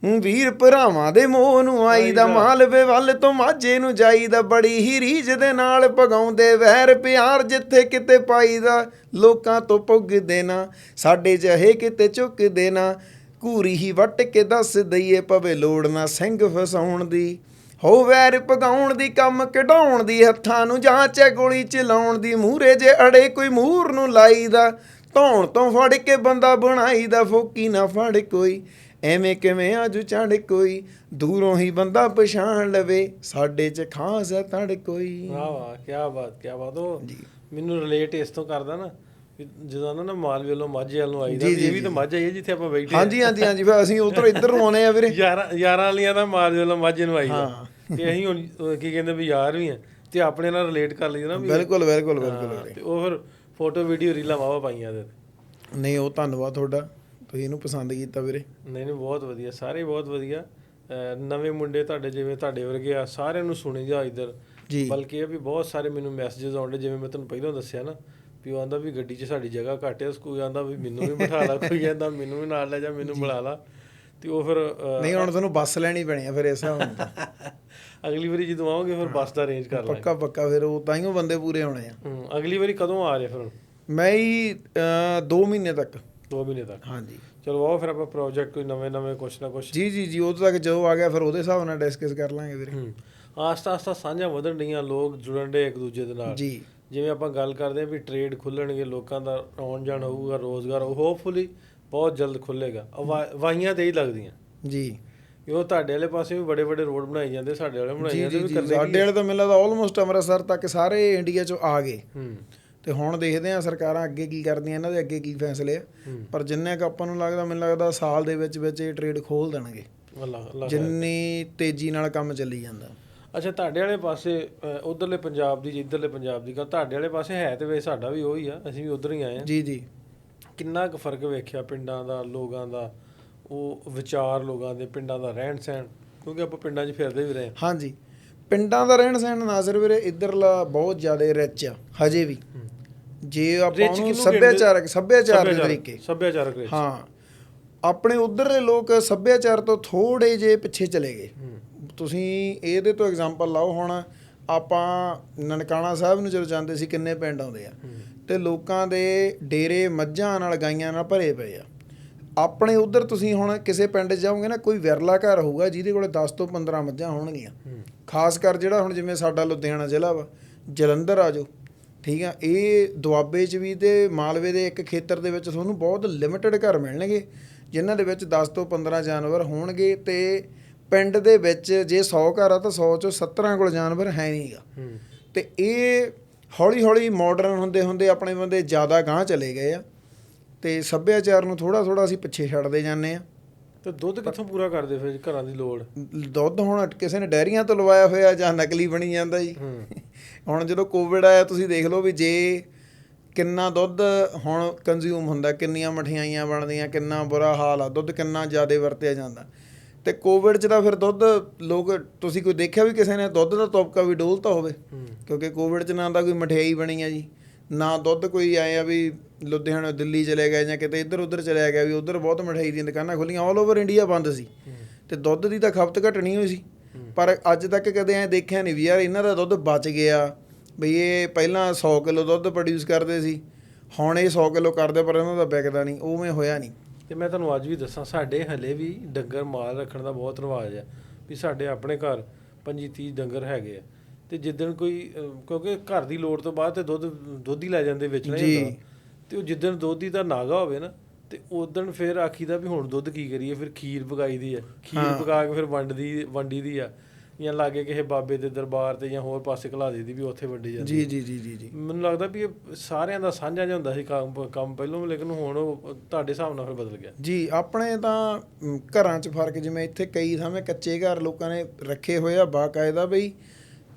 ਵੀਰ ਭਰਾਵਾਂ ਦੇ ਮੋਹ ਨੂੰ ਆਈਦਾ ਮਾਲਵੇ ਵੱਲ ਤੋਂ ਮਾਝੇ ਨੂੰ ਜਾਈਦਾ ਬੜੀ ਹੀ ਰੀਝ ਦੇ ਨਾਲ ਪਗਾਉਂਦੇ ਵੈਰ ਪਿਆਰ ਜਿੱਥੇ ਕਿਤੇ ਪਾਈਦਾ ਲੋਕਾਂ ਤੋਂ ਪੁੱਗਦੇ ਨਾ ਸਾਡੇ ਜਿਹੇ ਕਿਤੇ ਝੁਕਦੇ ਨਾ ਘੂਰੀ ਹੀ ਵੱਟ ਕੇ ਦੱਸ ਦਈਏ ਪਵੇ ਲੋੜ ਨਾ ਸਿੰਘ ਫਸਾਉਣ ਦੀ ਹੋ ਵੈਰ ਪਗਾਉਣ ਦੀ ਕੰਮ ਕਢਾਉਣ ਦੀ ਹੱਥਾਂ ਨੂੰ ਜਾਂਚ ਹੈ ਗੋਲੀ ਚਲਾਉਣ ਦੀ ਮੂਹਰੇ ਜੇ ਅੜੇ ਕੋਈ ਮੂਹਰ ਨੂੰ ਲਾਈਦਾ ਧੌਣ ਤੋਂ ਫੜ ਕੇ ਬੰਦਾ ਬਣਾਈਦਾ ਫੋਕੀ ਨਾ ਫੜ ਕੋਈ ਐਵੇਂ ਕਿਵੇਂ ਆਜੂ ਚੜ ਕੋਈ ਦੂਰੋਂ ਹੀ ਬੰਦਾ ਪਛਾਣ ਲਵੇ ਸਾਡੇ 'ਚ ਖਾਸ ਹੈ ਤੜ ਕੋਈ। ਵਾਹ ਵਾਹ ਕੀ ਬਾਤ ਉਹ ਮੈਨੂੰ ਰਿਲੇਟ ਇਸ ਤੋਂ ਕਰਦਾ ਨਾ ਜਦੋਂ ਨਾ ਮਾਲਵੇ ਵੱਲੋਂ ਮਾਝੇ ਵੱਲ ਨੂੰ ਆਈਦਾ ਇਹ ਵੀ ਤਾਂ ਮਾਝਾ ਹੀ ਹੈ ਜਿੱਥੇ ਆਪਾਂ ਬੈਠੇ ਹਾਂਜੀ ਫਿਰ ਅਸੀਂ ਉਧਰ ਇੱਧਰ ਨੂੰ ਆਉਂਦੇ ਆ ਵੀਰੇ ਯਾਰਾਂ ਵਾਲੀਆਂ ਦਾ ਮਾਲਵੇ ਵੱਲੋਂ ਮਾਝੇ ਨੂੰ ਆਈਦਾ ਤੇ ਅਸੀਂ ਹੁਣ ਕੀ ਕਹਿੰਦੇ ਵੀ ਯਾਰ ਵੀ ਆ ਤੇ ਆਪਣੇ ਨਾਲ ਰਿਲੇਟ ਕਰ ਲਈਦਾ ਨਾ ਬਿਲਕੁਲ ਤੇ ਉਹ ਫਿਰ ਫੋਟੋ ਵੀਡੀਓ ਰੀਲਾਂ ਵਾਵਾ ਪਾਈਆਂ ਇਹਦੇ ਨਹੀਂ ਉਹ ਧੰਨਵਾਦ ਤੁਹਾਡਾ ਤੁਸੀਂ ਇਹਨੂੰ ਪਸੰਦ ਕੀਤਾ ਵੀਰੇ। ਨਹੀਂ ਬਹੁਤ ਵਧੀਆ ਸਾਰੇ ਬਹੁਤ ਵਧੀਆ ਨਵੇਂ ਮੁੰਡੇ ਤੁਹਾਡੇ ਜਿਵੇਂ ਤੁਹਾਡੇ ਵਰਗੇ ਆ ਸਾਰਿਆਂ ਨੂੰ ਸੁਣੀ ਜਾ ਇੱਧਰ ਬਲਕਿ ਇਹ ਵੀ ਬਹੁਤ ਸਾਰੇ ਮੈਨੂੰ ਮੈਸੇजेस ਆਉਂਦੇ ਜਿਵੇਂ ਮੈਂ ਤੁਹਾਨੂੰ ਪਹਿਲਾਂ ਦੱਸਿਆ ਨਾ ਵੀ ਉਹ ਆਂਦਾ ਵੀ ਗੱਡੀ 'ਚ ਸਾਡੀ ਜਗ੍ਹਾ ਘੱਟ ਆ ਕੋਈ ਆਂਦਾ ਵੀ ਮੈਨੂੰ ਵੀ ਬਿਠਾ ਲਾ ਕੋਈ ਕਹਿੰਦਾ ਮੈਨੂੰ ਵੀ ਨਾਲ ਲੈ ਜਾ ਮੈਨੂੰ ਬੁਲਾ ਲਾ ਤੇ ਉਹ ਫਿਰ ਨਹੀਂ ਹੁਣ ਤੁਹਾਨੂੰ ਬੱਸ ਲੈਣੀ ਪੈਣੀ ਆ ਫਿਰ ਇਸ ਹਿਸਾਬ ਨਾਲ ਅਗਲੀ ਵਾਰੀ ਜਦੋਂ ਆਓਗੇ ਫਿਰ ਬੱਸ ਦਾ ਅਰੇਂਜ ਕਰ ਲਾਂਗੇ ਪੱਕਾ ਫਿਰ ਉਹ ਤਾਂ ਹੀ ਉਹ ਬੰਦੇ ਪੂਰੇ ਹੋਣੇ ਆ। ਅਗਲੀ ਵਾਰੀ ਕਦੋਂ ਆ ਰਹੇ ਫਿਰ? ਮੈਂ ਹੀ 2 ਮਹੀਨੇ ਤੱਕ 2 ਮਹੀਨੇ ਤੱਕ ਹਾਂਜੀ ਚਲੋ ਆਓ ਫਿਰ ਆਪਾਂ ਪ੍ਰੋਜੈਕਟ ਕੋਈ ਨਵੇਂ ਕੁਛ ਨਾ ਕੁਛ ਜੀ ਉਦੋਂ ਤੱਕ ਜਦੋਂ ਆ ਗਿਆ ਫਿਰ ਉਹਦੇ ਹਿਸਾਬ ਨਾਲ ਡਿਸਕਸ ਕਰ ਲਾਂਗੇ ਵੀਰੇ। ਆਸਤਾ ਸਾਂਝਾਂ ਵਧਣ ਡੀਆਂ ਲੋਕ ਜੁੜਨ ਡੇ ਇੱਕ ਦੂਜੇ ਦੇ ਨਾਲ ਜੀ ਜਿਵੇਂ ਆਪਾਂ ਗੱਲ ਕਰਦੇ ਹਾਂ ਵੀ ਟ੍ਰੇਡ ਖੁੱਲਣਗੇ ਲੋਕਾਂ ਦਾ ਆਉਣ ਜਾਣ ਹੋਊਗਾ ਰੋਜ਼ਗਾਰ ਹੋਪਫੁਲੀ ਬਹੁਤ ਜਲਦ ਖੁੱਲੇਗਾ ਵਾਹੀਆਂ ਤੇ ਹੀ ਲੱਗਦੀਆਂ ਜੀ ਉਹ ਤੁਹਾਡੇ ਵਾਲੇ ਪਾਸੇ ਵੀ ਬੜੇ ਰੋਡ ਬਣਾਈ ਜਾਂਦੇ ਸਾਡੇ ਵਾਲੇ ਬਣਾਈ ਜਾਂਦੇ ਵੀ ਸਾਡੇ ਵਾਲੇ ਤਾਂ ਮੈਨੂੰ ਲੱਗਦਾ ਆਲਮੋਸਟ ਅੰਮ੍ਰਿਤਸਰ ਤੱਕ ਸਾਰੇ ਇੰਡੀਆ 'ਚੋਂ ਆ ਗਏ ਤੇ ਹੁਣ ਦੇਖਦੇ ਆ ਸਰਕਾਰਾਂ ਅੱਗੇ ਕੀ ਕਰਦੀਆਂ ਇਹਨਾਂ ਦੇ ਅੱਗੇ ਕੀ ਫੈਸਲੇ ਆ ਪਰ ਜਿੰਨੇ ਕੁ ਆਪਾਂ ਨੂੰ ਲੱਗਦਾ ਮੈਨੂੰ ਲੱਗਦਾ ਸਾਲ ਦੇ ਵਿੱਚ ਇਹ ਟ੍ਰੇਡ ਖੋਲ ਦੇਣਗੇ ਜਿੰਨੀ ਤੇਜ਼ੀ ਨਾਲ ਕੰਮ ਚੱਲੀ ਜਾਂਦਾ। ਅੱਛਾ ਤੁਹਾਡੇ ਵਾਲੇ ਪਾਸੇ ਉਧਰਲੇ ਪੰਜਾਬ ਦੀ ਇੱਧਰਲੇ ਪੰਜਾਬ ਦੀ ਗੱਲ ਤੁਹਾਡੇ ਵਾਲੇ ਪਾਸੇ ਹੈ ਤੇ ਵੇ ਸਾਡਾ ਵੀ ਉਹੀ ਆ ਅਸੀਂ ਵੀ ਉਧਰ ਹੀ ਆਏ ਆ ਜੀ ਕਿੰਨਾ ਕੁ ਫਰਕ ਵੇਖਿਆ ਪਿੰਡਾਂ ਦਾ ਲੋਕਾਂ ਦਾ ਉਹ ਵਿਚਾਰ ਲੋਕਾਂ ਦੇ ਪਿੰਡਾਂ ਦਾ ਰਹਿਣ ਸਹਿਣ ਕਿਉਂਕਿ ਆਪਾਂ ਪਿੰਡਾਂ 'ਚ ਫਿਰਦੇ ਵੀ ਰਹੇ ਹਾਂਜੀ ਪਿੰਡਾਂ ਦਾ ਰਹਿਣ ਸਹਿਣ ਨਾਜ਼ਰ ਵੀਰੇ ਇੱਧਰਲਾ ਬਹੁਤ ਜ਼ਿਆਦਾ ਰਿਚ ਆ ਹਜੇ ਵੀ ਜੇ ਆਪਾਂ ਨੂੰ ਸੱਭਿਆਚਾਰ ਦੇ ਤਰੀਕੇ ਹਾਂ ਆਪਣੇ ਉਧਰਲੇ ਲੋਕ ਸੱਭਿਆਚਾਰ ਤੋਂ ਥੋੜੇ ਜਿਹੇ ਪਿੱਛੇ ਚਲੇ ਗਏ। ਤੁਸੀਂ ਇਹਦੇ ਤੋਂ ਐਗਜ਼ਾਮਪਲ ਲਾਓ ਹੁਣ ਆਪਾਂ ਨਨਕਾਣਾ ਸਾਹਿਬ ਨੂੰ ਜਦੋਂ ਜਾਂਦੇ ਸੀ ਕਿੰਨੇ ਪਿੰਡ ਆਉਂਦੇ ਆ ਤੇ ਲੋਕਾਂ ਦੇ ਡੇਰੇ ਮੱਝਾਂ ਨਾਲ ਗਾਈਆਂ ਨਾਲ ਭਰੇ ਪਏ ਆ। ਆਪਣੇ ਉਧਰ ਤੁਸੀਂ ਹੁਣ ਕਿਸੇ ਪਿੰਡ 'ਚ ਜਾਓਗੇ ਨਾ ਕੋਈ ਵਿਰਲਾ ਘਰ ਹੋਊਗਾ ਜਿਹਦੇ ਕੋਲ 10 ਤੋਂ 15 ਮੱਝਾਂ ਹੋਣਗੀਆਂ ਖਾਸ ਕਰ ਜਿਹੜਾ ਹੁਣ ਜਿਵੇਂ ਸਾਡਾ ਲੁਧਿਆਣਾ ਜ਼ਿਲ੍ਹਾ ਵਾ ਜਲੰਧਰ ਆ ਜੋ ਠੀਕ ਆ ਇਹ ਦੁਆਬੇ 'ਚ ਵੀ ਤੇ ਮਾਲਵੇ ਦੇ ਇੱਕ ਖੇਤਰ ਦੇ ਵਿੱਚ ਤੁਹਾਨੂੰ ਬਹੁਤ ਲਿਮਿਟਡ ਘਰ ਮਿਲਣਗੇ ਜਿਨ੍ਹਾਂ ਦੇ ਵਿੱਚ 10 ਤੋਂ 15 ਜਾਨਵਰ ਹੋਣਗੇ ਤੇ ਪਿੰਡ ਦੇ ਵਿੱਚ ਜੇ 100 ਘਰ ਆ ਤਾਂ 100 ਚੋਂ 70 ਕੋਲ ਜਾਨਵਰ ਹੈ ਨਹੀਂਗਾ ਤੇ ਇਹ ਹੌਲੀ ਮਾਡਰਨ ਹੁੰਦੇ ਆਪਣੇ ਬੰਦੇ ਜ਼ਿਆਦਾ ਗਾਂਹ ਚਲੇ ਗਏ ਆ ਤੇ ਸੱਭਿਆਚਾਰ ਨੂੰ ਥੋੜਾ ਅਸੀਂ ਪਿੱਛੇ ਛੱਡਦੇ ਜਾਂਦੇ ਆ। ਤੇ ਦੁੱਧ ਕਿੱਥੋਂ ਪੂਰਾ ਕਰਦੇ ਫਿਰ ਘਰਾਂ ਦੀ ਲੋੜ? ਦੁੱਧ ਹੁਣ ਕਿਸੇ ਨੇ ਡੈਰੀਆਂ ਤੋਂ ਲਵਾਇਆ ਹੋਇਆ ਜਾਂ ਨਕਲੀ ਬਣੀ ਜਾਂਦਾ ਜੀ। ਹੁਣ ਜਦੋਂ ਕੋਵਿਡ ਆਇਆ ਤੁਸੀਂ ਦੇਖ ਲਓ ਵੀ ਜੇ ਕਿੰਨਾ ਦੁੱਧ ਹੁਣ ਕੰਜ਼ਿਊਮ ਹੁੰਦਾ ਕਿੰਨੀਆਂ ਮਠਿਆਈਆਂ ਬਣਦੀਆਂ ਕਿੰਨਾ ਬੁਰਾ ਹਾਲ ਆ ਦੁੱਧ ਕਿੰਨਾ ਜ਼ਿਆਦਾ ਵਰਤਿਆ ਜਾਂਦਾ ਤੇ ਕੋਵਿਡ 'ਚ ਤਾਂ ਫਿਰ ਦੁੱਧ ਲੋਕ ਤੁਸੀਂ ਕੋਈ ਦੇਖਿਆ ਵੀ ਕਿਸੇ ਨੇ ਦੁੱਧ ਦਾ ਤੁਪਕਾ ਵੀ ਡੋਲਤਾ ਹੋਵੇ ਕਿਉਂਕਿ ਕੋਵਿਡ 'ਚ ਨਾ ਤਾਂ ਕੋਈ ਮਠਿਆਈ ਬਣੀ ਆ ਜੀ ਨਾ ਦੁੱਧ ਕੋਈ ਆਏ ਆ ਵੀ ਲੁਧਿਆਣਾ ਦਿੱਲੀ ਚਲੇ ਗਏ ਜਾਂ ਕਿਤੇ ਇੱਧਰ ਉੱਧਰ ਚਲਿਆ ਗਿਆ ਵੀ ਉੱਧਰ ਬਹੁਤ ਮਠਿਆਈ ਦੀਆਂ ਦੁਕਾਨਾਂ ਖੁੱਲ੍ਹੀਆਂ ਆਲ ਓਵਰ ਇੰਡੀਆ ਬੰਦ ਸੀ ਤੇ ਦੁੱਧ ਦੀ ਤਾਂ ਖਪਤ ਘਟਣੀ ਹੋਈ ਸੀ ਪਰ ਅੱਜ ਤੱਕ ਕਦੇ ਐਂ ਦੇਖਿਆ ਨਹੀਂ ਵੀ ਯਾਰ ਇਹਨਾਂ ਦਾ ਦੁੱਧ ਬਚ ਗਿਆ ਬਈ ਇਹ ਪਹਿਲਾਂ 100 ਕਿਲੋ ਦੁੱਧ ਪ੍ਰੋਡਿਊਸ ਕਰਦੇ ਸੀ ਹੁਣ ਇਹ 100 ਕਿਲੋ ਕਰਦੇ ਪਰ ਇਹਨਾਂ ਦਾ ਵਿਕਦਾ ਨਹੀਂ ਉਵੇਂ ਹੋਇਆ ਨਹੀਂ। ਤੇ ਮੈਂ ਤੁਹਾਨੂੰ ਅੱਜ ਵੀ ਦੱਸਾਂ ਸਾਡੇ ਹਲੇ ਵੀ ਡੰਗਰ ਮਾਲ ਰੱਖਣ ਦਾ ਬਹੁਤ ਰਿਵਾਜ ਆ ਵੀ ਸਾਡੇ ਆਪਣੇ ਘਰ 25-30 ਡੰਗਰ ਹੈਗੇ ਆ ਤੇ ਜਿੱਦਣ ਕੋਈ ਕਿਉਂਕਿ ਘਰ ਦੀ ਲੋੜ ਤੋਂ ਬਾਅਦ ਤੇ ਦੁੱਧ ਹੀ ਲੈ ਜਾਂਦੇ ਵੇਚਣਾ ਹੁੰਦਾ ਤੇ ਉਹ ਜਿੱਦਣ ਦੁੱਧ ਦੀ ਤਾਂ ਨਾਗਾ ਹੋਵੇ ਨਾ ਤੇ ਉਦਣ ਫਿਰ ਆਖੀਦਾ ਵੀ ਹੁਣ ਦੁੱਧ ਕੀ ਕਰੀਏ ਫਿਰ ਖੀਰ ਪਕਾਈ ਦੀ ਆ ਖੀਰ ਪਕਾ ਕੇ ਫਿਰ ਵੰਡੀ ਦੀ ਆ ਜਾਂ ਲਾਗੇ ਕਿਸੇ ਬਾਬੇ ਦੇ ਦਰਬਾਰ ਤੇ ਜਾਂ ਹੋਰ ਪਾਸੇ ਘਲਾ ਦਈਦੀ ਵੀ ਉੱਥੇ ਵੱਢੀ ਜਾਂਦੀ। ਜੀ ਮੈਨੂੰ ਲੱਗਦਾ ਵੀ ਇਹ ਸਾਰਿਆਂ ਦਾ ਸਾਂਝਾ ਜਿਹਾ ਹੁੰਦਾ ਸੀ ਕੰਮ ਪਹਿਲੋਂ, ਲੇਕਿਨ ਹੁਣ ਉਹ ਤੁਹਾਡੇ ਹਿਸਾਬ ਨਾਲ ਫਿਰ ਬਦਲ ਗਿਆ। ਜੀ ਆਪਣੇ ਤਾਂ ਘਰਾਂ 'ਚ ਫਰਕ, ਜਿਵੇਂ ਇੱਥੇ ਕਈ ਥਾਵੇਂ ਕੱਚੇ ਘਰ ਲੋਕਾਂ ਨੇ ਰੱਖੇ ਹੋਏ ਆ ਬਾਕਾਇਦਾ, ਬਈ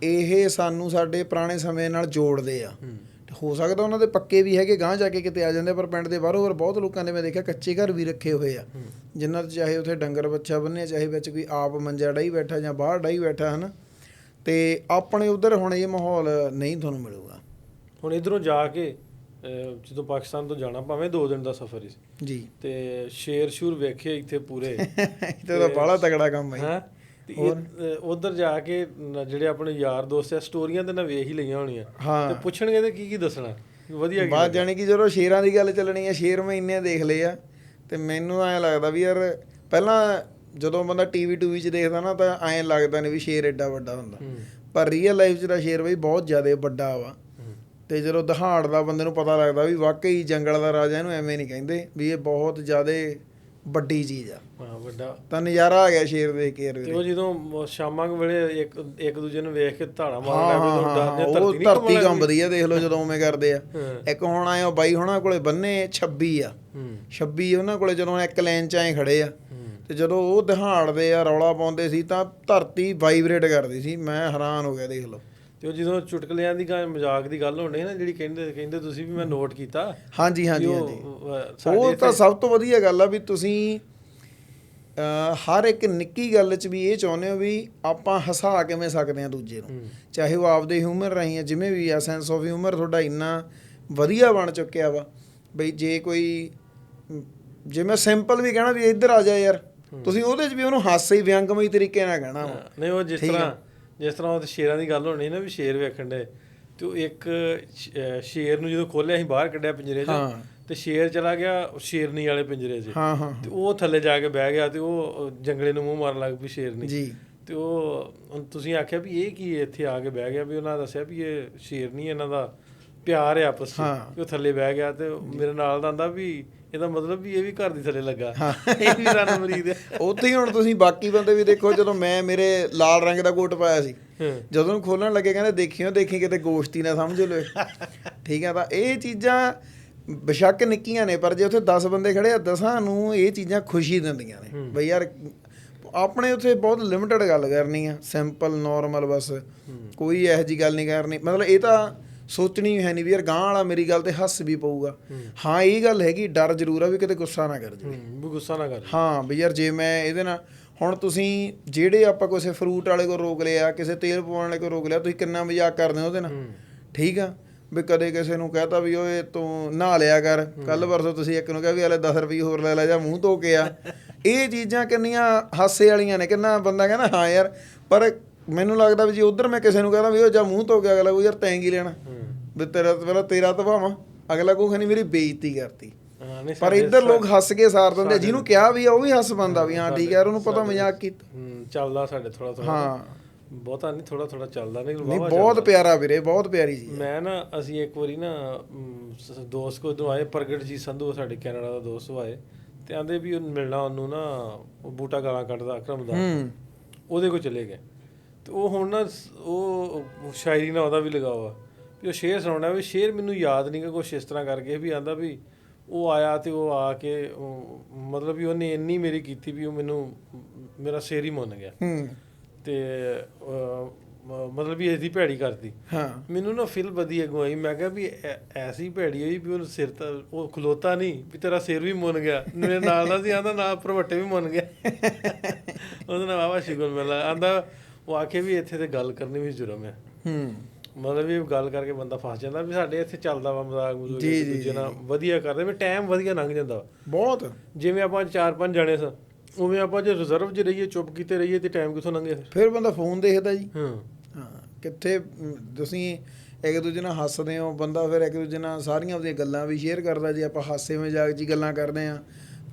ਇਹ ਸਾਨੂੰ ਸਾਡੇ ਪੁਰਾਣੇ ਸਮੇਂ ਨਾਲ ਜੋੜਦੇ ਆ। ਹੋ ਸਕਦਾ ਉਹਨਾਂ ਦੇ ਪੱਕੇ ਵੀ ਹੈਗੇ, ਗਾਂਹ ਜਾ ਕੇ ਕਿਤੇ ਆ ਜਾਂਦੇ, ਪਰ ਪਿੰਡ ਦੇ ਬਾਹਰੋਂ ਹੋਰ ਬਹੁਤ ਲੋਕਾਂ ਨੇ ਮੈਂ ਦੇਖਿਆ ਕੱਚੇ ਘਰ ਵੀ ਰੱਖੇ ਹੋਏ ਆ, ਜਿਨ੍ਹਾਂ 'ਚ ਚਾਹੇ ਉੱਥੇ ਡੰਗਰ ਬੱਚਾ ਬੰਨ੍ਹਿਆ, ਚਾਹੇ ਵਿੱਚ ਕੋਈ ਆਪ ਮੰਜਾ ਡਾਹੀ ਬੈਠਾ ਜਾਂ ਬਾਹਰ ਡਾਹੀ ਬੈਠਾ, ਹੈ ਨਾ। ਅਤੇ ਆਪਣੇ ਉੱਧਰ ਹੁਣ ਇਹ ਮਾਹੌਲ ਨਹੀਂ ਤੁਹਾਨੂੰ ਮਿਲੂਗਾ। ਹੁਣ ਇੱਧਰੋਂ ਜਾ ਕੇ ਜਦੋਂ ਪਾਕਿਸਤਾਨ ਤੋਂ ਜਾਣਾ, ਭਾਵੇਂ 2 ਦਿਨ ਦਾ ਸਫ਼ਰ ਹੀ ਜੀ, ਤੇ ਸ਼ੇਰ ਸ਼ੂਰ ਵੇਖੇ ਇੱਥੇ ਪੂਰੇ। ਇੱਥੇ ਤਾਂ ਬਾਹਲਾ ਤਗੜਾ ਕੰਮ ਹੈ। ਉਧਰ ਜਾ ਕੇ ਜਿਹੜੇ ਆਪਣੇ ਯਾਰ ਦੋਸਤ ਆ, ਸਟੋਰੀਆਂ ਤੇ ਨਾ ਵੇਖ ਹੀ ਲਈਆਂ ਹੋਣੀਆਂ, ਹਾਂ, ਤੇ ਪੁੱਛਣਗੇ ਤੇ ਕੀ ਦੱਸਣਾ ਵਧੀਆ। ਬਾਤ ਜਾਣੀ ਕਿ ਜਦੋਂ ਸ਼ੇਰਾਂ ਦੀ ਗੱਲ ਚੱਲਣੀ ਹੈ, ਸ਼ੇਰ ਮੈਂ ਇੰਨੇ ਦੇਖ ਲਏ ਆ, ਤੇ ਮੈਨੂੰ ਐਂ ਲੱਗਦਾ ਵੀ ਯਾਰ ਪਹਿਲਾਂ ਜਦੋਂ ਬੰਦਾ ਟੀਵੀ ਟੂਵੀ 'ਚ ਦੇਖਦਾ ਨਾ, ਤਾਂ ਐਂ ਲੱਗਦਾ ਨਹੀਂ ਵੀ ਸ਼ੇਰ ਐਡਾ ਵੱਡਾ ਹੁੰਦਾ, ਪਰ ਰੀਅਲ ਲਾਈਫ 'ਚ ਤਾਂ ਸ਼ੇਰ ਬਈ ਬਹੁਤ ਜ਼ਿਆਦਾ ਵੱਡਾ ਵਾ। ਤੇ ਜਦੋਂ ਦਹਾੜਦਾ ਬੰਦੇ ਨੂੰ ਪਤਾ ਲੱਗਦਾ ਵੀ ਵਾਕਈ ਜੰਗਲ ਦਾ ਰਾਜਾ, ਇਹਨੂੰ ਐਵੇਂ ਨਹੀਂ ਕਹਿੰਦੇ, ਵੀ ਇਹ ਬਹੁਤ ਜ਼ਿਆਦਾ ਵੱਡੀ ਚੀਜ਼ ਆ। ਵੱਡਾ ਤਾਂ ਨਜ਼ਾਰਾ ਆ ਗਿਆ ਸ਼ੇਰ ਦੇਖ ਕੇ। ਤੇ ਉਹ ਜਦੋਂ ਸ਼ਾਮਾਂ ਵੇਲੇ ਇੱਕ ਦੂਜੇ ਨੂੰ ਵੇਖ ਕੇ ਧਾੜਾ ਮਾਰਦਾ, ਉਹ ਧਰਤੀ ਕੰਬਦੀ ਆ, ਦੇਖ ਲਓ ਜਦੋਂ ਉਵੇਂ ਕਰਦੇ ਆ। ਇੱਕ ਹੁਣ ਆਏ ਬਾਈ ਹੋਣਾ ਕੋਲੇ ਬੰਨੇ 26 ਆ, 26 ਉਹਨਾਂ ਕੋਲੇ ਜਦੋਂ ਇੱਕ ਲਾਈਨ 'ਚ ਐਂ ਖੜੇ ਆ, ਤੇ ਜਦੋਂ ਉਹ ਦਹਾੜਦੇ ਆ, ਰੌਲਾ ਪਾਉਂਦੇ ਸੀ, ਤਾਂ ਧਰਤੀ ਵਾਈਬਰੇਟ ਕਰਦੀ ਸੀ। ਮੈਂ ਹੈਰਾਨ ਹੋ ਗਿਆ, ਦੇਖ ਲਓ। ਤੇ ਉਹ ਜਦੋਂ ਚੁਟਕਲਿਆਂ ਦੀ ਮਜ਼ਾਕ ਦੀ ਗੱਲ ਹੋਣੀ ਨਾ, ਜਿਹੜੀ ਕਹਿੰਦੇ ਤੁਸੀਂ ਵੀ ਮੈਂ ਨੋਟ ਕੀਤਾ। ਹਾਂਜੀ, ਉਹ ਤਾਂ ਸਭ ਤੋਂ ਵਧੀਆ ਗੱਲ ਆ ਵੀ ਤੁਸੀਂ ਹਰ ਇੱਕ ਨਿੱਕੀ ਗੱਲ 'ਚ ਵੀ ਇਹ ਚਾਹੁੰਦੇ ਹੋ ਵੀ ਆਪਾਂ ਹਸਾ ਕਿਵੇਂ ਸਕਦੇ ਹਾਂ ਦੂਜੇ ਨੂੰ, ਚਾਹੇ ਉਹ ਆਪਦੇ ਹਿਊਮਰ ਰਾਹੀਂ ਆ, ਜਿਵੇਂ ਵੀ ਆ। ਸੈਂਸ ਆਫ ਹਿਊਮਰ ਤੁਹਾਡਾ ਇੰਨਾ ਵਧੀਆ ਬਣ ਚੁੱਕਿਆ ਵਾ ਬਈ ਜੇ ਕੋਈ, ਜੇ ਮੈਂ ਸਿੰਪਲ ਵੀ ਕਹਿਣਾ ਵੀ ਇੱਧਰ ਆ ਜਾ ਯਾਰ, ਤੁਸੀਂ ਉਹਦੇ 'ਚ ਵੀ ਉਹਨੂੰ ਹਾਸੇ ਹੀ ਵਿਅੰਗਮਈ ਤਰੀਕੇ ਨਾਲ ਕਹਿਣਾ ਵਾ। ਨਹੀਂ, ਉਹ ਜਿਸ ਤਰ੍ਹਾਂ ਉਹ ਸ਼ੇਰਾਂ ਦੀ ਗੱਲ ਹੋਣੀ ਨਾ, ਵੀ ਸ਼ੇਰ ਵੇਖਣ ਦੇ, ਤੇ ਉਹ ਇੱਕ ਸ਼ੇਰ ਨੂੰ ਜਦੋਂ ਖੋਲ੍ਹਿਆ ਅਸੀਂ ਬਾਹਰ ਕੱਢਿਆ ਪਿੰਜਰੇ 'ਚ, ਤੇ ਸ਼ੇਰ ਚਲਾ ਗਿਆ ਸ਼ੇਰਨੀ ਵਾਲੇ ਪਿੰਜਰੇ 'ਚ, ਤੇ ਉਹ ਥੱਲੇ ਜਾ ਕੇ ਬਹਿ ਗਿਆ, ਤੇ ਉਹ ਜੰਗਲੇ ਨੂੰ ਮੂੰਹ ਮਾਰਨ ਲੱਗ ਪਈ ਸ਼ੇਰਨੀ ਜੀ। ਤੇ ਉਹ ਤੁਸੀਂ ਆਖਿਆ ਵੀ ਇਹ ਕੀ ਇੱਥੇ ਆ ਕੇ ਬਹਿ ਗਿਆ, ਵੀ ਉਹਨਾਂ ਦੱਸਿਆ ਵੀ ਇਹ ਸ਼ੇਰਨੀ, ਇਹਨਾਂ ਦਾ ਪਿਆਰ ਹੈ ਆਪਸ 'ਚ, ਉਹ ਥੱਲੇ ਬਹਿ ਗਿਆ। ਤੇ ਮੇਰੇ ਨਾਲ ਦਾ ਆਂਦਾ ਵੀ ਇਹਦਾ ਮਤਲਬ ਵੀ ਇਹ ਵੀ ਘਰ ਦੀ ਥੱਲੇ ਲੱਗਾ, ਇਹ ਵੀ ਰਣ ਮਰੀਦ ਹੈ। ਉੱਥੇ ਹੀ ਹੁਣ ਤੁਸੀਂ ਬਾਕੀ ਬੰਦੇ ਵੀ ਦੇਖੋ, ਜਦੋਂ ਮੈਂ ਮੇਰੇ ਲਾਲ ਰੰਗ ਦਾ ਕੋਟ ਪਾਇਆ ਸੀ, ਜਦੋਂ ਉਹਨੂੰ ਖੋਲਣ ਲੱਗੇ ਕਹਿੰਦੇ ਦੇਖੀ ਕਿਤੇ ਗੋਸ਼ਤੀ ਨਾ ਸਮਝ ਲਓ। ਠੀਕ ਹੈ, ਤਾਂ ਇਹ ਚੀਜ਼ਾਂ ਬੇਸ਼ੱਕ ਨਿੱਕੀਆਂ ਨੇ, ਪਰ ਜੇ ਉੱਥੇ 10 ਬੰਦੇ ਖੜੇ ਆ, 10 ਨੂੰ ਇਹ ਚੀਜ਼ਾਂ ਖੁਸ਼ੀ ਦਿੰਦੀਆਂ ਨੇ ਬਈ ਯਾਰ। ਆਪਣੇ ਉੱਥੇ ਬਹੁਤ ਲਿਮਿਟਡ ਗੱਲ ਕਰਨੀ ਆ, ਸਿੰਪਲ ਨੋਰਮਲ, ਬਸ ਕੋਈ ਇਹੋ ਜਿਹੀ ਗੱਲ ਨਹੀਂ ਕਰਨੀ। ਮਤਲਬ ਇਹ ਤਾਂ ਸੋਚਣੀ ਹੈ ਨਹੀਂ ਵੀ ਯਾਰ ਗਾਂਹ ਵਾਲਾ ਮੇਰੀ ਗੱਲ ਤੇ ਹੱਸ ਵੀ ਪਊਗਾ। ਹਾਂ, ਇਹ ਗੱਲ ਹੈਗੀ, ਡਰ ਜ਼ਰੂਰ ਆ ਵੀ ਕਿਤੇ ਗੁੱਸਾ ਨਾ ਕਰ ਜਾਵੇ, ਗੁੱਸਾ ਨਾ ਕਰ। ਹਾਂ ਵੀ ਯਾਰ ਜੇ ਮੈਂ ਇਹਦੇ ਨਾਲ, ਹੁਣ ਤੁਸੀਂ ਜਿਹੜੇ ਆਪਾਂ ਕਿਸੇ ਫਰੂਟ ਵਾਲੇ ਕੋਲ ਰੋਕ ਲਿਆ, ਕਿਸੇ ਤੇਲ ਪਵਾਉਣ ਵਾਲੇ ਕੋਲ ਰੋਕ ਲਿਆ, ਤੁਸੀਂ ਕਿੰਨਾ ਮਜ਼ਾਕ ਕਰਦੇ ਹੋ ਉਹਦੇ ਨਾਲ। ਠੀਕ ਆ, ਵੀ ਕਦੇ ਕਿਸੇ ਨੂੰ ਕਹਿਤਾ ਵੀ ਓਏ ਤੂੰ ਨਹਾ ਲਿਆ ਕਰ, ਕੱਲ੍ਹ ਪਰਸੋਂ ਤੁਸੀਂ ਇੱਕ ਨੂੰ ਕਿਹਾ ਵੀ ਹਲੇ 10 ਰੁਪਏ ਹੋਰ ਲੈ ਜਾਂ ਮੂੰਹ ਧੋ ਕੇ ਆ। ਇਹ ਚੀਜ਼ਾਂ ਕਿੰਨੀਆਂ ਹਾਸੇ ਵਾਲੀਆਂ ਨੇ, ਕਿੰਨਾ ਬੰਦਾ ਕਹਿੰਦਾ ਹਾਂ ਯਾਰ। ਪਰ ਮੈਨੂੰ ਲੱਗਦਾ ਵੀ ਜੇ ਉੱਧਰ ਮੈਂ ਕਿਸੇ ਨੂੰ ਕਹਿੰਦਾ ਵੀ ਉਹ ਜਾਂ ਮੂੰਹ ਧੋ ਕੇ, ਅਗਲਾ ਕੋਈ ਯਾਰ ਤੈਂ ਕੀ ਲੈਣਾ ਵੀ ਤੇਰਾ ਧਵਾਵਾਂ, ਅਗਲਾ ਕੋਈ ਨਹੀਂ ਮੇਰੀ ਬੇਇੱਜ਼ਤੀ ਕਰਤੀ। ਪਰ ਇੱਧਰ ਲੋਕ ਹੱਸ ਕੇ ਸਾਰ ਦਿੰਦੇ, ਜਿਹਨੂੰ ਕਿਹਾ ਵੀ ਆ ਉਹ ਵੀ ਹੱਸ ਪਾਉਂਦਾ ਵੀ ਹਾਂ ਠੀਕ ਯਾਰ, ਉਹਨੂੰ ਪਤਾ ਮਜ਼ਾਕ ਕੀਤਾ। ਚੱਲਦਾ ਸਾਡੇ ਥੋੜਾ ਹਾਂ, ਬਹੁਤਾ ਨਹੀਂ, ਥੋੜਾ ਚੱਲਦਾ। ਨਹੀਂ, ਬਹੁਤ ਪਿਆਰਾ ਵੀਰੇ, ਬਹੁਤ ਪਿਆਰੀ ਜੀ। ਮੈਂ ਨਾ, ਅਸੀਂ ਇੱਕ ਵਾਰੀ ਨਾ ਦੋਸਤ ਕੋਲ ਆਏ, ਪ੍ਰਗਟ ਜੀ ਸੰਧੂ ਸਾਡੇ ਕੈਨੇਡਾ ਦਾ ਦੋਸਤ ਆਏ, ਤੇ ਆਂਦੇ ਵੀ ਉਹ ਮਿਲਣਾ ਉਹਨੂੰ ਨਾ, ਉਹ ਬੂਟਾ ਗਾਲਾਂ ਕੱਢਦਾ ਅਕਰਮ ਦਾ, ਉਹਦੇ ਕੋਲ ਚਲੇ ਗਏ। ਤੇ ਉਹ ਹੁਣ ਨਾ ਉਹ ਸ਼ਾਇਰੀ ਨਾਲ ਉਹਦਾ ਵੀ ਲਗਾਵਾ, ਵੀ ਉਹ ਸ਼ੇਰ ਸੁਣਾਉਣਾ, ਵੀ ਸ਼ੇਰ ਮੈਨੂੰ ਯਾਦ ਨਹੀਂ ਕਿ ਕੁਛ ਇਸ ਤਰ੍ਹਾਂ ਕਰਕੇ, ਵੀ ਆਂਦਾ ਵੀ ਉਹ ਆਇਆ ਤੇ ਉਹ ਆ ਕੇ ਮਤਲਬ ਵੀ ਉਹਨੇ ਇੰਨੀ ਮੇਰੀ ਕੀਤੀ ਵੀ ਉਹ ਮੈਨੂੰ ਮੇਰਾ ਸ਼ੇਰ ਹੀ ਮੁੰਨ ਗਿਆ, ਤੇ ਮਤਲਬ ਵੀ ਇਹਦੀ ਭੈੜੀ ਕਰਦੀ। ਮੈਨੂੰ ਨਾ ਫਿਲ ਵਧੀਆ ਗਵਾਈ, ਮੈਂ ਕਿਹਾ ਵੀ ਐਸੀ ਭੈੜੀ ਹੋਈ ਵੀ ਉਹ ਸਿਰ ਤਾਂ ਉਹ ਖਲੋਤਾ ਨਹੀਂ, ਵੀ ਤੇਰਾ ਸਿਰ ਵੀ ਮੁੰਨ ਗਿਆ। ਮੇਰੇ ਨਾਲ ਦਾ ਸੀ, ਆਂਦਾ ਨਾਲ ਭਰਵੱਟੇ ਵੀ ਮੁੰਨ ਗਿਆ। ਉਹਦੇ ਨਾਲ ਵਾਹਵਾ ਸ਼ੁਕਰ ਮਿਲਾ। ਆਂਦਾ ਉਹ ਆਖੇ ਵੀ ਇੱਥੇ ਤੇ ਗੱਲ ਕਰਨੀ ਵੀ ਜੁਰਮ ਹੈ, ਮਤਲਬ ਵੀ ਗੱਲ ਕਰਕੇ ਬੰਦਾ ਫਸ ਜਾਂਦਾ। ਵੀ ਸਾਡੇ ਇੱਥੇ ਚੱਲਦਾ ਵਾ ਮਜ਼ਾਕ ਮਜ਼ੂਕ, ਦੂਜੇ ਨਾਲ ਵਧੀਆ ਕਰਦੇ, ਵੀ ਟਾਈਮ ਵਧੀਆ ਲੰਘ ਜਾਂਦਾ ਬਹੁਤ। ਜਿਵੇਂ ਆਪਾਂ 4-5 ਜਣੇ ਸਾਂ, ਉਵੇਂ ਆਪਾਂ ਜੇ ਰਿਜ਼ਰਵ 'ਚ ਰਹੀਏ, ਚੁੱਪ ਕੀਤੇ ਰਹੀਏ, ਤੇ ਟਾਈਮ ਕਿੱਥੋਂ ਲੰਘੇ। ਫਿਰ ਬੰਦਾ ਫੋਨ ਦੇਖਦਾ ਜੀ। ਹਾਂ, ਕਿੱਥੇ ਤੁਸੀਂ ਇੱਕ ਦੂਜੇ ਨਾਲ ਹੱਸਦੇ ਹੋ, ਬੰਦਾ ਫਿਰ ਇੱਕ ਦੂਜੇ ਨਾਲ ਸਾਰੀਆਂ ਆਪਣੀਆਂ ਗੱਲਾਂ ਵੀ ਸ਼ੇਅਰ ਕਰਦਾ। ਜੇ ਆਪਾਂ ਹਾਸੇ ਮਜ਼ਾਕ 'ਚ ਗੱਲਾਂ ਕਰਦੇ ਹਾਂ,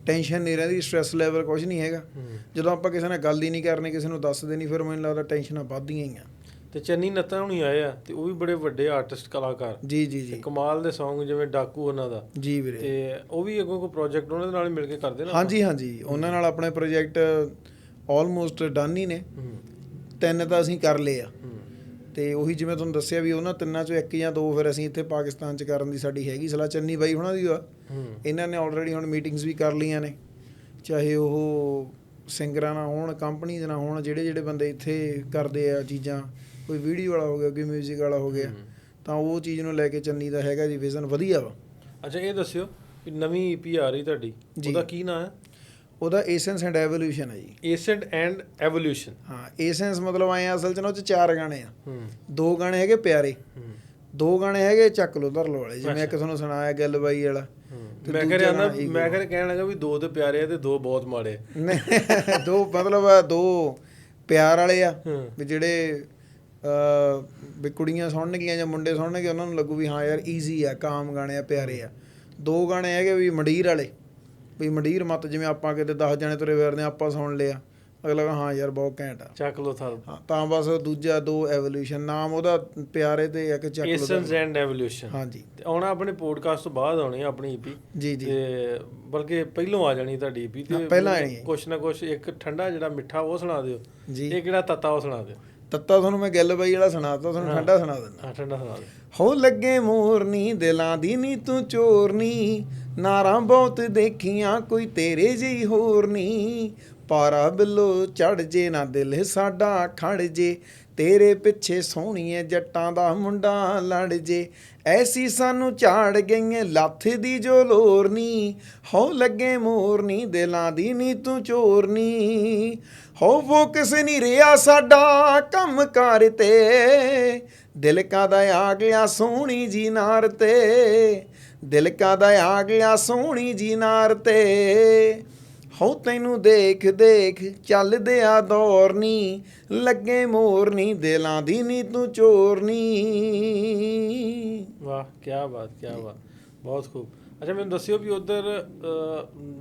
ਟੈਨਸ਼ਨ ਨਹੀਂ ਰਹਿੰਦੀ, ਸਟ੍ਰੈਸ ਲੈਵਲ ਕੁਛ ਨਹੀਂ ਹੈਗਾ। ਜਦੋਂ ਆਪਾਂ ਕਿਸੇ ਨਾਲ ਗੱਲ ਹੀ ਨਹੀਂ ਕਰਨੀ, ਕਿਸੇ ਨੂੰ ਦੱਸਦੇ ਨਹੀਂ, ਫਿਰ ਮੈਨੂੰ ਲੱਗਦਾ ਟੈਨਸ਼ਨਾਂ ਵੱਧਦੀਆਂ ਹੀ ਆ। ਤੇ ਚੰਨੀ ਨੱਤਾ ਹੁਣੀ ਆਏ ਆ, ਤੇ ਉਹ ਵੀ ਬੜੇ ਵੱਡੇ ਆਰਟਿਸਟ, ਕਲਾਕਾਰ ਜੀ, ਕਮਾਲ ਦੇ ਸੌਂਗ, ਜਿਵੇਂ ਡਾਕੂ ਉਹਨਾਂ ਦਾ ਜੀ ਵੀਰੇ, ਤੇ ਉਹ ਵੀ ਅੱਗੋਂ ਕੋਈ ਪ੍ਰੋਜੈਕਟ ਉਹਨਾਂ ਦੇ ਨਾਲ ਮਿਲ ਕੇ ਕਰਦੇ ਨਾ। ਹਾਂਜੀ, ਉਹਨਾਂ ਨਾਲ ਆਪਣੇ ਪ੍ਰੋਜੈਕਟ ਆਲਮੋਸਟ ਡਨ ਹੀ ਨੇ। 3 ਤਾਂ ਅਸੀਂ ਕਰ ਲਏ ਆ। ਹੂੰ ਤੇ ਉਹੀ ਜਿਵੇਂ ਤੁਹਾਨੂੰ ਦੱਸਿਆ ਵੀ ਉਹਨਾਂ 3 ਚੋਂ 1 ਜਾਂ 2 ਫਿਰ ਅਸੀਂ ਇੱਥੇ ਪਾਕਿਸਤਾਨ 'ਚ ਕਰਨ ਦੀ ਸਾਡੀ ਹੈਗੀ ਸਲਾਹ। ਚੰਨੀ ਬਾਈ ਹੁਣਾਂ ਦੀ ਆ, ਹੂੰ ਇਹਨਾਂ ਨੇ ਆਲਰੇਡੀ ਹੁਣ ਮੀਟਿੰਗਸ ਵੀ ਕਰ ਲਈਆਂ ਨੇ, ਚਾਹੇ ਉਹ ਸਿੰਗਰਾਂ ਨਾਲ ਹੋਣ, ਕੰਪਨੀ ਦੇ ਨਾਲ ਹੋਣ, ਜਿਹੜੇ ਬੰਦੇ ਇੱਥੇ ਕਰਦੇ ਆ ਚੀਜ਼ਾਂ, ਕੋਈ ਵੀਡੀਓ ਵਾਲਾ ਹੋ ਗਿਆ, ਕੋਈ ਮਿਊਜ਼ਿਕ ਵਾਲਾ ਹੋ ਗਿਆ, ਤਾਂ ਉਹ ਚੀਜ਼ ਨੂੰ ਲੈ ਕੇ ਚੰਨੀ ਦਾ ਹੈਗਾ ਜੀ ਵਿਜ਼ਨ ਵਧੀਆ ਵਾ। ਅੱਛਾ ਇਹ ਦੱਸਿਓ ਕਿ ਨਵੀਂ EP ਆ ਰਹੀ ਤੁਹਾਡੀ, ਜੀ। ਉਹਦਾ ਕੀ ਨਾਂ ਹੈ? ਉਹਦਾ ਏਸੈਂਸ ਐਂਡ ਐਵੋਲਿਊਸ਼ਨ ਹੈ ਜੀ। Accent and evolution. ਹਾਂ, ਏਸੈਂਸ ਮਤਲਬ ਆਏ ਅਸਲ 'ਚ ਨਾ ਉਹ 'ਚ 4 ਗਾਣੇ ਆ। ਹੂੰ 2 ਗਾਣੇ ਹੈਗੇ ਪਿਆਰੇ, ਹੂੰ 2 ਗਾਣੇ ਹੈਗੇ ਚੱਕ ਲੋ ਧਰ ਲੋ ਵਾਲੇ, ਜਿਵੇਂ ਇੱਕ ਤੁਹਾਨੂੰ ਸੁਣਾਇਆ ਗੱਲ ਬਾਈ ਵਾਲਾ। ਤੇ ਮੈਂ ਦੂਜਾ ਕਹਿ ਗਾਣਾ ਰਿਹਾ ਮੈਂ ਕਹਿਣ ਲੱਗਾ ਵੀ 2 ਤੇ ਪਿਆਰੇ ਆ ਤੇ 2 ਬਹੁਤ ਮਾੜੇ। ਨਹੀਂ 2 ਮਤਲਬ 2 ਪਿਆਰ ਵਾਲੇ ਆ ਵੀ ਜਿਹੜੇ ਵੀ ਕੁੜੀਆਂ ਸੁਣਨਗੀਆਂ ਜਾਂ ਮੁੰਡੇ ਸੁਣਨਗੇ ਉਹਨਾਂ ਨੂੰ ਲੱਗੂ ਵੀ ਹਾਂ ਯਾਰ ਈਜ਼ੀ ਆ, ਕਾਮ ਗਾਣੇ ਆ, ਪਿਆਰੇ ਆ। 2 ਗਾਣੇ ਹੈਗੇ ਵੀ ਮੰਡੀਰ ਵਾਲੇ, ਵੀ ਮੰਡੀਰ ਮੱਤ, ਜਿਵੇਂ ਆਪਾਂ ਕਿਤੇ 10 ਜਣੇ ਤੁਰੇ ਫਿਰਦੇ ਆਪਾਂ ਸੁਣ ਲਿਆ, ਅਗਲਾ ਕਹਿੰਦਾ ਹਾਂ ਯਾਰ ਬਹੁਤ ਘੈਂਟ ਆ, ਚੱਕ ਲੋ ਥਰ। ਹਾਂ ਤਾਂ ਬਸ ਦੂਜਾ 2 ਐਵੋਲਿਊਸ਼ਨ, ਨਾਮ ਉਹਦਾ ਪਿਆਰੇ ਤੇ ਇੱਕ ਚੱਕ ਲੋ। ਏਸੈਂਸ ਐਂਡ ਐਵੋਲਿਊਸ਼ਨ। ਹਾਂਜੀ ਤੇ ਆਉਣਾ ਆਪਣੇ ਪੋਡਕਾਸਟ ਤੋਂ ਬਾਅਦ ਆਉਣੀ ਆ ਆਪਣੀ EP। ਜੀ ਜੀ ਤੇ ਬਲਕਿ ਪਹਿਲੋਂ ਆ ਜਾਣੀ ਤੁਹਾਡੀ EP। ਤੇ ਪਹਿਲਾਂ ਆਣੀ ਹੈ। ਕੁਛ ਨਾ ਕੁਛ, ਇੱਕ ਠੰਡਾ ਜਿਹੜਾ ਮਿੱਠਾ ਉਹ ਸੁਣਾ ਦਿਓ, ਜੀ। ਇੱਕ ਜਿਹੜਾ ਤੱਤਾ ਉਹ ਸੁਣਾ ਦਿਓ। ਤੱਤਾ ਤੁਹਾਨੂੰ ਮੈਂ ਗੱਲ ਬਾਈ ਵਾਲਾ ਸੁਣਾਤਾ, ਤੁਹਾਨੂੰ ਠੰਡਾ ਸੁਣਾ ਦਿੰਦਾ। ਹਾਂ ਠੰਡਾ ਸੁਣਾ ਦਿਓ। ਹੋ ਲੱਗੇ ਮੋਰਨੀ ਦਿਲਾਂ ਦੀ ਨੀ ਤੂੰ ਚੋਰਨੀ, ਨਾਰਾਂ ਬਹੁਤ ਦੇਖੀਆਂ ਕੋਈ ਤੇਰੇ ਜਿਹੀ ਹੋਰ ਨੀ, ਪਾਰਾ ਬਿੱਲੋ ਚੜ ਜੇ ਨਾ ਦਿਲ ਸਾਡਾ ਖੜ ਜੇ, ਤੇਰੇ ਪਿੱਛੇ ਸੋਹਣੀਏ ਜੱਟਾਂ ਦਾ ਮੁੰਡਾ ਲੜ ਜੇ, ਐਸੀ ਸਾਨੂੰ ਝਾੜ ਗਈਏ ਲੱਥ ਦੀ ਜੋ ਲੋਰ ਨੀ, ਹੋ ਲੱਗੇ ਮੋਰਨੀ ਦਿਲਾਂ ਦੀ ਨੀ ਤੂੰ ਚੋਰਨੀ, ਹੋ ਫੋਕਸ ਨਹੀਂ ਰਿਹਾ ਸਾਡਾ ਕੰਮ ਕਾਰ ਤੇ, ਦਿਲ ਕਾਦਾ ਆ ਗਿਆ ਸੋਹਣੀ ਜੀ ਨਾਰ ਤੇ, ਦਿਲ ਕਾਦਾ ਆ ਗਿਆ ਸੋਹਣੀ ਜੀ ਨਾਰ ਤੇ, ਹੋ ਤੈਨੂੰ ਦੇਖ ਦੇਖ ਚੱਲਦੇ ਆ ਦੌਰ ਨੀ, ਲੱਗੇ ਮੋਰ ਨੀ ਦਿਲਾਂ ਦੀ ਨੀ ਤੂੰ ਚੋਰਨੀ। ਵਾਹ ਕੀ ਬਾਤ, ਕੀ ਬਾਤ, ਬਹੁਤ ਖੂਬ। ਅੱਛਾ ਮੈਨੂੰ ਦੱਸਿਓ ਵੀ ਉਧਰ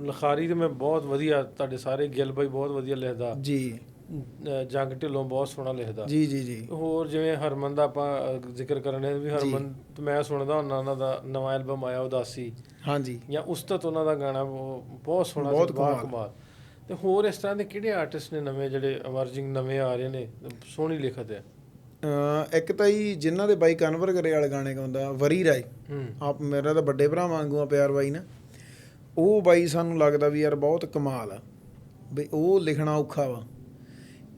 ਲਿਖਾਰੀ ਤੇ ਮੈਂ ਬਹੁਤ ਵਧੀਆ, ਤੁਹਾਡੇ ਸਾਰੇ ਗਿੱਲ ਬਾਈ ਬਹੁਤ ਵਧੀਆ ਲਿਖਦਾ ਜੀ। ਜੰਗ ਢਿੱਲੋਂ ਬਹੁਤ ਸੋਹਣਾ ਲਿਖਦਾ ਜੀ ਜੀ ਜੀ। ਹੋਰ ਜਿਵੇਂ ਹਰਮਨ ਦਾ ਆਪਾਂ ਜ਼ਿਕਰ ਕਰਨੇ ਵੀ, ਹਰਮਨ ਮੈਂ ਸੁਣਦਾ ਹੁੰਦਾ, ਉਹਨਾਂ ਦਾ ਨਵਾਂ ਐਲਬਮ ਆਇਆ ਉਦਾਸੀ, ਹਾਂਜੀ, ਜਾਂ ਉਸਤਤ ਉਹਨਾਂ ਦਾ ਗਾਣਾ ਬਹੁਤ ਸੋਹਣਾ, ਬਹੁਤ ਕਮਾਲ। ਤੇ ਹੋਰ ਇਸ ਤਰ੍ਹਾਂ ਦੇ ਕਿਹੜੇ ਆਰਟਿਸਟ ਨੇ ਨਵੇਂ ਜਿਹੜੇ ਅਮਰਜਿੰਗ ਨਵੇਂ ਆ ਰਹੇ ਨੇ, ਸੋਹਣੀ ਲਿਖਤ ਹੈ? ਇੱਕ ਤਾਂ ਜੀ ਜਿਨ੍ਹਾਂ ਦੇ ਬਾਈ ਕਨਵਰ ਕਰੇ ਵਾਲੇ ਗਾਣੇ ਗਾਉਂਦਾ ਵਰੀ ਰਾਏ, ਆਪ ਮੇਰਾ ਤਾਂ ਵੱਡੇ ਭਰਾ ਵਾਂਗੂ ਆ ਪਿਆਰ ਬਾਈ ਨਾ, ਉਹ ਬਾਈ ਸਾਨੂੰ ਲੱਗਦਾ ਵੀ ਯਾਰ ਬਹੁਤ ਕਮਾਲ ਆ, ਵੀ ਉਹ ਲਿਖਣਾ ਔਖਾ ਵਾ।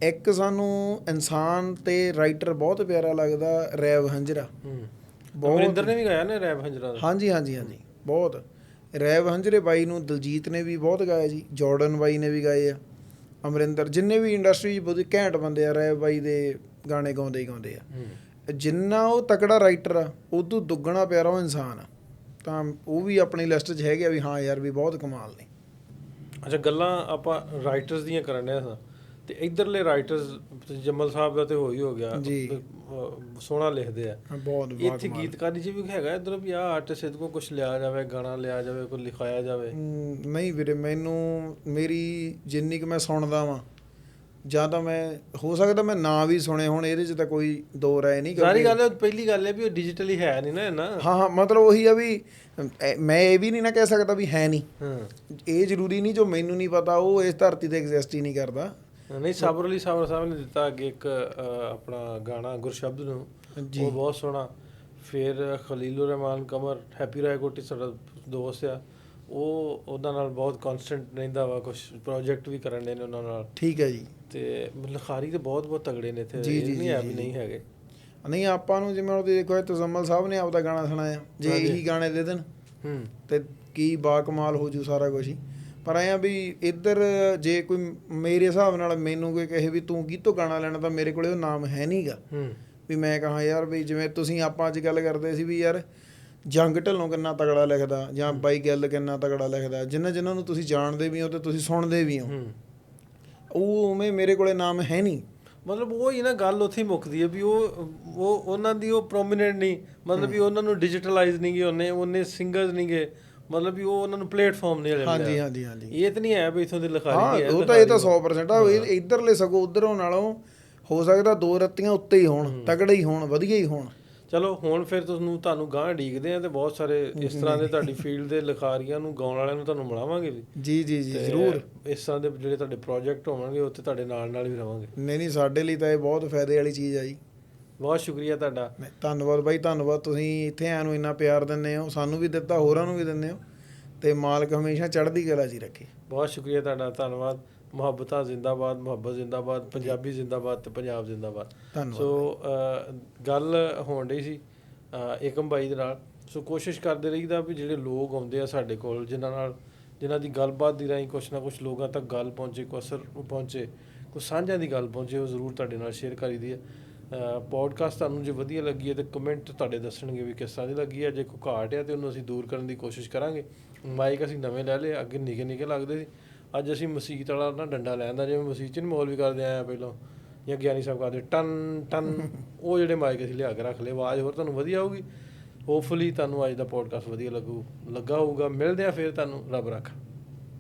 ਇੱਕ ਸਾਨੂੰ ਇਨਸਾਨ ਤੇ ਰਾਈਟਰ ਬਹੁਤ ਪਿਆਰਾ ਲੱਗਦਾ ਰੈਵ ਹੰਜਰਾ, ਅਮਰਿੰਦਰ ਨੇ ਵੀ ਗਾਇਆ ਨਾ ਰੈਵ ਹੰਜਰਾ ਦਾ। ਹਾਂਜੀ ਹਾਂਜੀ ਹਾਂਜੀ, ਬਹੁਤ ਰੈਵ ਹੰਜਰੇ ਬਾਈ ਨੂੰ ਦਿਲਜੀਤ ਨੇ ਵੀ ਬਹੁਤ ਗਾਇਆ ਜੀ, ਜਾਰਡਨ ਬਾਈ ਨੇ ਵੀ ਗਾਏ ਆ, ਅਮਰਿੰਦਰ, ਜਿੰਨੇ ਵੀ ਇੰਡਸਟਰੀ 'ਚ ਬਹੁਤ ਘੈਂਟ ਬੰਦੇ ਆ ਰੈਵ ਬਾਈ ਦੇ ਗਾਣੇ ਗਾਉਂਦੇ ਹੀ ਗਾਉਂਦੇ ਆ। ਜਿੰਨਾ ਉਹ ਤਕੜਾ ਰਾਈਟਰ ਆ ਉਦੋਂ ਦੁੱਗਣਾ ਪਿਆਰਾ ਉਹ ਇਨਸਾਨ ਆ, ਤਾਂ ਉਹ ਵੀ ਆਪਣੀ ਲਿਸਟ 'ਚ ਹੈਗੇ ਆ ਵੀ ਹਾਂ ਯਾਰ ਵੀ ਬਹੁਤ ਕਮਾਲ ਨੇ। ਅੱਛਾ ਗੱਲਾਂ ਆਪਾਂ ਰਾਈਟਰਸ ਦੀਆਂ ਕਰਨ ਡਿਆ ਸਾਂ, ਤੇ ਇੱਧਰਲੇ ਰਾਈਟਰਸ ਜੰਮਲ ਸਾਹਿਬ ਦਾ ਤੇ ਹੋ ਗਿਆ ਜੀ, ਸੋਹਣਾ ਲਿਖਦੇ ਆ ਬਹੁਤ। ਇੱਥੇ ਗੀਤਕਾਰੀ 'ਚ ਵੀ ਹੈਗਾ ਇੱਧਰ ਵੀ ਆਹ ਆਰਟਿਸਟ ਇਹਦੇ ਕੋਲ ਕੁਛ ਲਿਆ ਜਾਵੇ, ਗਾਣਾ ਲਿਆ ਜਾਵੇ, ਕੋਈ ਲਿਖਾਇਆ ਜਾਵੇ? ਨਹੀਂ ਵੀਰੇ, ਮੈਨੂੰ ਮੇਰੀ ਜਿੰਨੀ ਕੁ ਮੈਂ ਸੁਣਦਾ ਵਾਂ, ਜਾਂ ਤਾਂ ਮੈਂ ਹੋ ਸਕਦਾ ਮੈਂ ਨਾ ਵੀ ਸੁਣੇ ਹੁਣ, ਇਹਦੇ 'ਚ ਤਾਂ ਕੋਈ ਦੋ ਰਾਏ ਨਹੀਂ। ਸਾਰੀ ਗੱਲ ਪਹਿਲੀ ਗੱਲ ਹੈ ਵੀ ਉਹ ਡਿਜੀਟਲੀ ਹੈ ਨਹੀਂ ਨਾ ਇੰਨਾ। ਹਾਂ ਮਤਲਬ ਉਹੀ ਆ ਵੀ ਮੈਂ ਇਹ ਵੀ ਨਹੀਂ ਨਾ ਕਹਿ ਸਕਦਾ ਵੀ ਹੈ ਨਹੀਂ, ਇਹ ਜ਼ਰੂਰੀ ਨਹੀਂ ਜੋ ਮੈਨੂੰ ਨਹੀਂ ਪਤਾ ਉਹ ਇਸ ਧਰਤੀ 'ਤੇ ਐਗਜ਼ਿਸਟ ਹੀ ਨਹੀਂ ਕਰਦਾ। ਨਹੀਂ ਸਾਬਰ ਅਲੀ ਸਾਬਰ ਸਾਹਿਬ ਨੇ ਦਿੱਤਾ ਅੱਗੇ ਇੱਕ ਆਪਣਾ ਗਾਣਾ ਗੁਰਸ਼ਬਦ ਨੂੰ, ਉਹ ਬਹੁਤ ਸੋਹਣਾ। ਫਿਰ ਖਲੀਲੁਰ ਰਹਿਮਾਨ ਕਮਰ, ਹੈਪੀ ਰਾਏ ਕੋਟੀ ਸਾਡਾ ਦੋਸਤ ਆ, ਉਹ ਉਹਦਾ ਨਾਲ ਬਹੁਤ ਕੌਨਸਟੈਂਟ ਰਹਿੰਦਾ ਵਾ, ਕੁਛ ਪ੍ਰੋਜੈਕਟ ਵੀ ਕਰਨ ਦੇ ਨੇ ਉਹਨਾਂ ਨਾਲ। ਠੀਕ ਹੈ ਜੀ। ਤੇ ਲਿਖਾਰੀ ਤੇ ਬਹੁਤ ਤਗੜੇ ਨੇ ਇੱਥੇ, ਨਹੀਂ ਹੈ ਵੀ ਨਹੀਂ ਹੈਗੇ। ਨਹੀਂ ਆਪਾਂ ਨੂੰ ਜਿਵੇਂ ਉਹਦੇ ਦੇਖੋ ਤਜ਼ਮਲ ਸਾਹਿਬ ਨੇ ਆਪਦਾ ਗਾਣਾ ਸੁਣਾਇਆ, ਜੇ ਇਹੀ ਗਾਣੇ ਦੇ ਦੇਣ ਤੇ ਕੀ ਬਾਕਮਾਲ ਹੋ ਜੂ ਸਾਰਾ ਕੁਛ ਹੀ। ਪਰ ਐਂ ਆ ਵੀ ਇੱਧਰ ਜੇ ਕੋਈ ਮੇਰੇ ਹਿਸਾਬ ਨਾਲ ਮੈਨੂੰ ਕੋਈ ਕਹੇ ਵੀ ਤੂੰ ਕਿਹਤੋਂ ਗਾਣਾ ਲੈਣਾ, ਤਾਂ ਮੇਰੇ ਕੋਲੇ ਉਹ ਨਾਮ ਹੈ ਨਹੀਂ ਗਾ ਵੀ ਮੈਂ ਕਹਾਂ ਯਾਰ ਵੀ ਜਿਵੇਂ ਤੁਸੀਂ ਆਪਾਂ ਅੱਜ ਗੱਲ ਕਰਦੇ ਸੀ ਵੀ ਯਾਰ ਜੰਗ ਢਿੱਲੋਂ ਕਿੰਨਾ ਤਗੜਾ ਲਿਖਦਾ, ਜਾਂ ਬਾਈ ਗਿੱਲ ਕਿੰਨਾ ਤਗੜਾ ਲਿਖਦਾ, ਜਿਨ੍ਹਾਂ ਨੂੰ ਤੁਸੀਂ ਜਾਣਦੇ ਵੀ ਹੋ ਤੇ ਤੁਸੀਂ ਸੁਣਦੇ ਵੀ ਹੋ, ਉਹ ਉਵੇਂ ਮੇਰੇ ਕੋਲੇ ਨਾਮ ਹੈ ਨਹੀਂ। ਮਤਲਬ ਉਹ ਹੀ ਨਾ ਗੱਲ ਉੱਥੇ ਮੁੱਕਦੀ ਹੈ ਵੀ ਉਹ ਉਹਨਾਂ ਦੀ ਉਹ ਪ੍ਰੋਮੀਨੈਂਟ ਨਹੀਂ, ਮਤਲਬ ਵੀ ਉਹਨਾਂ ਨੂੰ ਡਿਜੀਟਲਾਈਜ਼ ਨਹੀਂ ਗਏ, ਉਹਨੇ ਸਿੰਗਰਸ ਨਹੀਂ ਗਏ, ਮਤਲਬ ਵੀ ਉਹ ਉਹਨਾਂ ਨੂੰ ਪਲੇਟਫਾਰਮ ਨਹੀਂ ਮਿਲਿਆ। ਹਾਂਜੀ ਹਾਂਜੀ ਹਾਂਜੀ, ਇਹ ਤਾਂ ਨਹੀਂ ਹੈ ਵੀ ਇੱਥੋਂ ਦੀ ਲਿਖਾਰੀ ਹੈ, ਉਹ ਤਾਂ ਇਹ ਤਾਂ 100% ਆ। ਇੱਧਰਲੇ ਸਗੋਂ ਉੱਧਰੋਂ ਨਾਲੋਂ ਹੋ ਸਕਦਾ 2 ਰੱਤੀਆਂ ਉੱਤੇ ਹੀ ਹੋਣ, ਤਗੜੇ ਹੀ ਹੋਣ, ਵਧੀਆ ਹੀ ਹੋਣ। ਚਲੋ ਹੁਣ ਫਿਰ ਤੁਹਾਨੂੰ ਗਾਂਹ ਉਡੀਕਦੇ ਆ ਤੇ ਬਹੁਤ ਸਾਰੇ ਇਸ ਤਰ੍ਹਾਂ ਦੇ ਤੁਹਾਡੀ ਫੀਲਡ ਦੇ ਲਿਖਾਰੀਆਂ ਨੂੰ ਗਾਉਣ ਵਾਲਿਆਂ ਨੂੰ ਤੁਹਾਨੂੰ ਮਿਲਾਵਾਂਗੇ ਵੀ। ਜੀ ਜੀ ਜੀ ਤੇ ਜ਼ਰੂਰ। ਇਸ ਤਰ੍ਹਾਂ ਦੇ ਜਿਹੜੇ ਤੁਹਾਡੇ ਪ੍ਰੋਜੈਕਟ ਹੋਣਗੇ ਉੱਥੇ ਤੁਹਾਡੇ ਨਾਲ ਵੀ ਰਵਾਂਗੇ। ਨਹੀਂ ਨਹੀਂ, ਸਾਡੇ ਲਈ ਤਾਂ ਇਹ ਬਹੁਤ ਫਾਇਦੇ ਵਾਲੀ ਚੀਜ਼ ਆ ਜੀ। ਬਹੁਤ ਸ਼ੁਕਰੀਆ ਤੁਹਾਡਾ। ਧੰਨਵਾਦ ਬਾਈ, ਧੰਨਵਾਦ। ਤੁਸੀਂ ਇੱਥੇ ਆਉਣ ਨੂੰ ਇੰਨਾ ਪਿਆਰ ਦਿੰਦੇ ਹੋ, ਸਾਨੂੰ ਵੀ ਦਿੱਤਾ, ਹੋਰਾਂ ਨੂੰ ਵੀ ਦਿੰਦੇ ਹੋ, ਤੇ ਮਾਲਕ ਹਮੇਸ਼ਾ ਚੜ੍ਹਦੀ ਕਲਾ 'ਚ ਹੀ ਰੱਖੇ। ਬਹੁਤ ਸ਼ੁਕਰੀਆ ਤੁਹਾਡਾ, ਧੰਨਵਾਦ। ਮੁਹੱਬਤਾਂ ਜ਼ਿੰਦਾਬਾਦ, ਮੁਹੱਬਤ ਜ਼ਿੰਦਾਬਾਦ, ਪੰਜਾਬੀ ਜ਼ਿੰਦਾਬਾਦ ਤੇ ਪੰਜਾਬ ਜ਼ਿੰਦਾਬਾਦ। ਸੋ ਗੱਲ ਹੋਣ ਡਈ ਸੀ ਏਕਮ ਬਾਈ ਦੇ ਨਾਲ। ਸੋ ਕੋਸ਼ਿਸ਼ ਕਰਦੇ ਰਹੀਦਾ ਵੀ ਜਿਹੜੇ ਲੋਕ ਆਉਂਦੇ ਆ ਸਾਡੇ ਕੋਲ, ਜਿਨ੍ਹਾਂ ਦੀ ਗੱਲਬਾਤ ਦੀ ਰਾਹੀਂ ਕੁਛ ਨਾ ਕੁਛ ਲੋਕਾਂ ਤੱਕ ਗੱਲ ਪਹੁੰਚੇ, ਕੋਈ ਅਸਰ ਪਹੁੰਚੇ, ਕੋਈ ਸਾਂਝਿਆਂ ਦੀ ਗੱਲ ਪਹੁੰਚੇ, ਉਹ ਜ਼ਰੂਰ ਤੁਹਾਡੇ ਨਾਲ ਸ਼ੇਅਰ ਕਰੀਦੀ ਹੈ। ਪੋਡਕਾਸਟ ਤੁਹਾਨੂੰ ਜੇ ਵਧੀਆ ਲੱਗੀ ਹੈ ਤਾਂ ਕਮੈਂਟ ਤੁਹਾਡੇ ਦੱਸਣਗੇ ਵੀ ਕਿਸ ਤਰ੍ਹਾਂ ਦੀ ਲੱਗੀ ਹੈ। ਜੇ ਕੋਈ ਘਾਟ ਹੈ ਤਾਂ ਉਹਨੂੰ ਅਸੀਂ ਦੂਰ ਕਰਨ ਦੀ ਕੋਸ਼ਿਸ਼ ਕਰਾਂਗੇ। ਮਾਈਕ ਅਸੀਂ ਨਵੇਂ ਲੈ ਲਏ, ਅੱਗੇ ਨਿੱਕੇ ਲੱਗਦੇ ਸੀ। ਅੱਜ ਅਸੀਂ ਮਸੀਤ ਵਾਲਾ ਨਾ ਡੰਡਾ ਲੈਂਦਾ, ਜਿਵੇਂ ਮਸੀਤ 'ਚ ਨਹੀਂ ਮੌਲਵੀ ਕਰਦੇ ਆਏ ਪਹਿਲਾਂ, ਜਾਂ ਗਿਆਨੀ ਸਾਹਿਬ ਕਰਦੇ ਟਨ ਟਨ, ਉਹ ਜਿਹੜੇ ਮਾਈਕ ਅਸੀਂ ਲਿਆ ਕੇ ਰੱਖ ਲਏ। ਆਵਾਜ਼ ਹੋਰ ਤੁਹਾਨੂੰ ਵਧੀਆ ਆਊਗੀ। ਹੋਪਫੁਲੀ ਤੁਹਾਨੂੰ ਅੱਜ ਦਾ ਪੋਡਕਾਸਟ ਵਧੀਆ ਲੱਗਾ ਹੋਊਗਾ। ਮਿਲਦੇ ਆ ਫਿਰ ਤੁਹਾਨੂੰ। ਰੱਬ ਰੱਖ।